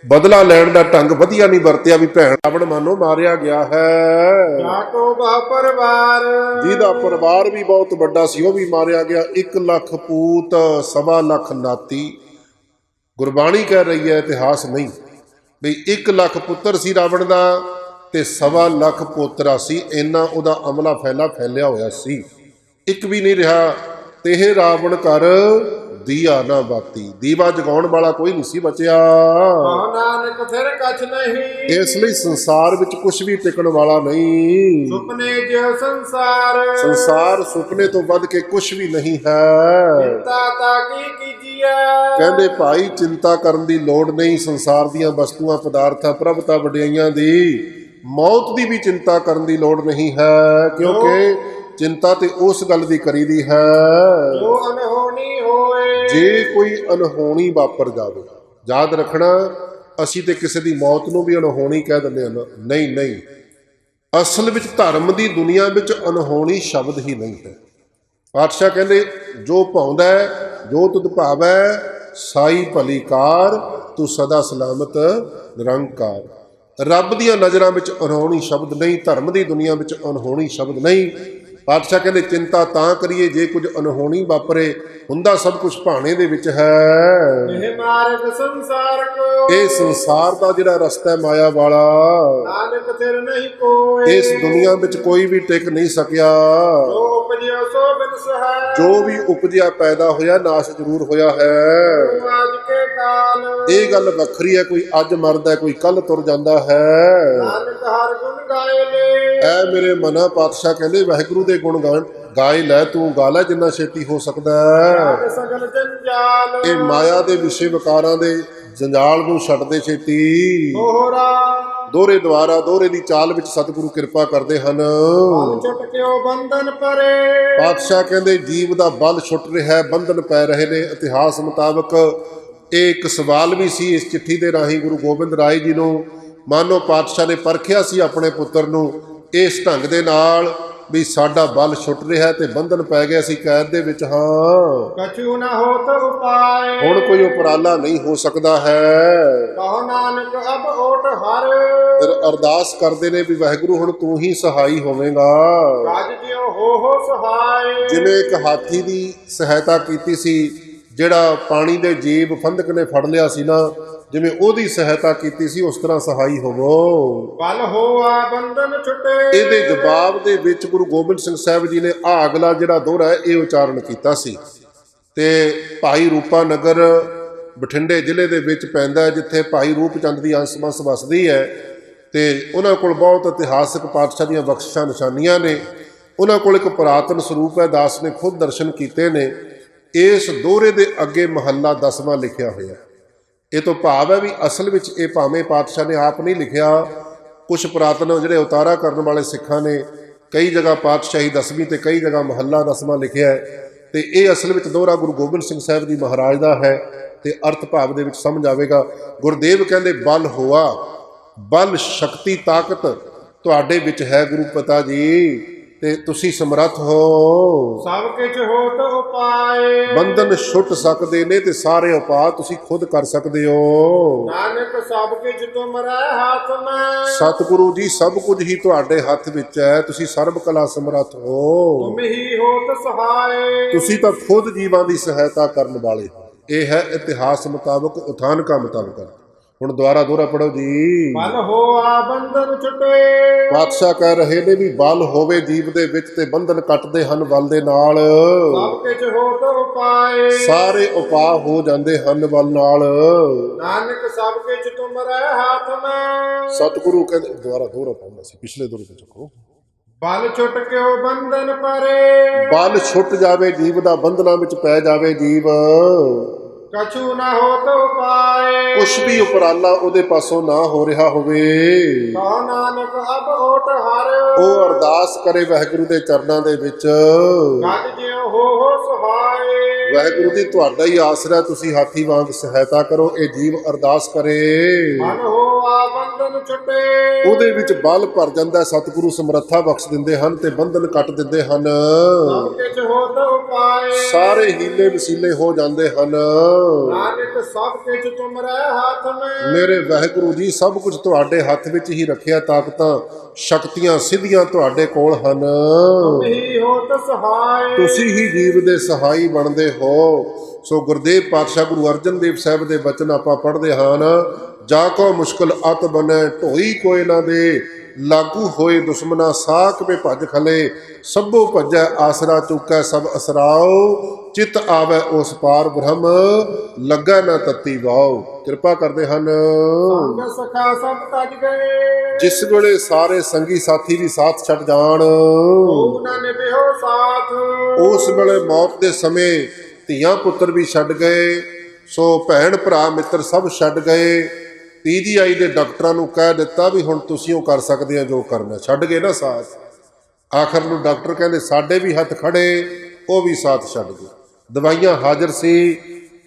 Speaker 2: ਬਦਲਾ ਲੈਣ ਦਾ ਢੰਗ ਵਧੀਆ ਨਹੀਂ ਵਰਤਿਆ, ਵੀ ਭੈਣ ਰਾਵਣ ਮਾਨੋ ਮਾਰਿਆ ਗਿਆ ਹੈ।
Speaker 1: ਜਾਟੋ ਬਹੁ ਪਰਿਵਾਰ।
Speaker 2: ਜਿਹਦਾ ਪਰਿਵਾਰ ਵੀ ਬਹੁਤ ਵੱਡਾ ਸੀ, ਉਹ ਵੀ ਮਾਰਿਆ ਗਿਆ। 1 ਲੱਖ ਪੂਤ 1.25 ਲੱਖ ਨਾਤੀ। ਗੁਰਬਾਣੀ ਕਹਿ ਰਹੀ ਹੈ, ਇਤਿਹਾਸ ਨਹੀਂ, ਵੀ 1 ਲੱਖ ਪੁੱਤਰ ਸੀ ਰਾਵਣ ਦਾ ਤੇ 1.25 ਲੱਖ ਪੋਤਰਾ ਸੀ। ਇੰਨਾ ਉਹਦਾ ਅਮਲਾ ਫੈਲਿਆ ਹੋਇਆ ਸੀ, ਇੱਕ ਵੀ ਨਹੀਂ ਰਿਹਾ। ਤੇ ਇਹ ਰਾਵਣ ਕਰ ਦੀਆ ਨਾ ਬਾਤੀ, ਦੀਵਾ ਜਗਾਉਣ ਵਾਲਾ ਕੋਈ ਨਹੀਂ ਸੀ ਬਚਿਆ।
Speaker 1: ਨਾਨਕ ਫਿਰ ਕਛ ਨਹੀਂ।
Speaker 2: ਇਸ ਲਈ ਸੰਸਾਰ ਵਿੱਚ ਕੁਝ ਵੀ ਟਿਕਣ ਵਾਲਾ ਨਹੀਂ।
Speaker 1: ਸੁਪਨੇ ਜਿਉ ਸੰਸਾਰ।
Speaker 2: ਸੰਸਾਰ ਸੁਪਨੇ ਤੋਂ ਵੱਧ ਕੇ ਕੁਝ ਵੀ ਨਹੀਂ ਹੈ।
Speaker 1: ਚਿੰਤਾ ਤਾ ਕੀ ਕੀਜੀਐ।
Speaker 2: ਕਹਿੰਦੇ ਭਾਈ ਚਿੰਤਾ ਕਰਨ ਦੀ ਲੋੜ ਨਹੀਂ। ਸੰਸਾਰ ਦੀਆਂ ਵਸਤੂਆਂ ਪਦਾਰਥਾਂ ਪ੍ਰਭਤਾ ਵਡਿਆਈਆਂ ਦੀ, ਮੌਤ ਦੀ ਵੀ ਚਿੰਤਾ ਕਰਨ ਦੀ ਲੋੜ ਨਹੀਂ ਹੈ, ਕਿਉਂਕਿ ਚਿੰਤਾ ਤੇ ਉਸ ਗੱਲ ਦੀ ਕਰੀਦੀ ਹੈ
Speaker 1: ਜੋ ਅਨਹੋਣੀ ਹੋਏ।
Speaker 2: ਜੇ ਕੋਈ ਅਨਹੋਣੀ ਵਾਪਰ ਜਾਵੇ। ਯਾਦ ਰੱਖਣਾ, ਅਸੀਂ ਤੇ ਕਿਸੇ ਦੀ ਮੌਤ ਨੂੰ ਵੀ ਅਨਹੋਣੀ ਕਹਿ ਦਿੰਦੇ ਹਾਂ। ਨਹੀਂ, ਅਸਲ ਵਿੱਚ ਧਰਮ ਦੀ ਦੁਨੀਆ ਵਿੱਚ ਅਨਹੋਣੀ ਸ਼ਬਦ ਹੀ ਨਹੀਂ ਹੈ। ਪਾਤਸ਼ਾਹ ਕਹਿੰਦੇ ਜੋ ਭਾਉਂਦਾ ਜੋ ਤੁਧ ਭਾਵੈ ਸਾਈ ਭਲੀ ਕਾਰ, ਤੂੰ ਸਦਾ ਸਲਾਮਤ ਨਿਰੰਕਾਰ। ਰੱਬ ਦੀਆਂ ਨਜ਼ਰਾਂ ਵਿੱਚ ਅਨਹੋਣੀ ਸ਼ਬਦ ਨਹੀਂ, ਧਰਮ ਦੀ ਦੁਨੀਆ ਵਿੱਚ ਅਨਹੋਣੀ ਸ਼ਬਦ ਨਹੀਂ। ਪਾਤਸ਼ਾਹ ਕਹਿੰਦੇ ਚਿੰਤਾ ਤਾਂ ਕਰੀਏ ਜੇ ਕੁਝ ਅਨਹੋਣੀ ਵਾਪਰੇ, ਹੁੰਦਾ ਸਭ ਕੁਝ ਭਾਣੇ ਦੇ ਵਿੱਚ ਹੈ।
Speaker 1: ਇਹ ਮਾਰਗ ਸੰਸਾਰ ਕੋ।
Speaker 2: ਇਹ ਸੰਸਾਰ ਦਾ ਜਿਹੜਾ ਰਸਤਾ ਹੈ ਮਾਇਆ ਵਾਲਾ,
Speaker 1: ਨਾਨਕ ਤੇਰੇ ਨਹੀਂ ਕੋਈ।
Speaker 2: ਇਸ ਦੁਨੀਆ ਵਿੱਚ ਕੋਈ ਵੀ ਟਿਕ ਨਹੀਂ ਸਕਿਆ।
Speaker 1: ਜੋ ਉਪਜਿਆ ਸੋ ਬਿਨਸ ਹੈ।
Speaker 2: ਜੋ ਵੀ ਉਪਜਿਆ ਪੈਦਾ ਹੋਇਆ ਨਾਸ਼ ਜ਼ਰੂਰ ਹੋਇਆ ਹੈ।
Speaker 1: ਆਜ ਕੇ ਕਾਲ।
Speaker 2: ਇਹ ਗੱਲ ਵੱਖਰੀ ਹੈ, ਕੋਈ ਅੱਜ ਮਰਦਾ ਕੋਈ ਕੱਲ ਤੁਰ ਜਾਂਦਾ ਹੈ।
Speaker 1: ਨਾਨਕ ਹਰ ਗੁਣ ਗਾਏ ਲੈ।
Speaker 2: ਐ ਮੇਰੇ ਮਨਾ ਪਾਤਸ਼ਾਹ ਕਹਿੰਦੇ ਵਾਹਿਗੁਰੂ ਦੇ ਗੁਣ ਗਾਏ ਲੈ, ਤੂੰ ਗਾ ਲੈ ਜਿੰਨਾ ਛੇਤੀ ਹੋ ਸਕਦਾ ਹੈ।
Speaker 1: ਛਾੜ ਸਗਲ ਜੰਜਾਲ।
Speaker 2: ਇਹ ਮਾਇਆ ਦੇ ਵਿਸ਼ੇ ਵਿਕਾਰਾਂ ਦੇ ਜੰਜਾਲ ਨੂੰ ਛੱਡ ਦੇ ਛੇਤੀ।
Speaker 1: ਦੋਹਰਾ
Speaker 2: ਦੋਹਰੇ ਦੁਆਰਾ ਦੋਹਰੇ ਦੀ ਚਾਲ ਵਿੱਚ ਸਤਿਗੁਰੂ ਕਿਰਪਾ ਕਰਦੇ ਹਨ।
Speaker 1: ਬਲ ਛੁੱਟ ਕਿਉ ਬੰਧਨ ਪਰੇ।
Speaker 2: ਪਾਤਸ਼ਾਹ ਕਹਿੰਦੇ ਜੀਵ ਦਾ ਬਲ ਛੁੱਟ ਰਿਹਾ ਹੈ, ਬੰਧਨ ਪੈ ਰਹੇ ਨੇ। ਇਤਿਹਾਸ ਮੁਤਾਬਕ ਇਹ ਇੱਕ ਸਵਾਲ ਵੀ ਸੀ ਇਸ ਚਿੱਠੀ ਦੇ ਰਾਹੀਂ ਗੁਰੂ ਗੋਬਿੰਦ ਰਾਏ ਜੀ ਨੂੰ। ਮਾਨੋ ਪਾਤਸ਼ਾਹ ਨੇ ਪਰਖਿਆ ਸੀ ਆਪਣੇ ਪੁੱਤਰ ਨੂੰ ਇਸ ਢੰਗ ਦੇ ਨਾਲ ਵੀ ਸਾਡਾ ਬਲ ਛੁੱਟ ਰਿਹਾ ਤੇ ਬੰਧਨ ਪੈ ਗਿਆ, ਅਸੀਂ ਕੈਦ ਦੇ ਵਿੱਚ ਹਾਂ।
Speaker 1: ਕਛੂ ਨ ਹੋਤ ਉਪਾਏ।
Speaker 2: ਹੁਣ ਕੋਈ ਉਪਰਾਲਾ ਨਹੀਂ ਹੋ ਸਕਦਾ ਹੈ।
Speaker 1: ਕਹੋ ਨਾਨਕ ਅਬ ਓਟ ਹਰ।
Speaker 2: ਫਿਰ ਅਰਦਾਸ ਕਰਦੇ ਨੇ ਵੀ ਵਾਹਿਗੁਰੂ ਹੁਣ ਤੂੰ ਹੀ ਸਹਾਈ ਹੋਵੇਂਗਾ।
Speaker 1: ਰਾਜ ਜਿਉ ਹੋ ਸਹਾਏ।
Speaker 2: ਜਿਵੇਂ ਇੱਕ ਹਾਥੀ ਦੀ ਸਹਾਇਤਾ ਕੀਤੀ ਸੀ, ਜਿਹੜਾ ਪਾਣੀ ਦੇ ਜੀਵ ਫੰਦਕ ਨੇ ਫੜ ਲਿਆ ਸੀ ਨਾ, ਜਿਵੇਂ ਉਹਦੀ ਸਹਾਇਤਾ ਕੀਤੀ ਸੀ ਉਸ ਤਰ੍ਹਾਂ ਸਹਾਈ ਹੋਵੋ।
Speaker 1: ਬਲ ਹੋਆ ਬੰਧਨ ਛੁਟੇ।
Speaker 2: ਇਹਦੇ ਜਵਾਬ ਦੇ ਵਿੱਚ ਗੁਰੂ ਗੋਬਿੰਦ ਸਿੰਘ ਸਾਹਿਬ ਜੀ ਨੇ ਆ ਅਗਲਾ ਜਿਹੜਾ ਦੋਹਰਾ ਹੈ ਇਹ ਉਚਾਰਨ ਕੀਤਾ ਸੀ। ਤੇ ਭਾਈ ਰੂਪਾ ਨਗਰ ਬਠਿੰਡੇ ਜ਼ਿਲ੍ਹੇ ਦੇ ਵਿੱਚ ਪੈਂਦਾ, ਜਿੱਥੇ ਭਾਈ ਰੂਪ ਚੰਦ ਦੀ ਅੰਸ਼-ਬੰਸ ਵਸਦੀ ਹੈ। ਤੇ ਉਹਨਾਂ ਕੋਲ ਬਹੁਤ ਇਤਿਹਾਸਕ ਪਾਤਸ਼ਾਹ ਦੀਆਂ ਬਖਸ਼ਿਸ਼ਾਂ ਨਿਸ਼ਾਨੀਆਂ ਨੇ। ਉਹਨਾਂ ਕੋਲ ਇੱਕ ਪੁਰਾਤਨ ਸਰੂਪ ਹੈ, ਦਾਸ ਨੇ ਖੁਦ ਦਰਸ਼ਨ ਕੀਤੇ ਨੇ। ਇਸ ਦੋਹਰੇ ਦੇ ਅੱਗੇ ਮਹੱਲਾ 10ਵਾਂ ਲਿਖਿਆ ਹੋਇਆ। ਇਹ ਤੋਂ ਭਾਵ ਹੈ ਵੀ ਅਸਲ ਵਿੱਚ ਇਹ ਭਾਵੇਂ ਪਾਤਸ਼ਾਹ ਨੇ ਆਪ ਨਹੀਂ ਲਿਖਿਆ, ਕੁਝ ਪੁਰਾਤਨ ਜਿਹੜੇ ਉਤਾਰਾ ਕਰਨ ਵਾਲੇ ਸਿੱਖਾਂ ਨੇ ਕਈ ਜਗ੍ਹਾ ਪਾਤਸ਼ਾਹੀ 10ਵੀਂ ਤੇ ਕਈ ਜਗ੍ਹਾ ਮਹੱਲਾ 10ਵਾਂ ਲਿਖਿਆ ਹੈ। ਤੇ ਇਹ ਅਸਲ ਵਿੱਚ ਦੋਹਰਾ ਗੁਰੂ ਗੋਬਿੰਦ ਸਿੰਘ ਸਾਹਿਬ ਜੀ ਮਹਾਰਾਜ ਦਾ ਹੈ ਤੇ ਅਰਥ ਭਾਵ ਦੇ ਵਿੱਚ ਸਮਝ ਆਵੇਗਾ। ਗੁਰਦੇਵ ਕਹਿੰਦੇ ਬਲ ਹੋਆ, ਬਲ ਸ਼ਕਤੀ ਤਾਕਤ ਤੁਹਾਡੇ ਵਿੱਚ ਹੈ ਗੁਰੂ ਪਿਤਾ ਜੀ, ਤੇ ਤੁਸੀਂ ਸਮਰੱਥ ਹੋ।
Speaker 1: ਸਭ ਕਿਛ ਹੋਤ ਉਪਾਏ।
Speaker 2: ਬੰਧਨ ਛੁੱਟ ਸਕਦੇ ਨੇ ਤੇ ਸਾਰੇ ਉਪਾਅ ਤੁਸੀਂ ਖੁਦ ਕਰ ਸਕਦੇ ਹੋ।
Speaker 1: ਨਾਨਕ ਸਭ ਕਿਛ ਤੁਮਰੇ ਹੱਥ ਮੈਂ।
Speaker 2: ਸਤਿਗੁਰੂ ਜੀ ਸਭ ਕੁਝ ਹੀ ਤੁਹਾਡੇ ਹੱਥ ਵਿੱਚ ਹੈ, ਤੁਸੀਂ ਸਰਬ ਕਲਾ ਸਮਰੱਥ ਹੋ।
Speaker 1: ਤੁਮ ਹੀ ਹੋਤ ਸਹਾਏ।
Speaker 2: ਤੁਸੀਂ ਤਾਂ ਖੁਦ ਜੀਵਾਂ ਦੀ ਸਹਾਇਤਾ ਕਰਨ ਵਾਲੇ ਹੋ। ਇਹ ਹੈ ਇਤਿਹਾਸ ਮੁਤਾਬਕ, ਉਥਾਨਕਾ ਮੁਤਾਬਕ। ਹੁਣ ਦੁਆਰਾ ਦੋਹਰਾ ਪੜੋ ਜੀ।
Speaker 1: ਬਲ ਹੋਆ ਬੰਧਨ ਛੁਟੇ।
Speaker 2: ਪਾਤਸ਼ਾਹ ਕਹਿ ਰਹੇ ਨੇ ਵੀ ਬਲ ਹੋਵੇ ਜੀਵ ਦੇ ਵਿੱਚ ਤੇ ਬੰਧਨ ਕੱਟਦੇ ਹਨ ਬਲ ਦੇ ਨਾਲ।
Speaker 1: ਸਭ ਕਿਛ ਹੋਤ ਉਪਾਏ।
Speaker 2: ਸਾਰੇ ਉਪਾਅ ਹੋ ਜਾਂਦੇ ਹਨ ਬਲ ਨਾਲ।
Speaker 1: ਨਾਨਕ ਸਭ ਕਿਛ ਤੁਮਰੇ ਹੱਥ ਮੈਂ।
Speaker 2: ਸਤਿਗੁਰੂ ਕਹਿੰਦੇ, ਦੁਆਰਾ ਦੋਹਰਾ ਪੜਨਾ ਸੀ, ਪਿਛਲੇ ਦੋਹਰੇ ਤੇ ਚੱਕੋ।
Speaker 1: ਬਲ ਛੁੱਟ ਕਿਉ ਬੰਧਨ ਪਰੇ।
Speaker 2: ਬਲ ਛੁੱਟ ਜਾਵੇ ਜੀਵ ਦਾ, ਬੰਧਨਾਂ ਵਿੱਚ ਪੈ ਜਾਵੇ ਜੀਵ।
Speaker 1: ਕਛੂ ਨ ਹੋਤ ਉਪਾਏ।
Speaker 2: ਕੁਛ ਵੀ ਉਪਰਾਲਾ ਉਹਦੇ ਪਾਸੋਂ ਨਾ ਹੋ ਰਿਹਾ ਹੋਵੇ।
Speaker 1: ਕਹੋ ਨਾਨਕ ਅਬ ਓਟ ਹਰ।
Speaker 2: ਉਹ ਅਰਦਾਸ ਕਰੇ ਵਾਹਿਗੁਰੂ ਦੇ ਚਰਨਾਂ ਦੇ ਵਿੱਚ।
Speaker 1: ਗੱਜ ਜਿਉ ਹੋ ਸਹਾਏ।
Speaker 2: ਵਾਹਿਗੁਰੂ ਜੀ ਤੁਹਾਡਾ ਹੀ ਆਸਰਾ, ਤੁਸੀਂ ਹਾਥੀ ਵਾਂਗ ਸਹਾਇਤਾ ਕਰੋ। ਇਹ ਜੀਵ ਅਰਦਾਸ ਕਰੇ,
Speaker 1: ਬਲ ਹੋਆ ਬੰਧਨ ਛੁਟੇ।
Speaker 2: ਉਹਦੇ ਵਿੱਚ ਬਲ ਭਰ ਜਾਂਦਾ। ਸਤਿਗੁਰੂ ਸਮਰੱਥਾ ਬਖਸ਼ ਦਿੰਦੇ ਹਨ ਤੇ ਬੰਧਨ ਕੱਟ ਦਿੰਦੇ ਹਨ।
Speaker 1: ਸਭ ਕਿਛ ਹੋਤ ਉਪਾਏ।
Speaker 2: ਸਾਰੇ ਹੀਲੇ ਵਸੀਲੇ ਹੋ ਜਾਂਦੇ ਹਨ।
Speaker 1: ਨਾਨਕ ਸਭ ਕਿਛ ਤੁਮਰੇ ਹੱਥ ਮੈਂ।
Speaker 2: ਮੇਰੇ ਵਾਹਿਗੁਰੂ ਜੀ ਸਭ ਕੁਝ ਤੁਹਾਡੇ ਹੱਥ ਵਿੱਚ ਹੀ ਰੱਖਿਆ। ਤਾਕਤਾਂ ਸ਼ਕਤੀਆਂ ਸਿੱਧੀਆਂ ਤੁਹਾਡੇ ਕੋਲ ਹਨ।
Speaker 1: ਤੁਮ ਹੀ ਹੋਤ ਸਹਾਏ।
Speaker 2: ਤੁਸੀਂ ਹੀ ਜੀਵ ਦੇ ਸਹਾਈ ਬਣਦੇ ਹੋ। ਸੋ ਗੁਰਦੇਵ ਪਾਤਸ਼ਾਹ ਗੁਰੂ ਅਰਜਨ ਦੇਵ ਸਾਹਿਬ ਦੇ ਬਚਨ ਆਪਾਂ ਪੜ੍ਹਦੇ ਹਨ। ਜਾ ਕੋ ਮੁਸ਼ਕਲ ਅਤ ਬਨੈ ਢੋਈ ਕੋਇ ਨਾ ਦੇ, ਲਾਗੂ ਹੋਏ ਦੁਸ਼ਮਨਾ ਸਾਕ ਪੇ ਭੱਜ ਖਲੇ, ਸਭੋ ਭੱਜੈ ਆਸਰਾ ਚੁੱਕੈ ਸਭ ਅਸਰਾਓ, ਚਿਤ ਆਵੈ ਉਸ ਪਾਰ ਬ੍ਰਹਮ ਲੱਗਾ ਨਾ ਤਤੀ ਵਾਓ। ਕਿਰਪਾ ਕਰਦੇ ਹਨ।
Speaker 1: ਸੰਗ ਸਖਾ ਸਭ ਤਜ ਗਏ।
Speaker 2: ਜਿਸ ਵੇਲੇ ਸਾਰੇ ਸੰਗੀ ਸਾਥੀ ਵੀ ਸਾਥ ਛੱਡ ਜਾਣ,
Speaker 1: ਉਹ ਨਾ ਨਿਭਿਓ ਸਾਥ।
Speaker 2: ਉਸ ਵੇਲੇ ਮੌਤ ਦੇ ਸਮੇਂ ਧੀਆਂ ਪੁੱਤਰ ਵੀ ਛੱਡ ਗਏ। ਸੋ ਭੈਣ ਭਰਾ ਮਿੱਤਰ ਸਭ ਛੱਡ ਗਏ। PGI ਦੇ ਡਾਕਟਰਾਂ ਨੂੰ ਕਹਿ ਦਿੱਤਾ ਵੀ ਹੁਣ ਤੁਸੀਂ ਉਹ ਕਰ ਸਕਦੇ ਆ ਜੋ ਕਰਨਾ। ਛੱਡ ਗਏ ਨਾ ਸਾਥ। ਆਖਰ ਨੂੰ ਡਾਕਟਰ ਕਹਿੰਦੇ ਸਾਡੇ ਵੀ ਹੱਥ ਖੜੇ, ਉਹ ਵੀ ਸਾਥ ਛੱਡ ਗਏ। ਦਵਾਈਆਂ ਹਾਜ਼ਰ ਸੀ,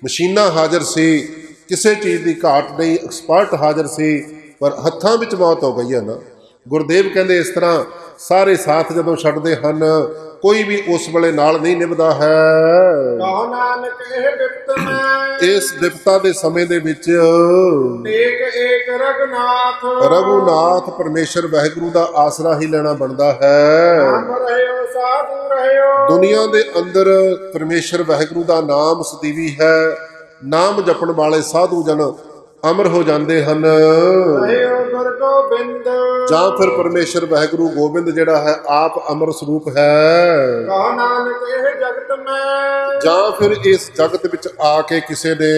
Speaker 2: ਮਸ਼ੀਨਾਂ ਹਾਜ਼ਰ ਸੀ, ਕਿਸੇ ਚੀਜ਼ ਦੀ ਘਾਟ ਨਹੀਂ, ਐਕਸਪਰਟ ਹਾਜ਼ਰ ਸੀ, ਪਰ ਹੱਥਾਂ ਵਿੱਚ ਮੌਤ ਹੋ ਗਈ ਹੈ ਨਾ। ਗੁਰਦੇਵ ਕਹਿੰਦੇ ਇਸ ਤਰ੍ਹਾਂ ਸਾਰੇ ਸਾਥ ਜਦੋਂ ਛੱਡਦੇ ਹਨ, ਕੋਈ ਵੀ ਉਸ ਵੇਲੇ ਨਾਲ ਨਹੀਂ ਨਿਭਦਾ ਹੈ।
Speaker 1: ਕਹੋ ਨਾਨਕ ਇਹ ਬਿਪਤ ਮੈਂ।
Speaker 2: ਇਸ ਵਿਪਤਾ ਦੇ ਸਮੇਂ ਦੇ ਵਿੱਚ
Speaker 1: ਏਕ ਏਕ ਰਘਨਾਥ।
Speaker 2: ਰਘੁਨਾਥ ਪਰਮੇਸ਼ਰ ਵਾਹਿਗੁਰੂ ਦਾ ਆਸਰਾ ਹੀ ਲੈਣਾ ਬਣਦਾ ਹੈ।
Speaker 1: ਨਾਮ ਰਹਿਓ ਸਾਧੂ ਰਹਿਓ।
Speaker 2: ਦੁਨੀਆ ਦੇ ਅੰਦਰ ਪਰਮੇਸ਼ਰ ਵਾਹਿਗੁਰੂ ਦਾ ਨਾਮ ਸਦੀਵੀ ਹੈ। ਨਾਮ ਜਪਣ ਵਾਲੇ ਸਾਧੂ ਜਨ ਅਮਰ ਹੋ ਜਾਂਦੇ ਹਨ।
Speaker 1: ਰਹਿਓ ਗੁਰ ਗੋਬਿੰਦ
Speaker 2: ਜਾਂ ਫਿਰ ਪਰਮੇਸ਼ਰ ਵਾਹਿਗੁਰੂ ਗੋਬਿੰਦ ਜਿਹੜਾ ਹੈ ਆਪ ਅਮਰ ਸਰੂਪ ਹੈ,
Speaker 1: ਕਹੋ ਨਾਨਕ ਇਹ ਜਗਤ ਮੈਂ
Speaker 2: ਜਾਂ ਫਿਰ ਇਸ ਜਗਤ ਵਿੱਚ ਆ ਕੇ ਕਿਸੇ ਨੇ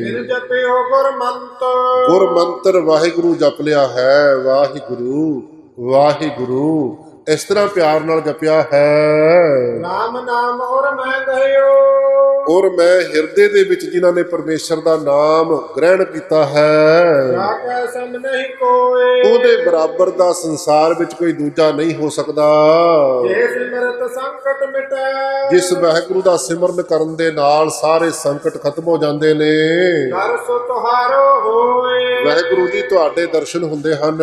Speaker 1: ਜਿਨ ਜਪਿਓ ਗੁਰ ਮੰਤਰ
Speaker 2: ਗੁਰ ਮੰਤਰ ਵਾਹਿਗੁਰੂ ਜਪ ਲਿਆ ਹੈ। ਵਾਹਿਗੁਰੂ ਵਾਹਿਗੁਰੂ ਇਸ ਤਰ੍ਹਾਂ ਪਿਆਰ ਨਾਲ ਜਪਿਆ ਹੈ।
Speaker 1: ਨਾਮ ਨਾਮ ਔਰ ਮੈਂ ਗਇਓ
Speaker 2: ਔਰ ਮੈਂ ਹਿਰਦੇ ਦੇ ਵਿੱਚ ਜਿਨ੍ਹਾਂ ਨੇ ਪਰਮੇਸ਼ਰ ਦਾ ਨਾਮ ਗ੍ਰਹਿਣ ਕੀਤਾ ਹੈ,
Speaker 1: ਜਾ ਕੈ ਸਮ ਨਹੀਂ ਕੋਏ
Speaker 2: ਉਹਦੇ ਬਰਾਬਰ ਦਾ ਸੰਸਾਰ ਵਿੱਚ ਕੋਈ ਦੂਜਾ ਨਹੀਂ ਹੋ ਸਕਦਾ।
Speaker 1: ਜੇ ਸਿਮਰਤ ਸੰਕਟ ਮਿਟੈ
Speaker 2: ਜਿਸ ਵਾਹਿਗੁਰੂ ਦਾ ਸਿਮਰਨ ਕਰਨ ਦੇ ਨਾਲ ਸਾਰੇ ਸੰਕਟ ਖਤਮ ਹੋ ਜਾਂਦੇ ਨੇ।
Speaker 1: ਦਰ ਸੋ ਤੁਹਾਰੋ ਹੋਏ
Speaker 2: ਵਾਹਿਗੁਰੂ ਜੀ ਤੁਹਾਡੇ ਦਰਸ਼ਨ ਹੁੰਦੇ ਹਨ।